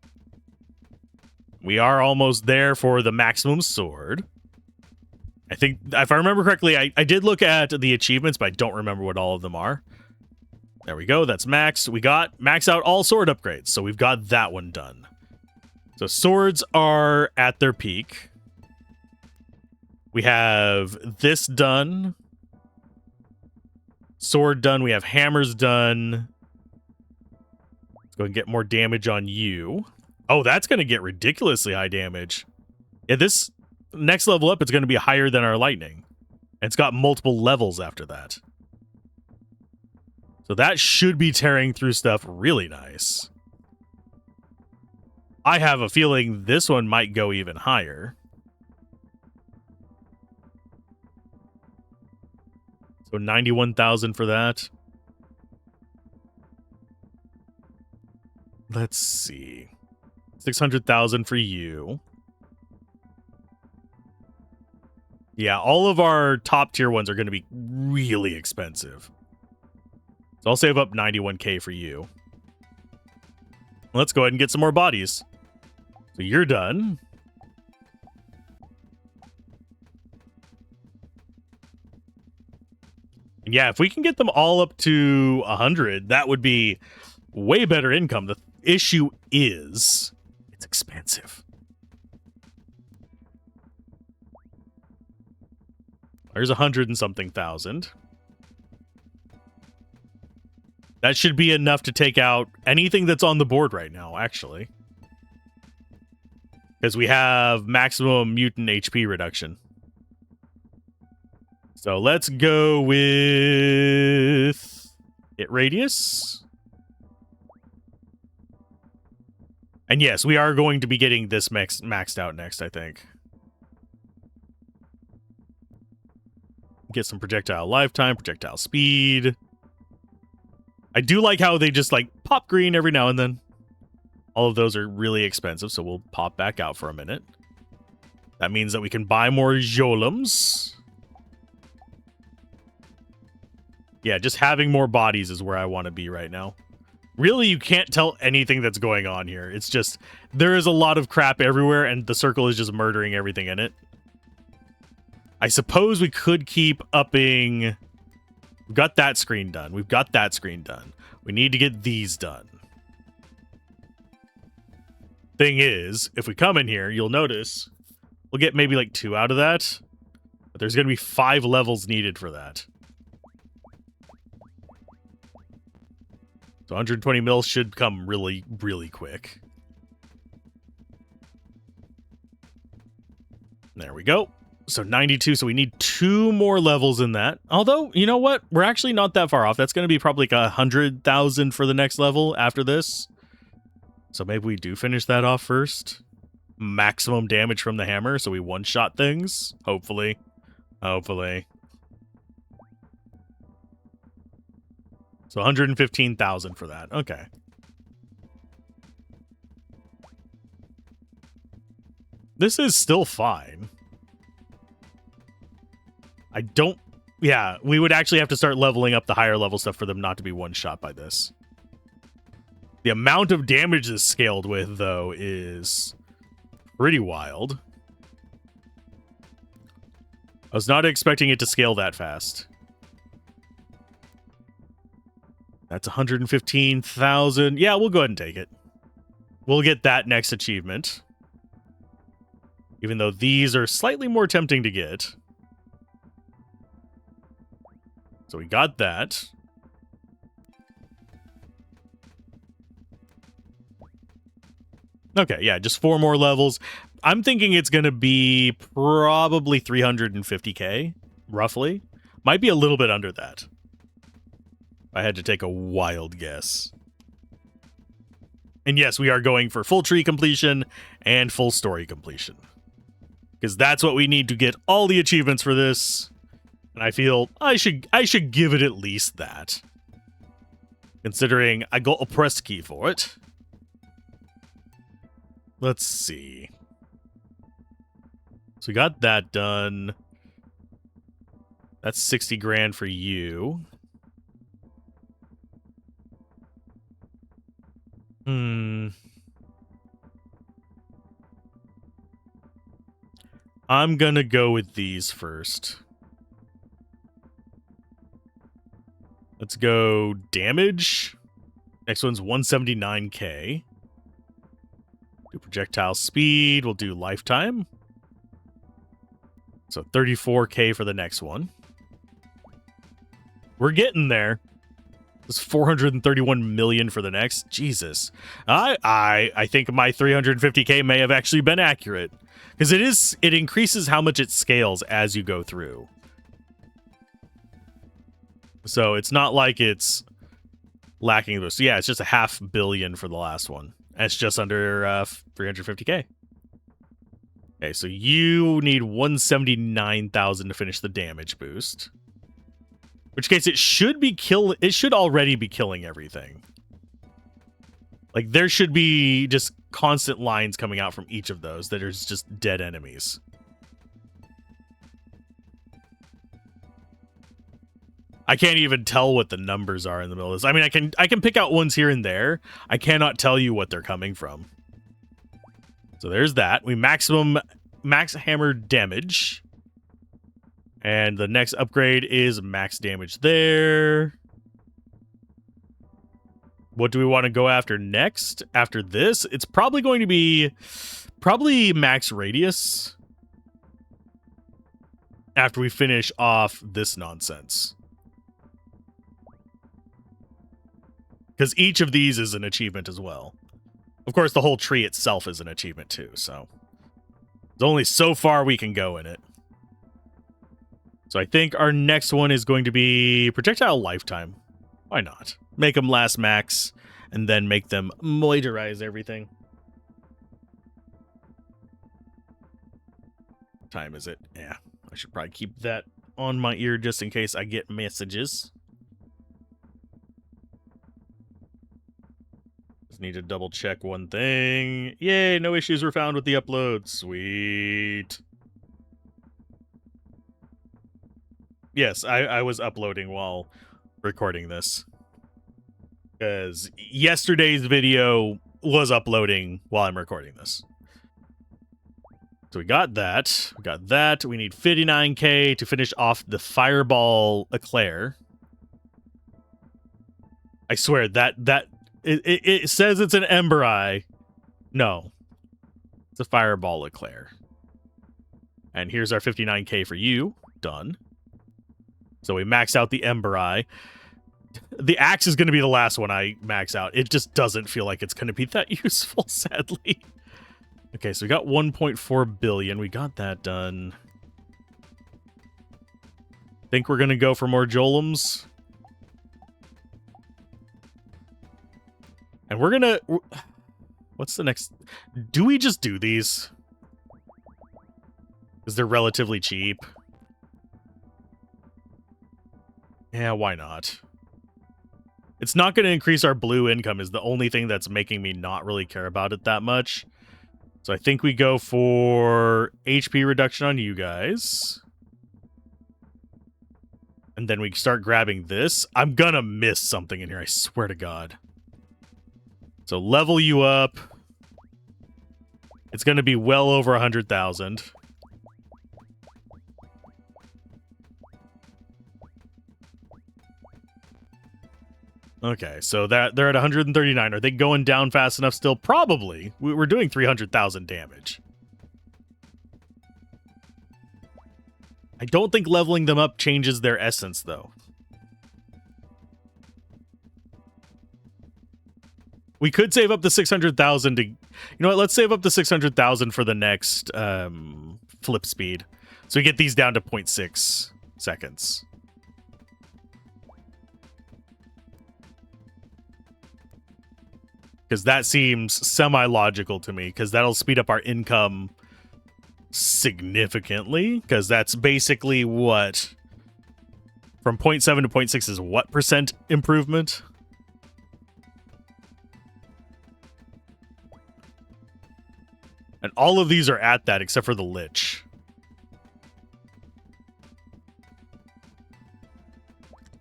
[SPEAKER 1] We are almost there for the maximum sword. I think, if I remember correctly, I did look at the achievements, but I don't remember what all of them are. There we go. That's max. We got max out all sword upgrades, so we've got that one done. So swords are at their peak. We have this done. Sword done. We have hammers done. Let's go and get more damage on you. Oh, that's going to get ridiculously high damage. Yeah, this next level up, it's going to be higher than our lightning. And it's got multiple levels after that. So that should be tearing through stuff really nice. I have a feeling this one might go even higher. So 91,000 for that. Let's see. 600,000 for you. Yeah, all of our top tier ones are going to be really expensive. So I'll save up 91k for you. Let's go ahead and get some more bodies. So you're done. And yeah, if we can get them all up to 100, that would be way better income. The issue is it's expensive. There's 100 and something thousand. That should be enough to take out anything that's on the board right now, actually. Because we have maximum mutant HP reduction. So let's go with hit radius. And yes, we are going to be getting this maxed out next, I think. Get some projectile lifetime, projectile speed. I do like how they just like pop green every now and then. All of those are really expensive, so we'll pop back out for a minute. That means that we can buy more Jolums. Yeah, just having more bodies is where I want to be right now. Really, you can't tell anything that's going on here. It's just, there is a lot of crap everywhere, and the circle is just murdering everything in it. I suppose we could keep upping. We've got that screen done. We've got that screen done. We need to get these done. Thing is, if we come in here, you'll notice we'll get maybe like 2 out of that. But there's going to be 5 levels needed for that. So 120 mil should come really, really quick. There we go. So 92, so we need 2 more levels in that. Although, you know what? We're actually not that far off. That's going to be probably like 100,000 for the next level after this. So maybe we do finish that off first. Maximum damage from the hammer, so we one-shot things. Hopefully. Hopefully. So 115,000 for that. Okay. This is still fine. I don't... Yeah, we would actually have to start leveling up the higher level stuff for them not to be one-shot by this. The amount of damage this scaled with, though, is pretty wild. I was not expecting it to scale that fast. That's 115,000. Yeah, we'll go ahead and take it. We'll get that next achievement. Even though these are slightly more tempting to get. So we got that. Okay, yeah, just 4 more levels. I'm thinking it's going to be probably 350k, roughly. Might be a little bit under that. I had to take a wild guess. And yes, we are going for full tree completion and full story completion. Because that's what we need to get all the achievements for this. And I feel I should give it at least that. Considering I got a press key for it. Let's see. So we got that done. That's 60 grand for you. I'm gonna go with these first. Let's go damage. Next one's 179k. Do projectile speed. We'll do lifetime. So 34k for the next one. We're getting there. It's 431 million for the next. Jesus. I think my 350k may have actually been accurate. Because it increases how much it scales as you go through. So it's not like it's lacking this. So yeah, it's just a 500 million for the last one. And it's just under 350k. Okay, so you need 179,000 to finish the damage boost. which case it should already be killing everything. Like, there should be just constant lines coming out from each of those that are just dead enemies. I can't even tell what the numbers are in the middle of this. I mean, I can pick out ones here and there. I cannot tell you what they're coming from. So there's that. We max hammer damage. And the next upgrade is max damage there. What do we want to go after next? After this, it's probably going to be max radius. After we finish off this nonsense. Because each of these is an achievement as well. Of course, the whole tree itself is an achievement too, so there's only so far we can go in it. So I think our next one is going to be projectile lifetime. Why not? Make them last max, and then make them moisturize everything. What time is it? Yeah, I should probably keep that on my ear just in case I get messages. Need to double check one thing. Yay, no issues were found with the upload. Sweet. Yes, I was uploading while recording this. Because yesterday's video was uploading while I'm recording this. So we got that. We got that. We need 59k to finish off the Fireball Eclair. I swear, it says it's an Ember Eye. No. It's a Fireball Eclair. And here's our 59k for you. Done. So we max out the Ember Eye. The axe is going to be the last one I max out. It just doesn't feel like it's going to be that useful, sadly. Okay, so we got 1.4 billion. We got that done. Think we're going to go for more Jolums. And we're gonna... What's the next... Do we just do these? Because they're relatively cheap. Yeah, why not? It's not going to increase our blue income is the only thing that's making me not really care about it that much. So I think we go for HP reduction on you guys. And then we start grabbing this. I'm gonna miss something in here, I swear to God. So level you up. It's going to be well over 100,000. Okay, so that they're at 139. Are they going down fast enough still? Probably. We're doing 300,000 damage. I don't think leveling them up changes their essence, though. We could save up the 600,000 to... You know what? Let's save up the 600,000 for the next flip speed. So we get these down to 0.6 seconds. Because that seems semi-logical to me. Because that'll speed up our income significantly. Because that's basically what... From 0.7 to 0.6 is what percent improvement? And all of these are at that, except for the Lich.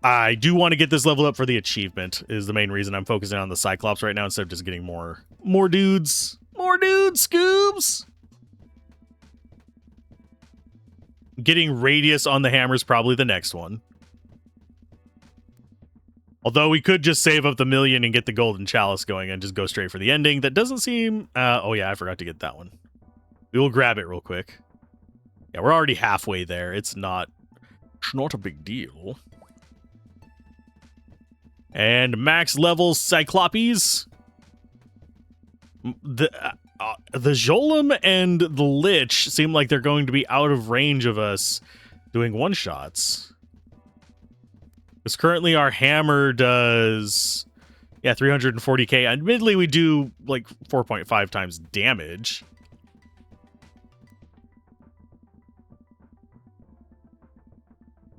[SPEAKER 1] I do want to get this level up for the achievement, is the main reason I'm focusing on the Cyclops right now, instead of just getting more dudes. More dudes, Scoobs! Getting radius on the hammer is probably the next one. Although we could just save up the million and get the golden chalice going and just go straight for the ending. That doesn't seem... oh yeah, I forgot to get that one. We will grab it real quick. Yeah, we're already halfway there. It's not a big deal. And max level Cyclopes. The Jolum and the Lich seem like they're going to be out of range of us doing one-shots. Because currently our hammer does, yeah, 340k. Admittedly, we do like 4.5 times damage.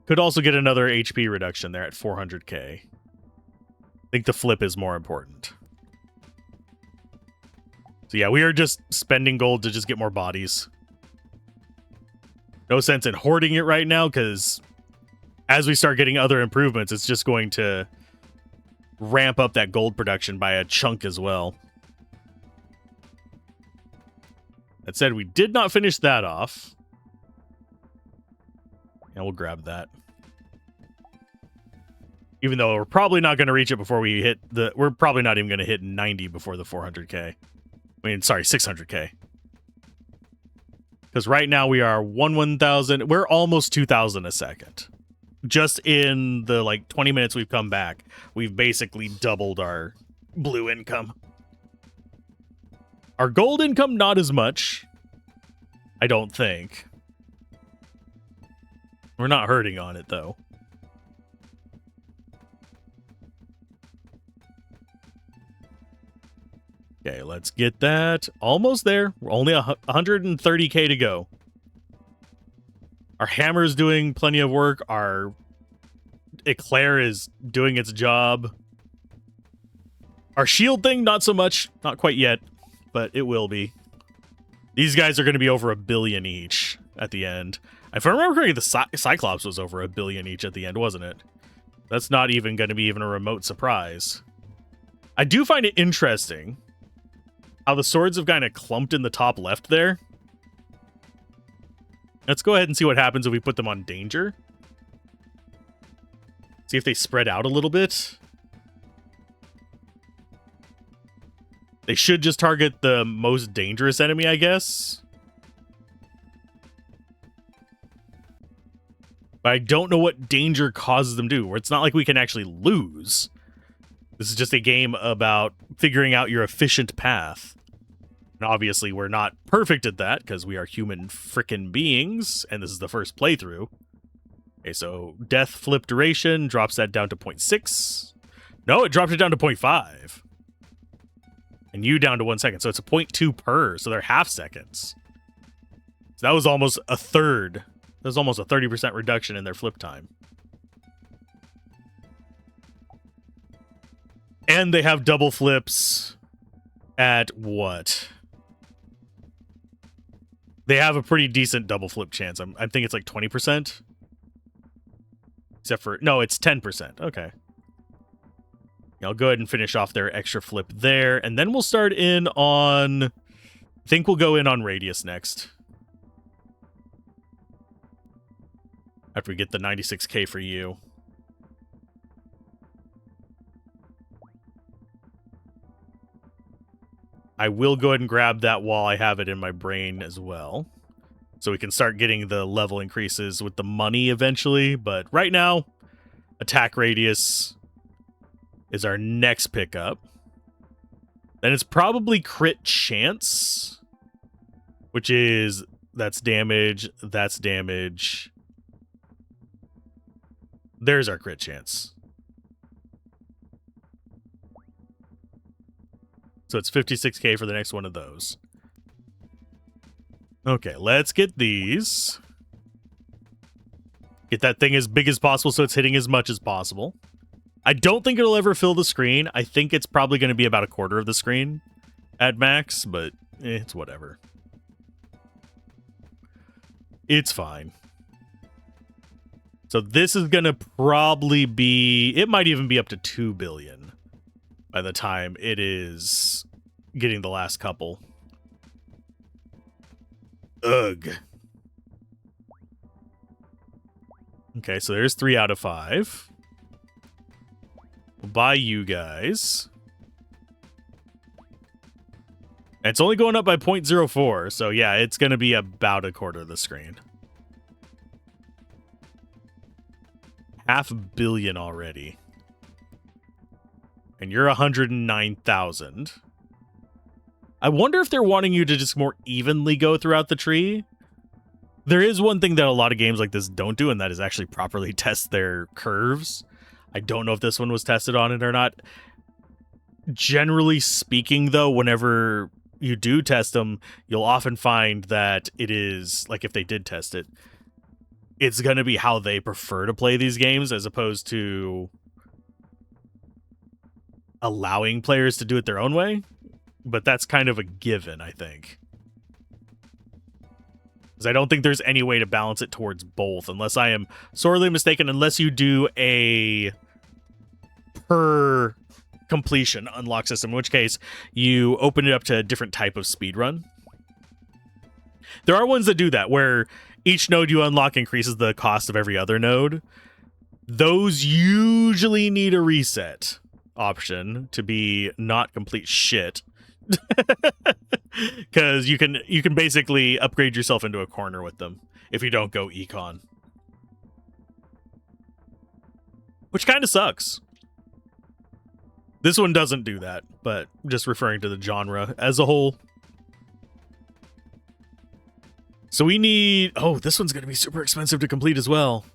[SPEAKER 1] Could also get another HP reduction there at 400k. I think the flip is more important. So yeah, we are just spending gold to just get more bodies. No sense in hoarding it right now, because as we start getting other improvements, it's just going to ramp up that gold production by a chunk as well. That said, we did not finish that off. And we'll grab that. Even though we're probably not going to reach it before we hit the... We're probably not even going to hit 90 before the 400k. I mean, sorry, 600k. Because right now we are 1,000. We're almost 2,000 a second. Just in the, 20 minutes we've come back, we've basically doubled our blue income. Our gold income, not as much. I don't think. We're not hurting on it, though. Okay, let's get that. Almost there. We're only 130k to go. Our hammer's doing plenty of work. Our eclair is doing its job. Our shield thing, not so much. Not quite yet, but it will be. These guys are going to be over 1 billion each at the end. If I remember correctly, the Cyclops was over 1 billion each at the end, wasn't it? That's not even going to be even a remote surprise. I do find it interesting how the swords have kind of clumped in the top left there. Let's go ahead and see what happens if we put them on danger. See if they spread out a little bit. They should just target the most dangerous enemy, I guess. But I don't know what danger causes them to do. Where it's not like we can actually lose. This is just a game about figuring out your efficient path. And obviously, we're not perfect at that, because we are human frickin' beings, and this is the first playthrough. Okay, so death flip duration drops that down to 0.6. No, it dropped it down to 0.5. And you down to 1 second, so it's a 0.2 per, so they're half seconds. So that was almost a third. That was almost a 30% reduction in their flip time. And they have double flips at what? They have a pretty decent double flip chance. I think it's like 20%. Except for... No, it's 10%. Okay. I'll go ahead and finish off their extra flip there. And then we'll start in on... I think we'll go in on Radius next. After we get the 96k for you. I will go ahead and grab that while I have it in my brain as well. So we can start getting the level increases with the money eventually. But right now, attack radius is our next pickup. Then it's probably crit chance, which is that's damage, that's damage. There's our crit chance. So it's 56k for the next one of those. Okay, let's get these. Get that thing as big as possible so it's hitting as much as possible. I don't think it'll ever fill the screen. I think it's probably going to be about a quarter of the screen at max, but it's whatever. It's fine. So this is going to probably be... It might even be up to 2 billion by the time it is getting the last couple. Ugh. Okay, so there's 3 out of 5. We'll buy you guys. And it's only going up by 0.04, so yeah, it's going to be about a quarter of the screen. 500 million already. And you're 109,000. I wonder if they're wanting you to just more evenly go throughout the tree. There is one thing that a lot of games like this don't do, and that is actually properly test their curves. I don't know if this one was tested on it or not. Generally speaking, though, whenever you do test them, you'll often find that it is, like if they did test it, it's going to be how they prefer to play these games as opposed to allowing players to do it their own way. But that's kind of a given, I think. Because I don't think there's any way to balance it towards both, unless I am sorely mistaken, unless you do a per completion unlock system, in which case you open it up to a different type of speedrun. There are ones that do that, where each node you unlock increases the cost of every other node. Those usually need a reset option to be not complete shit. Because you can basically upgrade yourself into a corner with them if you don't go econ. Which kind of sucks. This one doesn't do that, but just referring to the genre as a whole. So we need... Oh, this one's going to be super expensive to complete as well.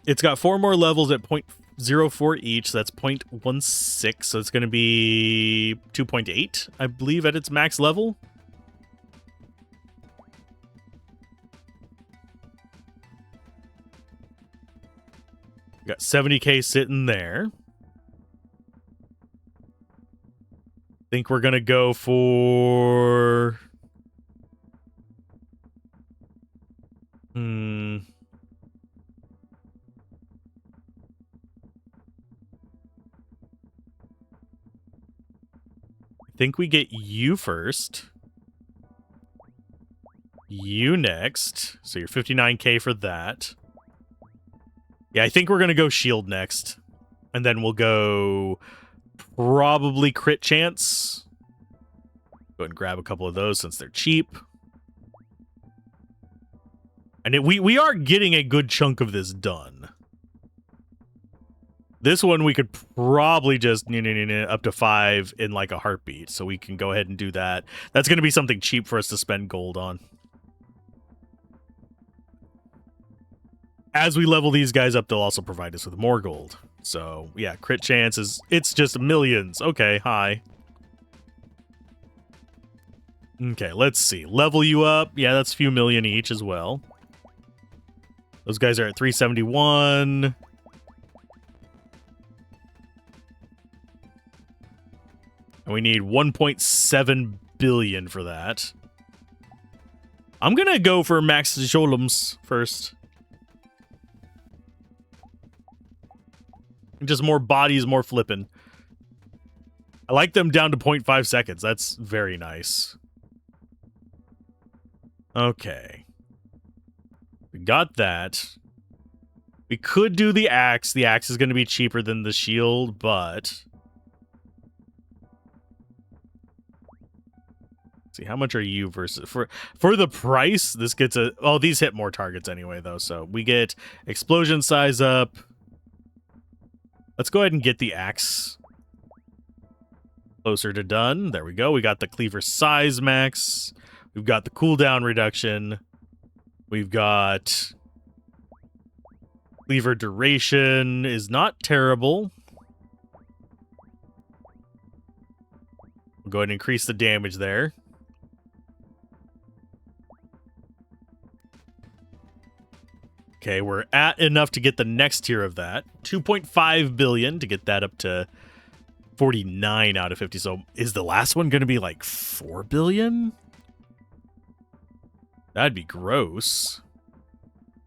[SPEAKER 1] It's got 4 more levels at 0.04 each, so that's 0.16, so it's going to be 2.8, I believe, at its max level. We got 70k sitting there. Think we're going to go for... I think we get you first. You next. So you're 59k for that. Yeah, I think we're going to go shield next. And then we'll go probably crit chance. Go ahead and grab a couple of those since they're cheap. And we are getting a good chunk of this done. This one we could probably just up to 5 in like a heartbeat. So we can go ahead and do that. That's going to be something cheap for us to spend gold on. As we level these guys up, they'll also provide us with more gold. So yeah, crit chances, it's just millions. Okay, hi. Okay, let's see. Level you up. Yeah, that's a few million each as well. Those guys are at 371. And we need 1.7 billion for that. I'm going to go for Max Jolums first. Just more bodies, more flipping. I like them down to 0.5 seconds. That's very nice. Okay. We got that. We could do the axe. The axe is going to be cheaper than the shield, but... see, how much are you versus... For the price, this gets a... oh, these hit more targets anyway, though. So we get explosion size up. Let's go ahead and get the axe closer to done. There we go. We got the cleaver size max. We've got the cooldown reduction. We've got cleaver duration is not terrible. We'll go ahead and increase the damage there. Okay, we're at enough to get the next tier of that. 2.5 billion to get that up to 49 out of 50. So is the last one going to be like 4 billion? That'd be gross.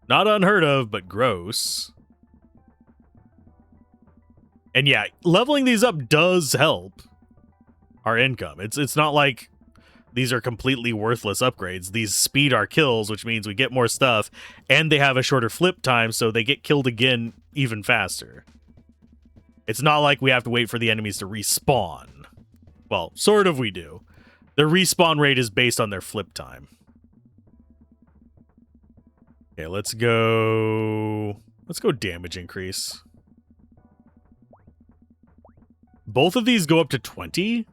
[SPEAKER 1] Not unheard of, but gross. And yeah, leveling these up does help our income. It's not like these are completely worthless upgrades. These speed our kills, which means we get more stuff, and they have a shorter flip time, so they get killed again even faster. It's not like we have to wait for the enemies to respawn. Well, sort of we do. Their respawn rate is based on their flip time. Okay, let's go damage increase. Both of these go up to 20?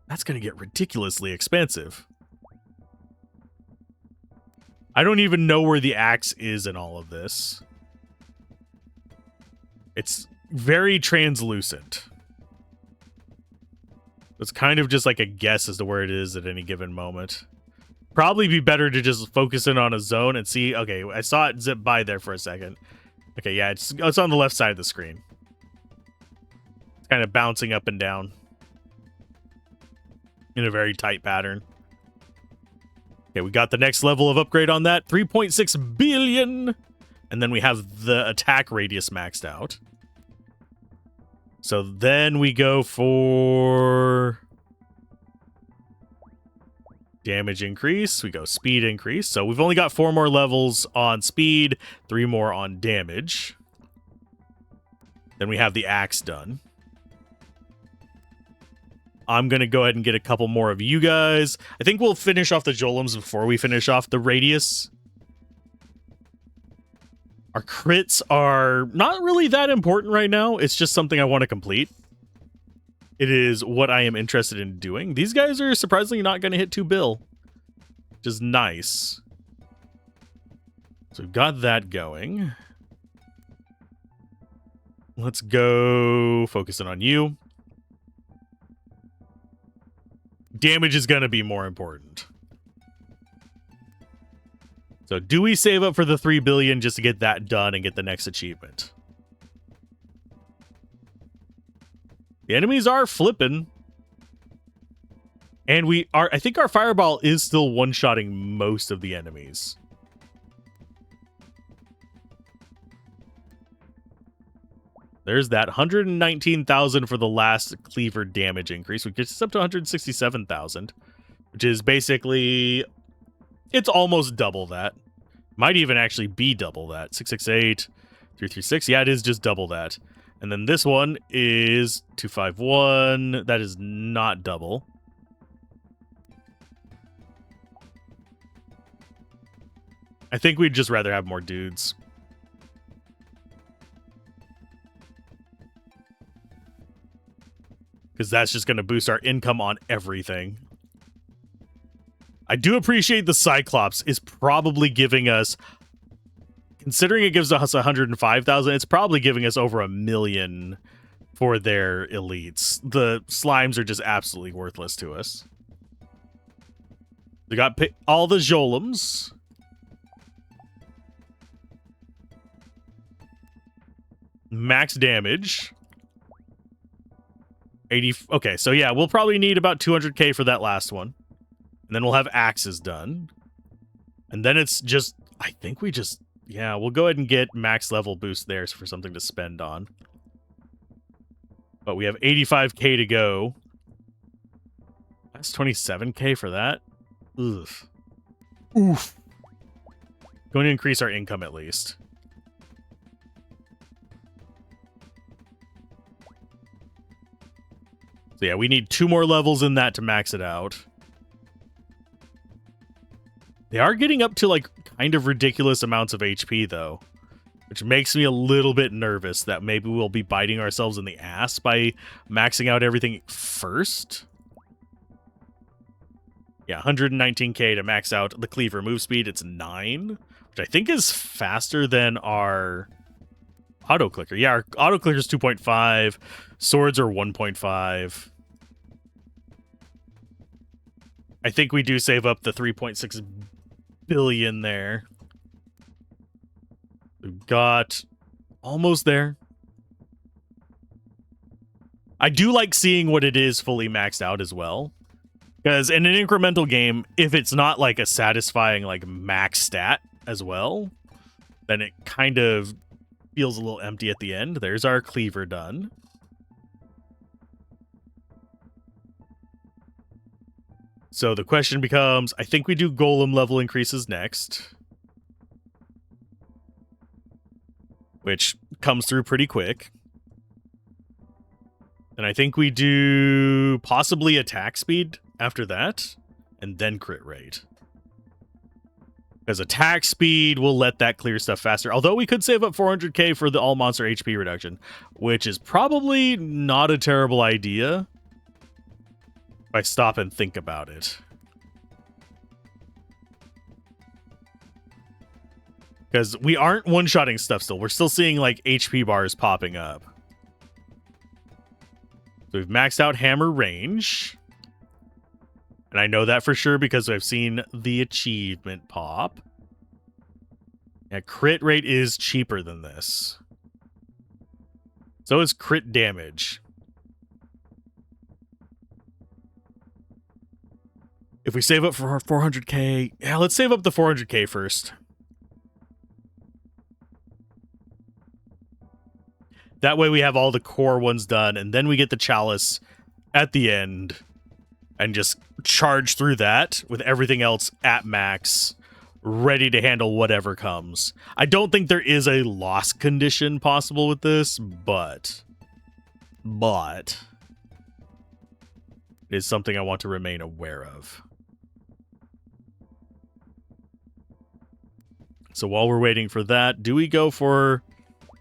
[SPEAKER 1] That's going to get ridiculously expensive. I don't even know where the axe is in all of this. It's very translucent. It's kind of just like a guess as to where it is at any given moment. Probably be better to just focus in on a zone and see. Okay, I saw it zip by there for a second. Okay, yeah, it's on the left side of the screen. It's kind of bouncing up and down in a very tight pattern. Okay, we got the next level of upgrade on that. 3.6 billion. And then we have the attack radius maxed out. So then we go for damage increase. We go speed increase. So we've only got 4 more levels on speed, 3 more on damage. Then we have the axe done. I'm going to go ahead and get a couple more of you guys. I think we'll finish off the Jolems before we finish off the radius. Our crits are not really that important right now. It's just something I want to complete. It is what I am interested in doing. These guys are surprisingly not going to hit 2 bill, which is nice. So we've got that going. Let's go focusing on you. Damage is going to be more important. So do we save up for the 3 billion just to get that done and get the next achievement? The enemies are flipping. And I think our fireball is still one-shotting most of the enemies. There's that 119,000 for the last cleaver damage increase, which gets us up to 167,000, which is basically, it's almost double that. Might even actually be double that. 668, 336. Yeah, it is just double that. And then this one is 251. That is not double. I think we'd just rather have more dudes. Because that's just going to boost our income on everything. I do appreciate the Cyclops is probably giving us, considering it gives us 105,000, it's probably giving us over 1 million for their elites. The slimes are just absolutely worthless to us. We got all the Jolems. Max damage. 80. Okay, so yeah, we'll probably need about 200k for that last one. And then we'll have axes done. And then it's just, I think we just, yeah, we'll go ahead and get max level boost there for something to spend on. But we have 85k to go. That's 27k for that. Ugh. Oof. Going to increase our income at least. So yeah, we need 2 more levels in that to max it out. They are getting up to, like, kind of ridiculous amounts of HP, though. Which makes me a little bit nervous that maybe we'll be biting ourselves in the ass by maxing out everything first. Yeah, 119k to max out the cleaver move speed. It's 9, which I think is faster than our auto clicker. Yeah, our auto clicker is 2.5. Swords are 1.5. I think we do save up the 3.6 billion there. We've got almost there. I do like seeing what it is fully maxed out as well. Because in an incremental game, if it's not like a satisfying like max stat as well, then it kind of feels a little empty at the end. There's our cleaver done. So the question becomes, I think we do golem level increases next. Which comes through pretty quick. And I think we do possibly attack speed after that, and then crit rate. Because attack speed will let that clear stuff faster. Although we could save up 400k for the all monster HP reduction, which is probably not a terrible idea if I stop and think about it. Because we aren't one-shotting stuff still. We're still seeing like HP bars popping up. So we've maxed out hammer range. And I know that for sure because I've seen the achievement pop. Yeah, crit rate is cheaper than this. So is crit damage. If we save up for our 400k, yeah, let's save up the 400k first. That way we have all the core ones done, and then we get the chalice at the end and just charge through that with everything else at max, ready to handle whatever comes. I don't think there is a loss condition possible with this, but it is something I want to remain aware of. So while we're waiting for that, do we go for...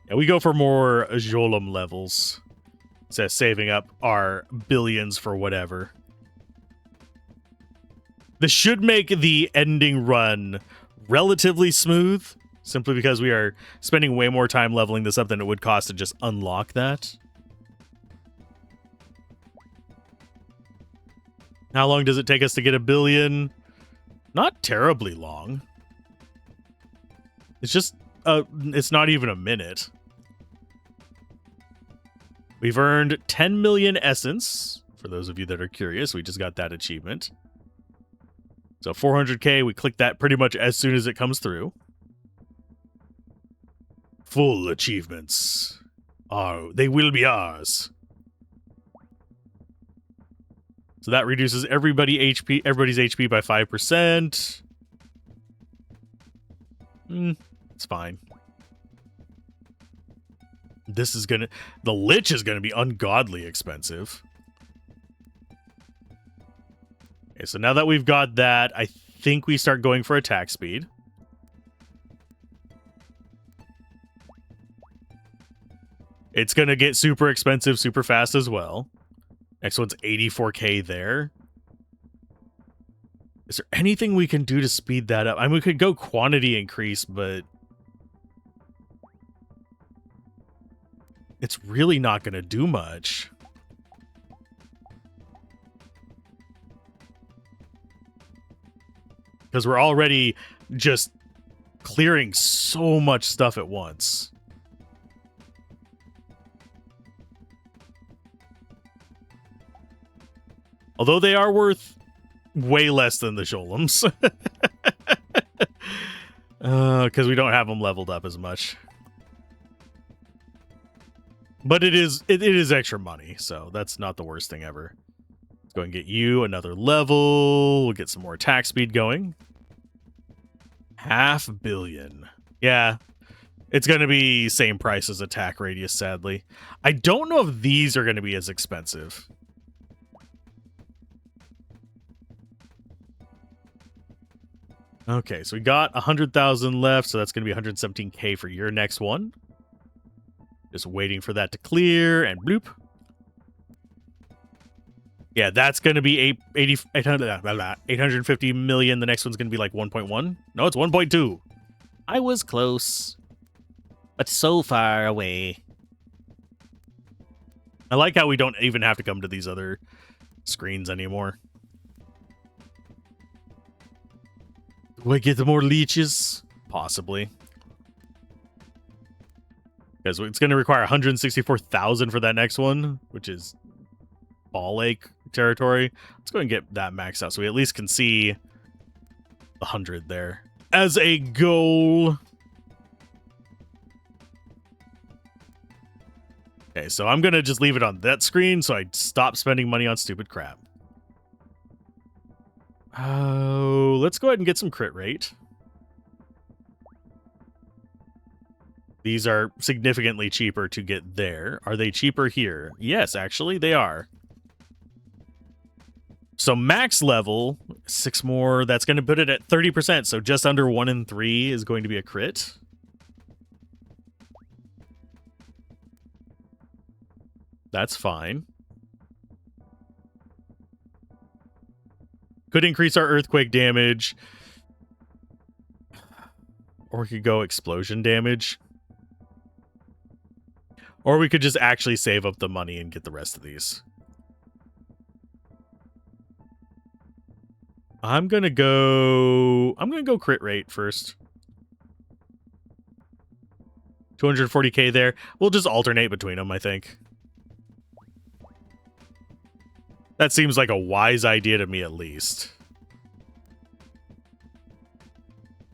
[SPEAKER 1] Yeah, we go for more Jolum levels. Instead of saving up our billions for whatever. This should make the ending run relatively smooth, simply because we are spending way more time leveling this up than it would cost to just unlock that. How long does it take us to get a billion? Not terribly long. It's just, it's not even a minute. We've earned 10 million essence. For those of you that are curious, we just got that achievement. So 400k, we click that pretty much as soon as it comes through. Full achievements. They will be ours. So that reduces everybody's HP by 5%. It's fine. The Lich is gonna be ungodly expensive. Okay, so now that we've got that, I think we start going for attack speed. It's gonna get super expensive super fast as well. Next one's 84k there. Is there anything we can do to speed that up? I mean, we could go quantity increase, but it's really not going to do much. Because we're already just clearing so much stuff at once. Although they are worth way less than the Jolums. Because we don't have them leveled up as much. But it is extra money, so that's not the worst thing ever. Let's go and get you another level. We'll get some more attack speed going. 500 million. Yeah. It's going to be same price as attack radius, sadly. I don't know if these are going to be as expensive. Okay, so we got 100,000 left, so that's going to be 117k for your next one. Just waiting for that to clear, and bloop. Yeah, that's going to be 850 million. The next one's going to be like 1.1. No, it's 1.2. I was close, but so far away. I like how we don't even have to come to these other screens anymore. Will I get the more leeches? Possibly. Because it's going to require 164,000 for that next one, which is Ball Lake territory. Let's go and get that maxed out so we at least can see 100 there as a goal. Okay, so I'm going to just leave it on that screen so I stop spending money on stupid crap. Oh, let's go ahead and get some crit rate. These are significantly cheaper to get there. Are they cheaper here? Yes, actually, they are. So max level, 6 more, that's going to put it at 30%. So just under 1 in 3 is going to be a crit. That's fine. Could increase our earthquake damage. Or we could go explosion damage. Or we could just actually save up the money and get the rest of these. I'm gonna go crit rate first. 240k there. We'll just alternate between them, I think. That seems like a wise idea to me, at least.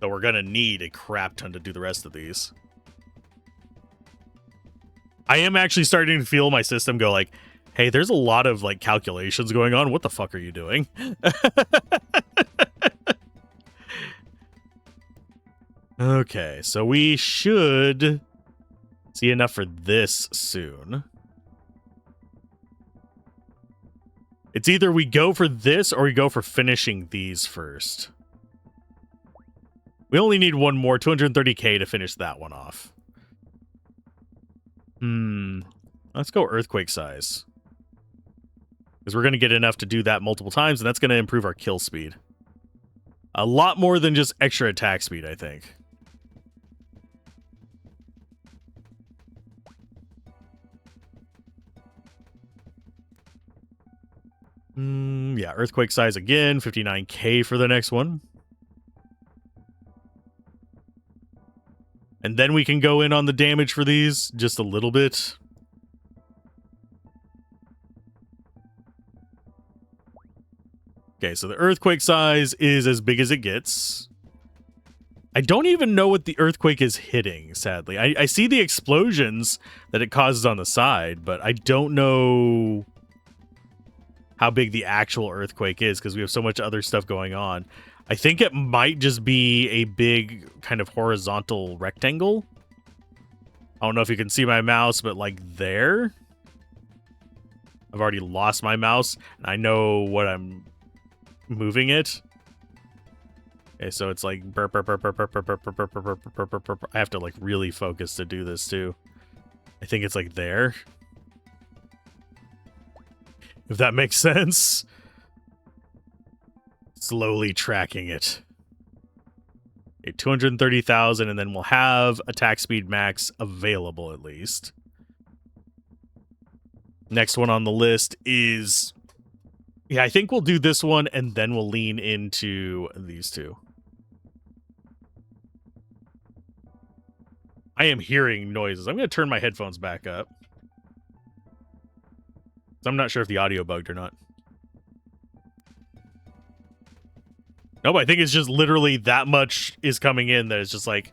[SPEAKER 1] Though we're gonna need a crap ton to do the rest of these. I am actually starting to feel my system go like, hey, there's a lot of like calculations going on. What the fuck are you doing? Okay, so we should see enough for this soon. It's either we go for this or we go for finishing these first. We only need one more, 230k to finish that one off. Let's go earthquake size. Because we're going to get enough to do that multiple times, and that's going to improve our kill speed. A lot more than just extra attack speed, I think. Yeah, earthquake size again, 59k for the next one. And then we can go in on the damage for these just a little bit. Okay, so the earthquake size is as big as it gets. I don't even know what the earthquake is hitting, sadly. I see the explosions that it causes on the side, but I don't know how big the actual earthquake is because we have so much other stuff going on. I think it might just be a big kind of horizontal rectangle. I don't know if you can see my mouse, but like there. I've already lost my mouse, and I know what I'm moving it. Okay, so it's like burp, burp, burp, burp, burp, burp, burp, burp, burp, burp, burp, burp, burp, burp. I have to like really focus to do this too. I think it's like there. If that makes sense. Slowly tracking it. Okay, 230,000, and then we'll have attack speed max available at least. Next one on the list is... Yeah, I think we'll do this one, and then we'll lean into these two. I am hearing noises. I'm going to turn my headphones back up. I'm not sure if the audio bugged or not. No, but I think it's just literally that much is coming in that it's just like,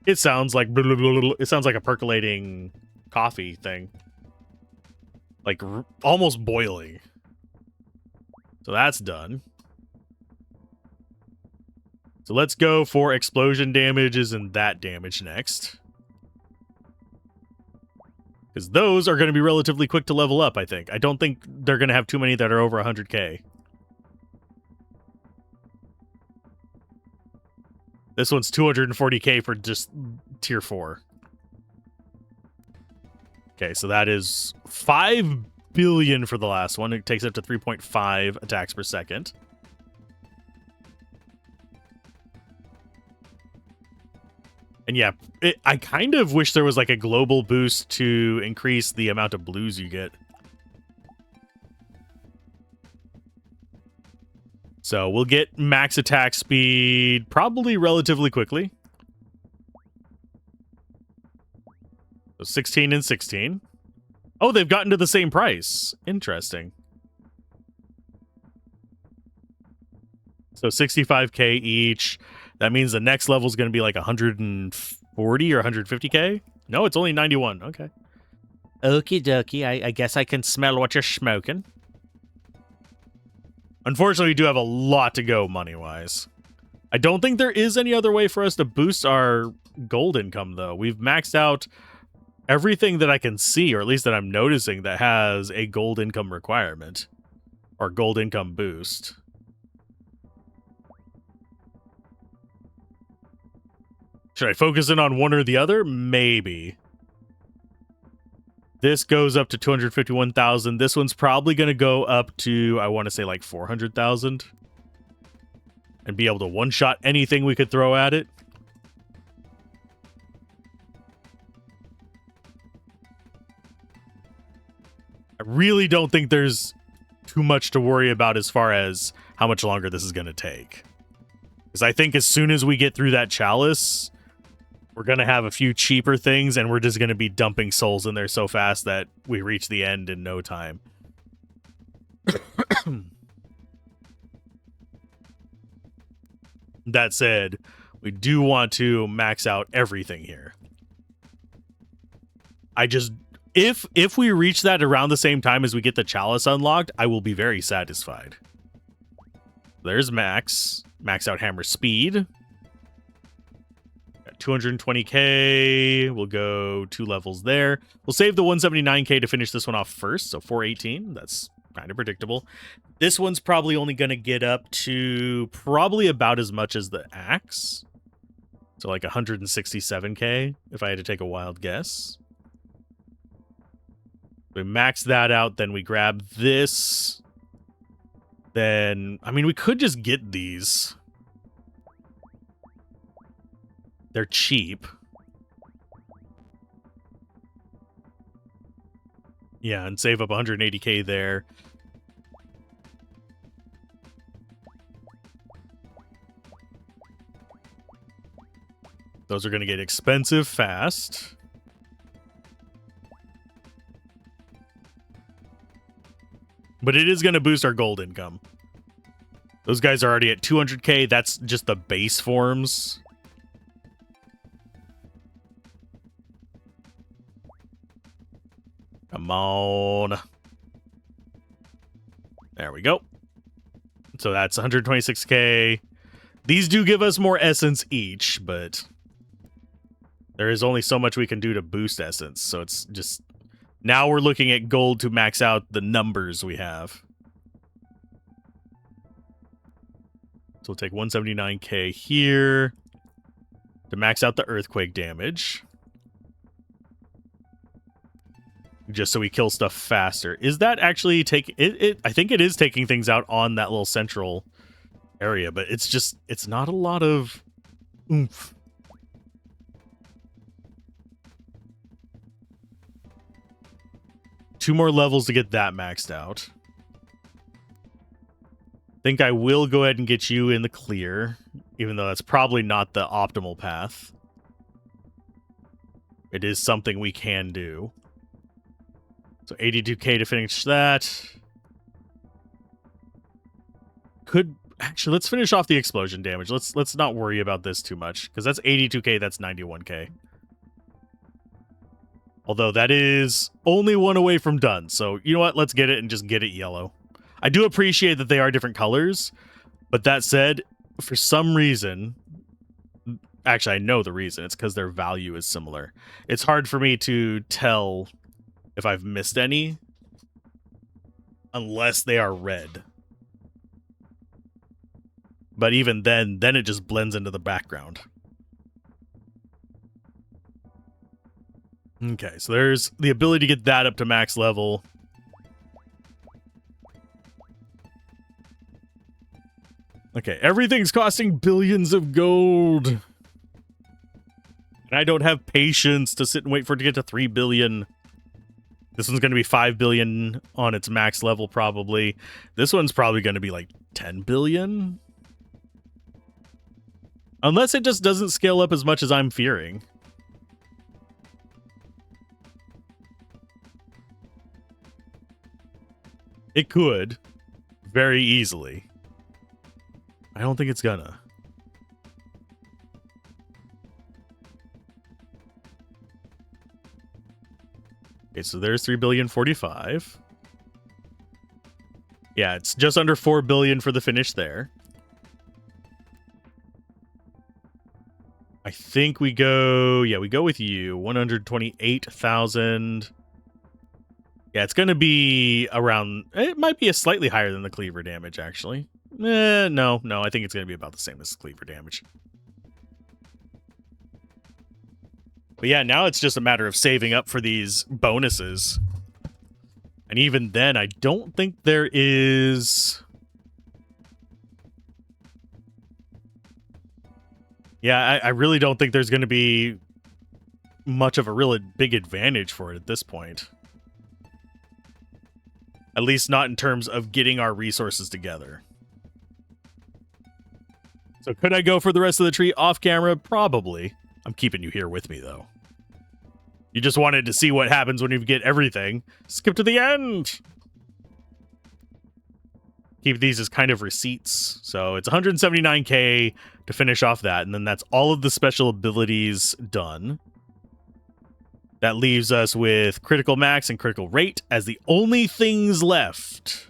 [SPEAKER 1] it sounds like, blah, blah, blah, blah. It sounds like a percolating coffee thing. Like, almost boiling. So that's done. So let's go for explosion damages and that damage next. Because those are going to be relatively quick to level up, I think. I don't think they're going to have too many that are over 100k. This one's 240k for just tier 4. Okay, so that is 5 billion for the last one. It takes up to 3.5 attacks per second. And yeah, I kind of wish there was like a global boost to increase the amount of blues you get. So we'll get max attack speed probably relatively quickly. So 16 and 16. Oh, they've gotten to the same price. Interesting. So 65k each. That means the next level is going to be like 140 or 150k? No, it's only 91. Okay. Okie dokie. I guess I can smell what you're smoking. Unfortunately, we do have a lot to go money-wise. I don't think there is any other way for us to boost our gold income, though. We've maxed out everything that I can see, or at least that I'm noticing, that has a gold income requirement. Or gold income boost. Should I focus in on one or the other? Maybe. This goes up to 251,000. This one's probably going to go up to, I want to say, like 400,000. And be able to one-shot anything we could throw at it. I really don't think there's too much to worry about as far as how much longer this is going to take. Because I think as soon as we get through that chalice, we're going to have a few cheaper things, and we're just going to be dumping souls in there so fast that we reach the end in no time. That said, we do want to max out everything here. I just... If we reach that around the same time as we get the chalice unlocked, I will be very satisfied. There's max. Max out hammer speed. Got 220k. We'll go 2 levels there. We'll save the 179k to finish this one off first. So 418. That's kind of predictable. This one's probably only going to get up to probably about as much as the axe. So like 167k if I had to take a wild guess. We max that out, then we grab this. Then, I mean, we could just get these. They're cheap. Yeah, and save up 180k there. Those are going to get expensive fast. But it is going to boost our gold income. Those guys are already at 200k. That's just the base forms. Come on. There we go. So that's 126k. These do give us more essence each, but there is only so much we can do to boost essence. So it's just... Now we're looking at gold to max out the numbers we have. So we'll take 179k here to max out the earthquake damage. Just so we kill stuff faster. Is that actually taking it? I think it is taking things out on that little central area, but it's just, it's not a lot of oomph. Two more levels to get that maxed out. Think I will go ahead and get you in the clear, even though that's probably not the optimal path. It is something we can do. So 82k to finish that. Could actually, let's finish off the explosion damage. Let's not worry about this too much, because that's 82k, that's 91k. Although that is only one away from done. So, you know what? Let's get it and just get it yellow. I do appreciate that they are different colors. But that said, for some reason... Actually, I know the reason. It's because their value is similar. It's hard for me to tell if I've missed any. Unless they are red. But even then it just blends into the background. Okay, so there's the ability to get that up to max level. Okay, everything's costing billions of gold. And I don't have patience to sit and wait for it to get to 3 billion. This one's going to be 5 billion on its max level, probably. This one's probably going to be like 10 billion. Unless it just doesn't scale up as much as I'm fearing. It could. Very easily. I don't think it's gonna. Okay, so there's 3,045,000,000. Yeah, it's just under 4 billion for the finish there. I think we go... Yeah, we go with you. 128,000. Yeah, it's going to be around... It might be a slightly higher than the cleaver damage, actually. No, I think it's going to be about the same as the cleaver damage. But yeah, now it's just a matter of saving up for these bonuses. And even then, I don't think there is... Yeah, I really don't think there's going to be much of a really big advantage for it at this point. At least not in terms of getting our resources together. So could I go for the rest of the tree off camera? Probably. I'm keeping you here with me, though. You just wanted to see what happens when you get everything. Skip to the end! Keep these as kind of receipts. So it's 179k to finish off that, and then that's all of the special abilities done. That leaves us with critical max and critical rate as the only things left.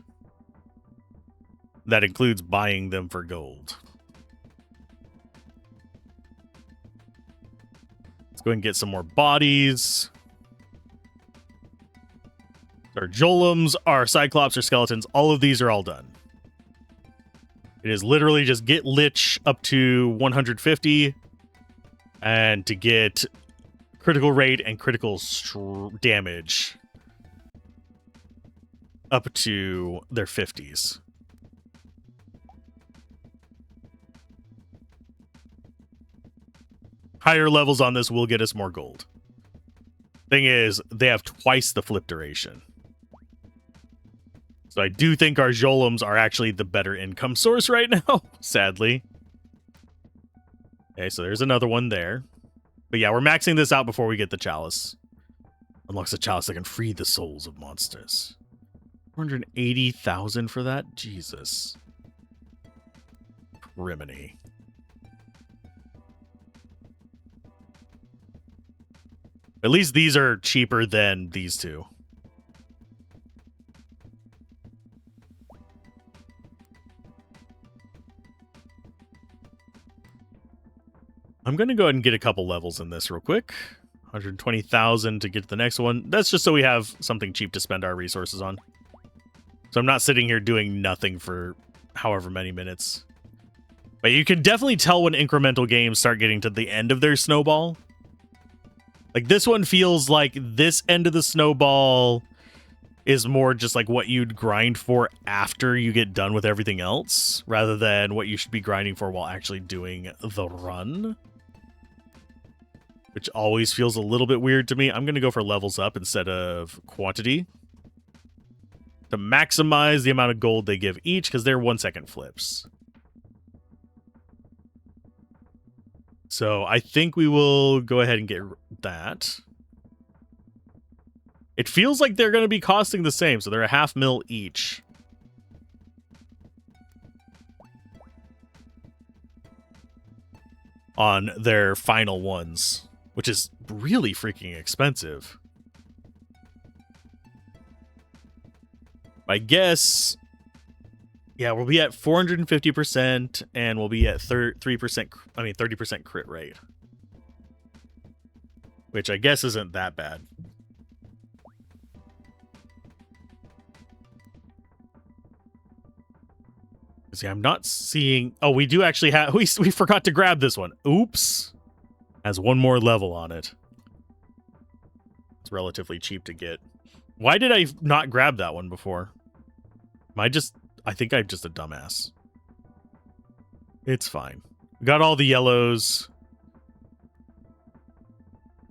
[SPEAKER 1] That includes buying them for gold. Let's go ahead and get some more bodies. Our Jolums, our Cyclops, our Skeletons, all of these are all done. It is literally just get Lich up to 150 and to get critical rate and critical damage up to their 50s. Higher levels on this will get us more gold. Thing is, they have twice the flip duration. So I do think our Jolums are actually the better income source right now, sadly. Okay, so there's another one there. But yeah, we're maxing this out before we get the Chalice. Unlocks the Chalice that can free the souls of monsters. 480,000 for that? Jesus. Criminy. At least these are cheaper than these two. I'm going to go ahead and get a couple levels in this real quick. 120,000 to get to the next one. That's just so we have something cheap to spend our resources on. So I'm not sitting here doing nothing for however many minutes. But you can definitely tell when incremental games start getting to the end of their snowball. Like, this one feels like this end of the snowball is more just like what you'd grind for after you get done with everything else, rather than what you should be grinding for while actually doing the run. Which always feels a little bit weird to me. I'm going to go for levels up instead of quantity to maximize the amount of gold they give each, because they're 1 second flips. So I think we will go ahead and get that. It feels like they're going to be costing the same, so they're a 500,000 each. On their final ones, which is really freaking expensive. I guess, yeah, we'll be at 450% and we'll be at 30% crit rate. Which I guess isn't that bad. See, I'm not seeing... Oh, we do actually have... We forgot to grab this one. Oops. Has one more level on it. It's relatively cheap to get. Why did I not grab that one before? I think I'm just a dumbass. It's fine. We got all the yellows.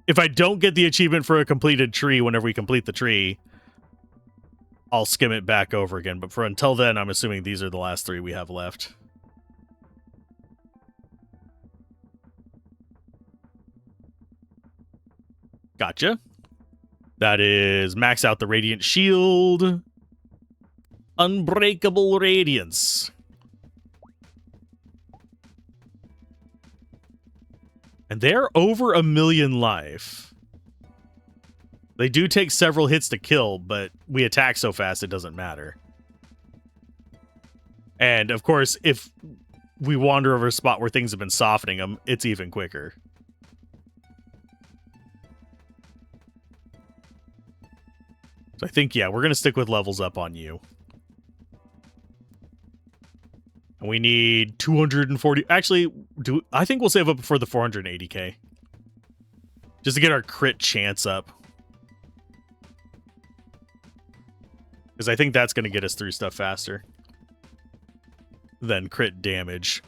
[SPEAKER 1] If I don't get the achievement for a completed tree whenever we complete the tree, I'll skim it back over again. But for until then, I'm assuming these are the last 3 we have left. Gotcha. That is max out the Radiant Shield. Unbreakable Radiance. And they're over 1 million life. They do take several hits to kill, but we attack so fast it doesn't matter. And, of course, if we wander over a spot where things have been softening them, it's even quicker. So I think, yeah, we're going to stick with levels up on you. And we need 240... Actually, I think we'll save up for the 480k. Just to get our crit chance up. Because I think that's going to get us through stuff faster than crit damage.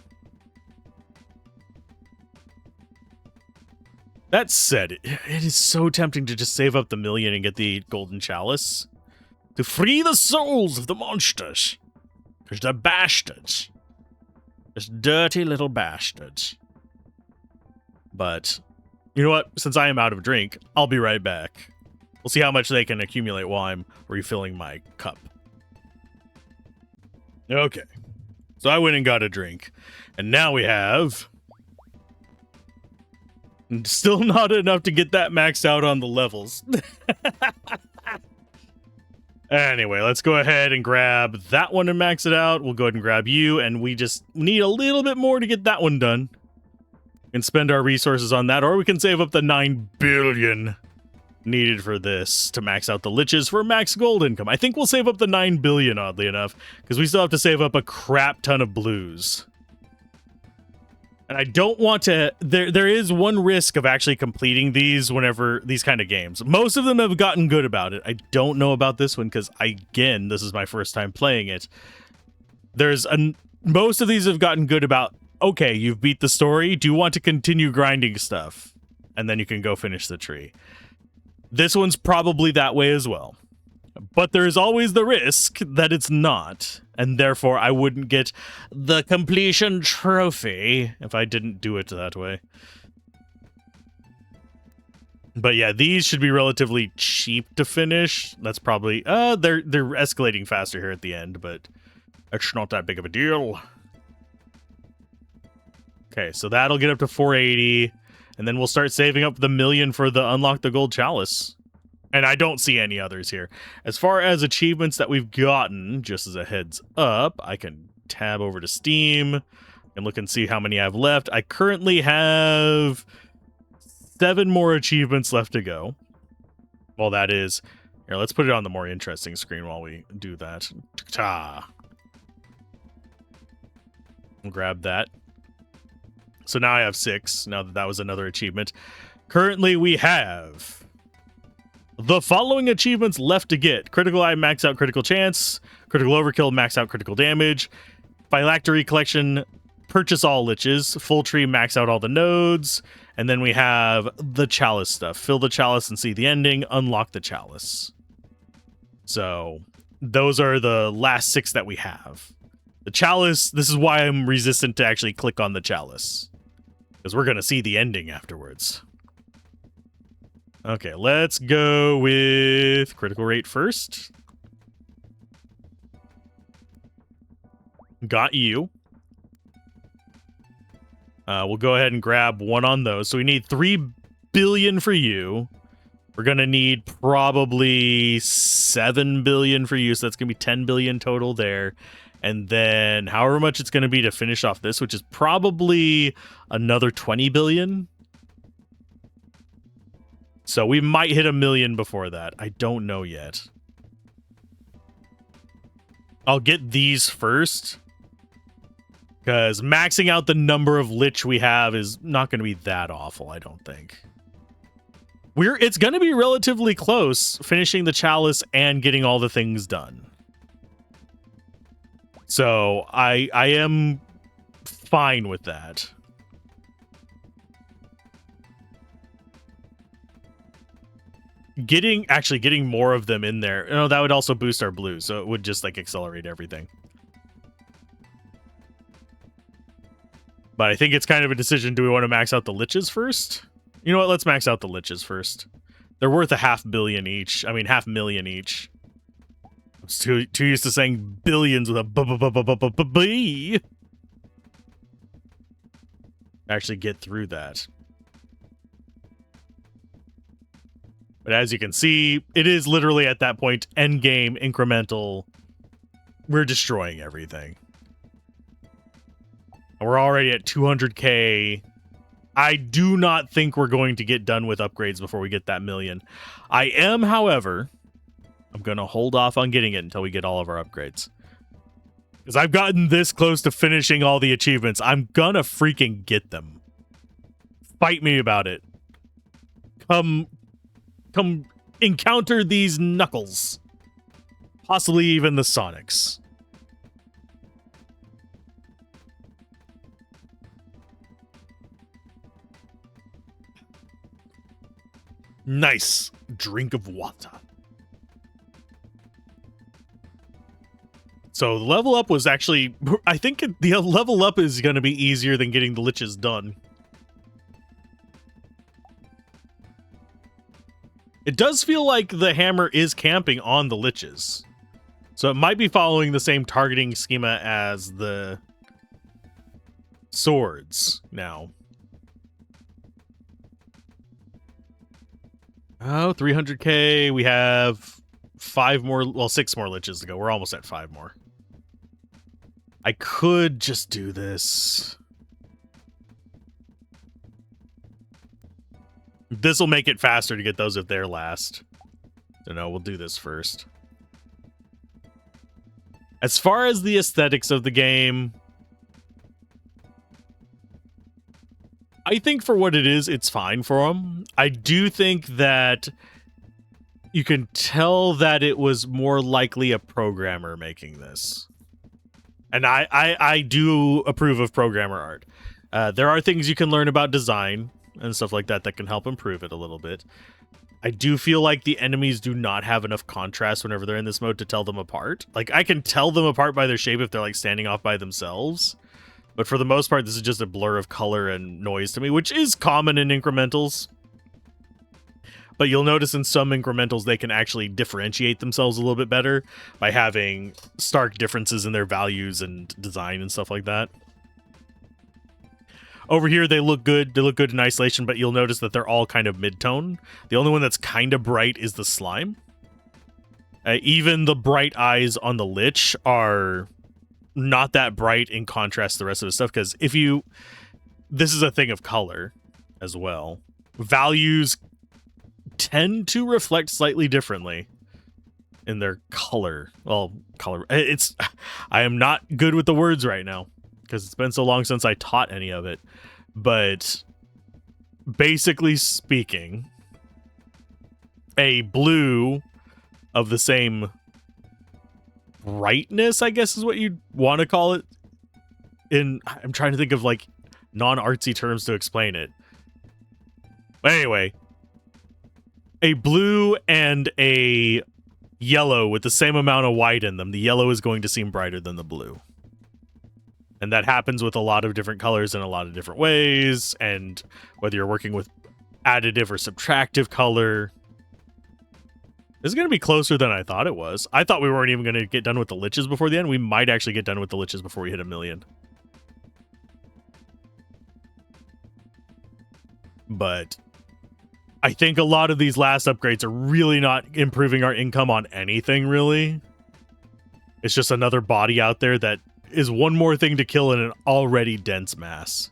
[SPEAKER 1] That said, it is so tempting to just save up the 1 million and get the golden chalice. To free the souls of the monsters. Because they're bastards. Just dirty little bastards. But, you know what? Since I am out of drink, I'll be right back. We'll see how much they can accumulate while I'm refilling my cup. Okay. So I went and got a drink. And now we have... Still not enough to get that maxed out on the levels. Anyway, let's go ahead and grab that one and max it out. We'll go ahead and grab you, and we just need a little bit more to get that one done. We can spend our resources on that, or we can save up the 9 billion needed for this to max out the liches for max gold income. I think we'll save up the 9 billion, oddly enough, because we still have to save up a crap ton of blues. And I don't want to... There is one risk of actually completing these whenever... These kind of games. Most of them have gotten good about it. I don't know about this one because, again, this is my first time playing it. Most of these have gotten good about, okay, you've beat the story. Do you want to continue grinding stuff? And then you can go finish the tree. This one's probably that way as well. But there's always the risk that it's not, and therefore I wouldn't get the completion trophy if I didn't do it that way. But yeah, these should be relatively cheap to finish. That's probably... they're escalating faster here at the end, but it's not that big of a deal. Okay, so that'll get up to 480, and then we'll start saving up the 1 million for the Unlock the Gold Chalice. And I don't see any others here. As far as achievements that we've gotten, just as a heads up, I can tab over to Steam and look and see how many I have left. I currently have 7 more achievements left to go. Well, that is... Here, let's put it on the more interesting screen while we do that. Ta-ta. Grab that. So now I have 6, now that that was another achievement. Currently, we have... the following achievements left to get. Critical Eye, max out critical chance. Critical Overkill, max out critical damage. Phylactery Collection, purchase all liches. Full Tree, max out all the nodes. And then we have the Chalice stuff. Fill the Chalice and see the ending. Unlock the Chalice. So, those are the last 6 that we have. The Chalice, this is why I'm resistant to actually click on the Chalice. Because we're going to see the ending afterwards. Okay, let's go with critical rate first. Got you. We'll go ahead and grab 1 on those. So we need 3 billion for you. We're going to need probably 7 billion for you. So that's going to be 10 billion total there. And then however much it's going to be to finish off this, which is probably another 20 billion. So we might hit 1 million before that. I don't know yet. I'll get these first. Because maxing out the number of lich we have is not going to be that awful, I don't think. It's going to be relatively close, finishing the Chalice and getting all the things done. So I am fine with that. Getting more of them in there, that would also boost our blue, so it would just like accelerate everything. But I think it's kind of a decision. Do we want to max out the liches first? You know what? Let's max out the liches first. They're worth 500 million each. I mean, 500,000 each. I'm too used to saying billions with a b. Actually get through that. But as you can see, it is literally at that point, end game, incremental. We're destroying everything. And we're already at 200k. I do not think we're going to get done with upgrades before we get that 1 million. I am, however, I'm going to hold off on getting it until we get all of our upgrades. Because I've gotten this close to finishing all the achievements. I'm going to freaking get them. Fight me about it. Come encounter these Knuckles. Possibly even the Sonics. Nice drink of water. So the level up was actually, I think the level up is going to be easier than getting the liches done. It does feel like the hammer is camping on the liches. So it might be following the same targeting schema as the swords now. Oh, 300k. We have 6 more liches to go. We're almost at 5 more. I could just do this. This will make it faster to get those if they're last. So no, we'll do this first. As far as the aesthetics of the game, I think for what it is, it's fine for them. I do think that you can tell that it was more likely a programmer making this. And I do approve of programmer art. There are things you can learn about design and stuff like that that can help improve it a little bit. I do feel like the enemies do not have enough contrast whenever they're in this mode to tell them apart. Like, I can tell them apart by their shape if they're, like, standing off by themselves. But for the most part, this is just a blur of color and noise to me, which is common in incrementals. But you'll notice in some incrementals, they can actually differentiate themselves a little bit better by having stark differences in their values and design and stuff like that. Over here, they look good. They look good in isolation, but you'll notice that they're all kind of mid-tone. The only one that's kind of bright is the slime. Even the bright eyes on the lich are not that bright in contrast to the rest of the stuff, because if you... This is a thing of color as well. Values tend to reflect slightly differently in their color. Well, color... It's... I am not good with the words right now, because it's been so long since I taught any of it. But basically speaking, a blue of the same brightness, I guess is what you'd want to call it. I'm trying to think of like non-artsy terms to explain it. But anyway, a blue and a yellow with the same amount of white in them, the yellow is going to seem brighter than the blue. And that happens with a lot of different colors in a lot of different ways. And whether you're working with additive or subtractive color. This is going to be closer than I thought it was. I thought we weren't even going to get done with the liches before the end. We might actually get done with the liches before we hit 1 million. But I think a lot of these last upgrades are really not improving our income on anything, really. It's just another body out there that is one more thing to kill in an already dense mass.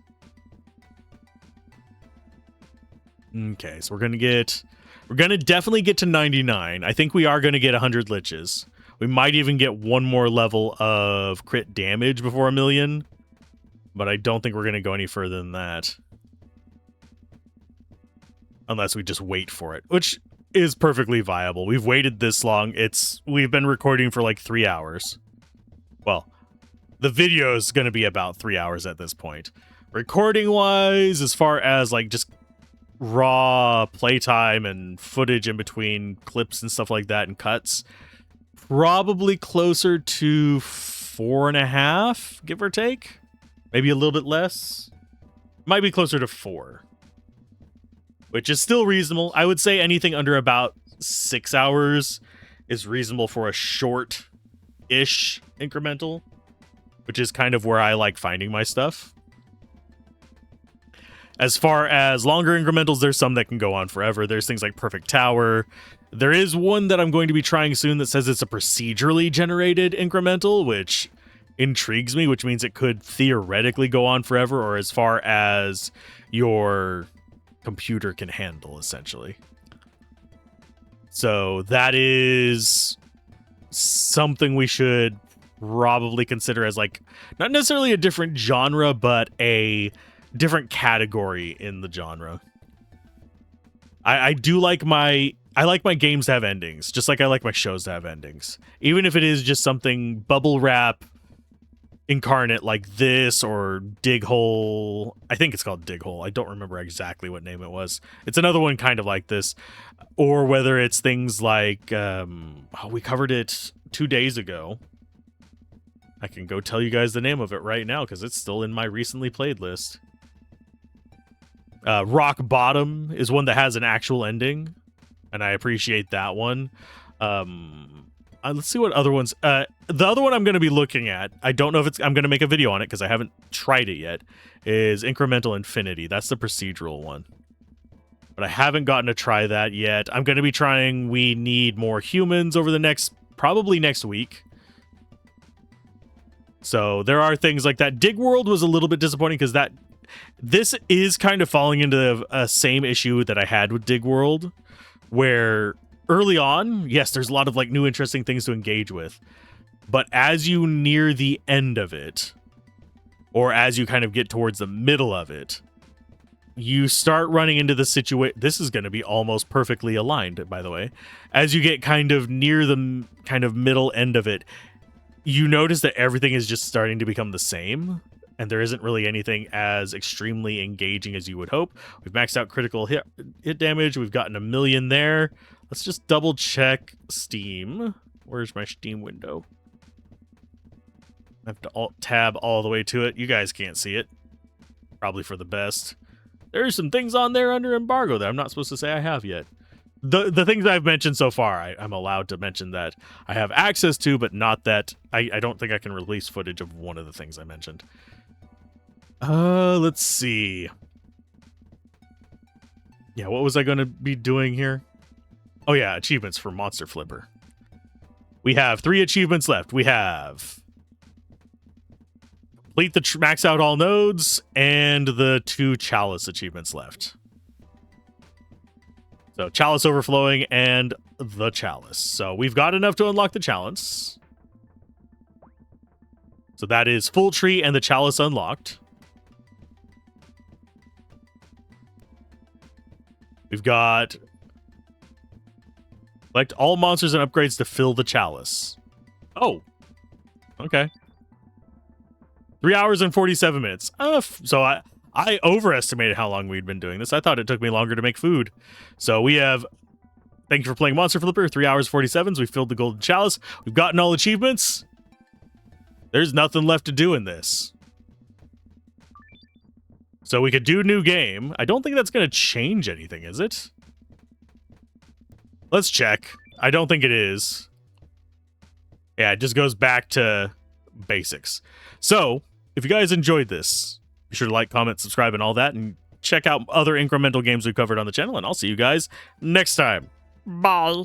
[SPEAKER 1] Okay, so we're going to definitely get to 99. I think we are going to get 100 liches. We might even get one more level of crit damage before 1 million, but I don't think we're going to go any further than that. Unless we just wait for it, which is perfectly viable. We've waited this long. We've been recording for like 3 hours. Well, the video is going to be about 3 hours at this point. Recording wise, as far as like just raw playtime and footage in between clips and stuff like that and cuts, probably closer to 4.5, give or take. Maybe a little bit less. Might be closer to 4. Which is still reasonable. I would say anything under about 6 hours is reasonable for a short-ish incremental, which is kind of where I like finding my stuff. As far as longer incrementals, there's some that can go on forever. There's things like Perfect Tower. There is one that I'm going to be trying soon that says it's a procedurally generated incremental, which intrigues me, which means it could theoretically go on forever, or as far as your computer can handle, essentially. So that is something we should probably consider as like not necessarily a different genre, but a different category in the genre. I like my games to have endings, just like I like my shows to have endings. Even if it is just something bubble wrap incarnate like this or Dig Hole. I think it's called Dig Hole. I don't remember exactly what name it was. It's another one kind of like this. Or whether it's things like we covered it 2 days ago. I can go tell you guys the name of it right now because it's still in my recently played list. Rock Bottom is one that has an actual ending, and I appreciate that one. Let's see what other ones. The other one I'm going to be looking at, I don't know if I'm going to make a video on it because I haven't tried it yet, is Incremental Infinity. That's the procedural one. But I haven't gotten to try that yet. I'm going to be trying We Need More Humans over the probably next week. So there are things like that. Dig World was a little bit disappointing because this is kind of falling into a same issue that I had with Dig World, where early on, yes, there's a lot of like new interesting things to engage with, but as you near the end of it, or as you kind of get towards the middle of it, you start running into the situation. This is going to be almost perfectly aligned, by the way. As you get kind of near the kind of middle end of it, you notice that everything is just starting to become the same, and there isn't really anything as extremely engaging as you would hope. We've maxed out critical hit damage. We've gotten 1 million there. Let's just double check Steam. Where's my Steam window? I have to Alt-tab all the way to it. You guys can't see it. Probably for the best. There's some things on there under embargo that I'm not supposed to say I have yet. The things I've mentioned so far, I'm allowed to mention that I have access to, but not that I don't think I can release footage of one of the things I mentioned. Let's see. Yeah, what was I going to be doing here? Oh yeah, achievements for Monster Flipper. We have 3 achievements left. We have complete the max out all nodes and the 2 Chalice achievements left. So Chalice Overflowing and the Chalice. So we've got enough to unlock the Chalice. So that is Full Tree and the Chalice unlocked. We've got collect all monsters and upgrades to fill the Chalice. Oh, okay. 3 hours and 47 minutes. So I overestimated how long we'd been doing this. I thought it took me longer to make food. So we have, thank you for playing Monster Flipper, 3 hours 47. We filled the golden chalice. We've gotten all achievements. There's nothing left to do in this. So we could do new game. I don't think that's going to change anything, is it? Let's check. I don't think it is. Yeah, it just goes back to basics. So, if you guys enjoyed this, be sure to like, comment, subscribe, and all that, and check out other incremental games we've covered on the channel, and I'll see you guys next time. Bye!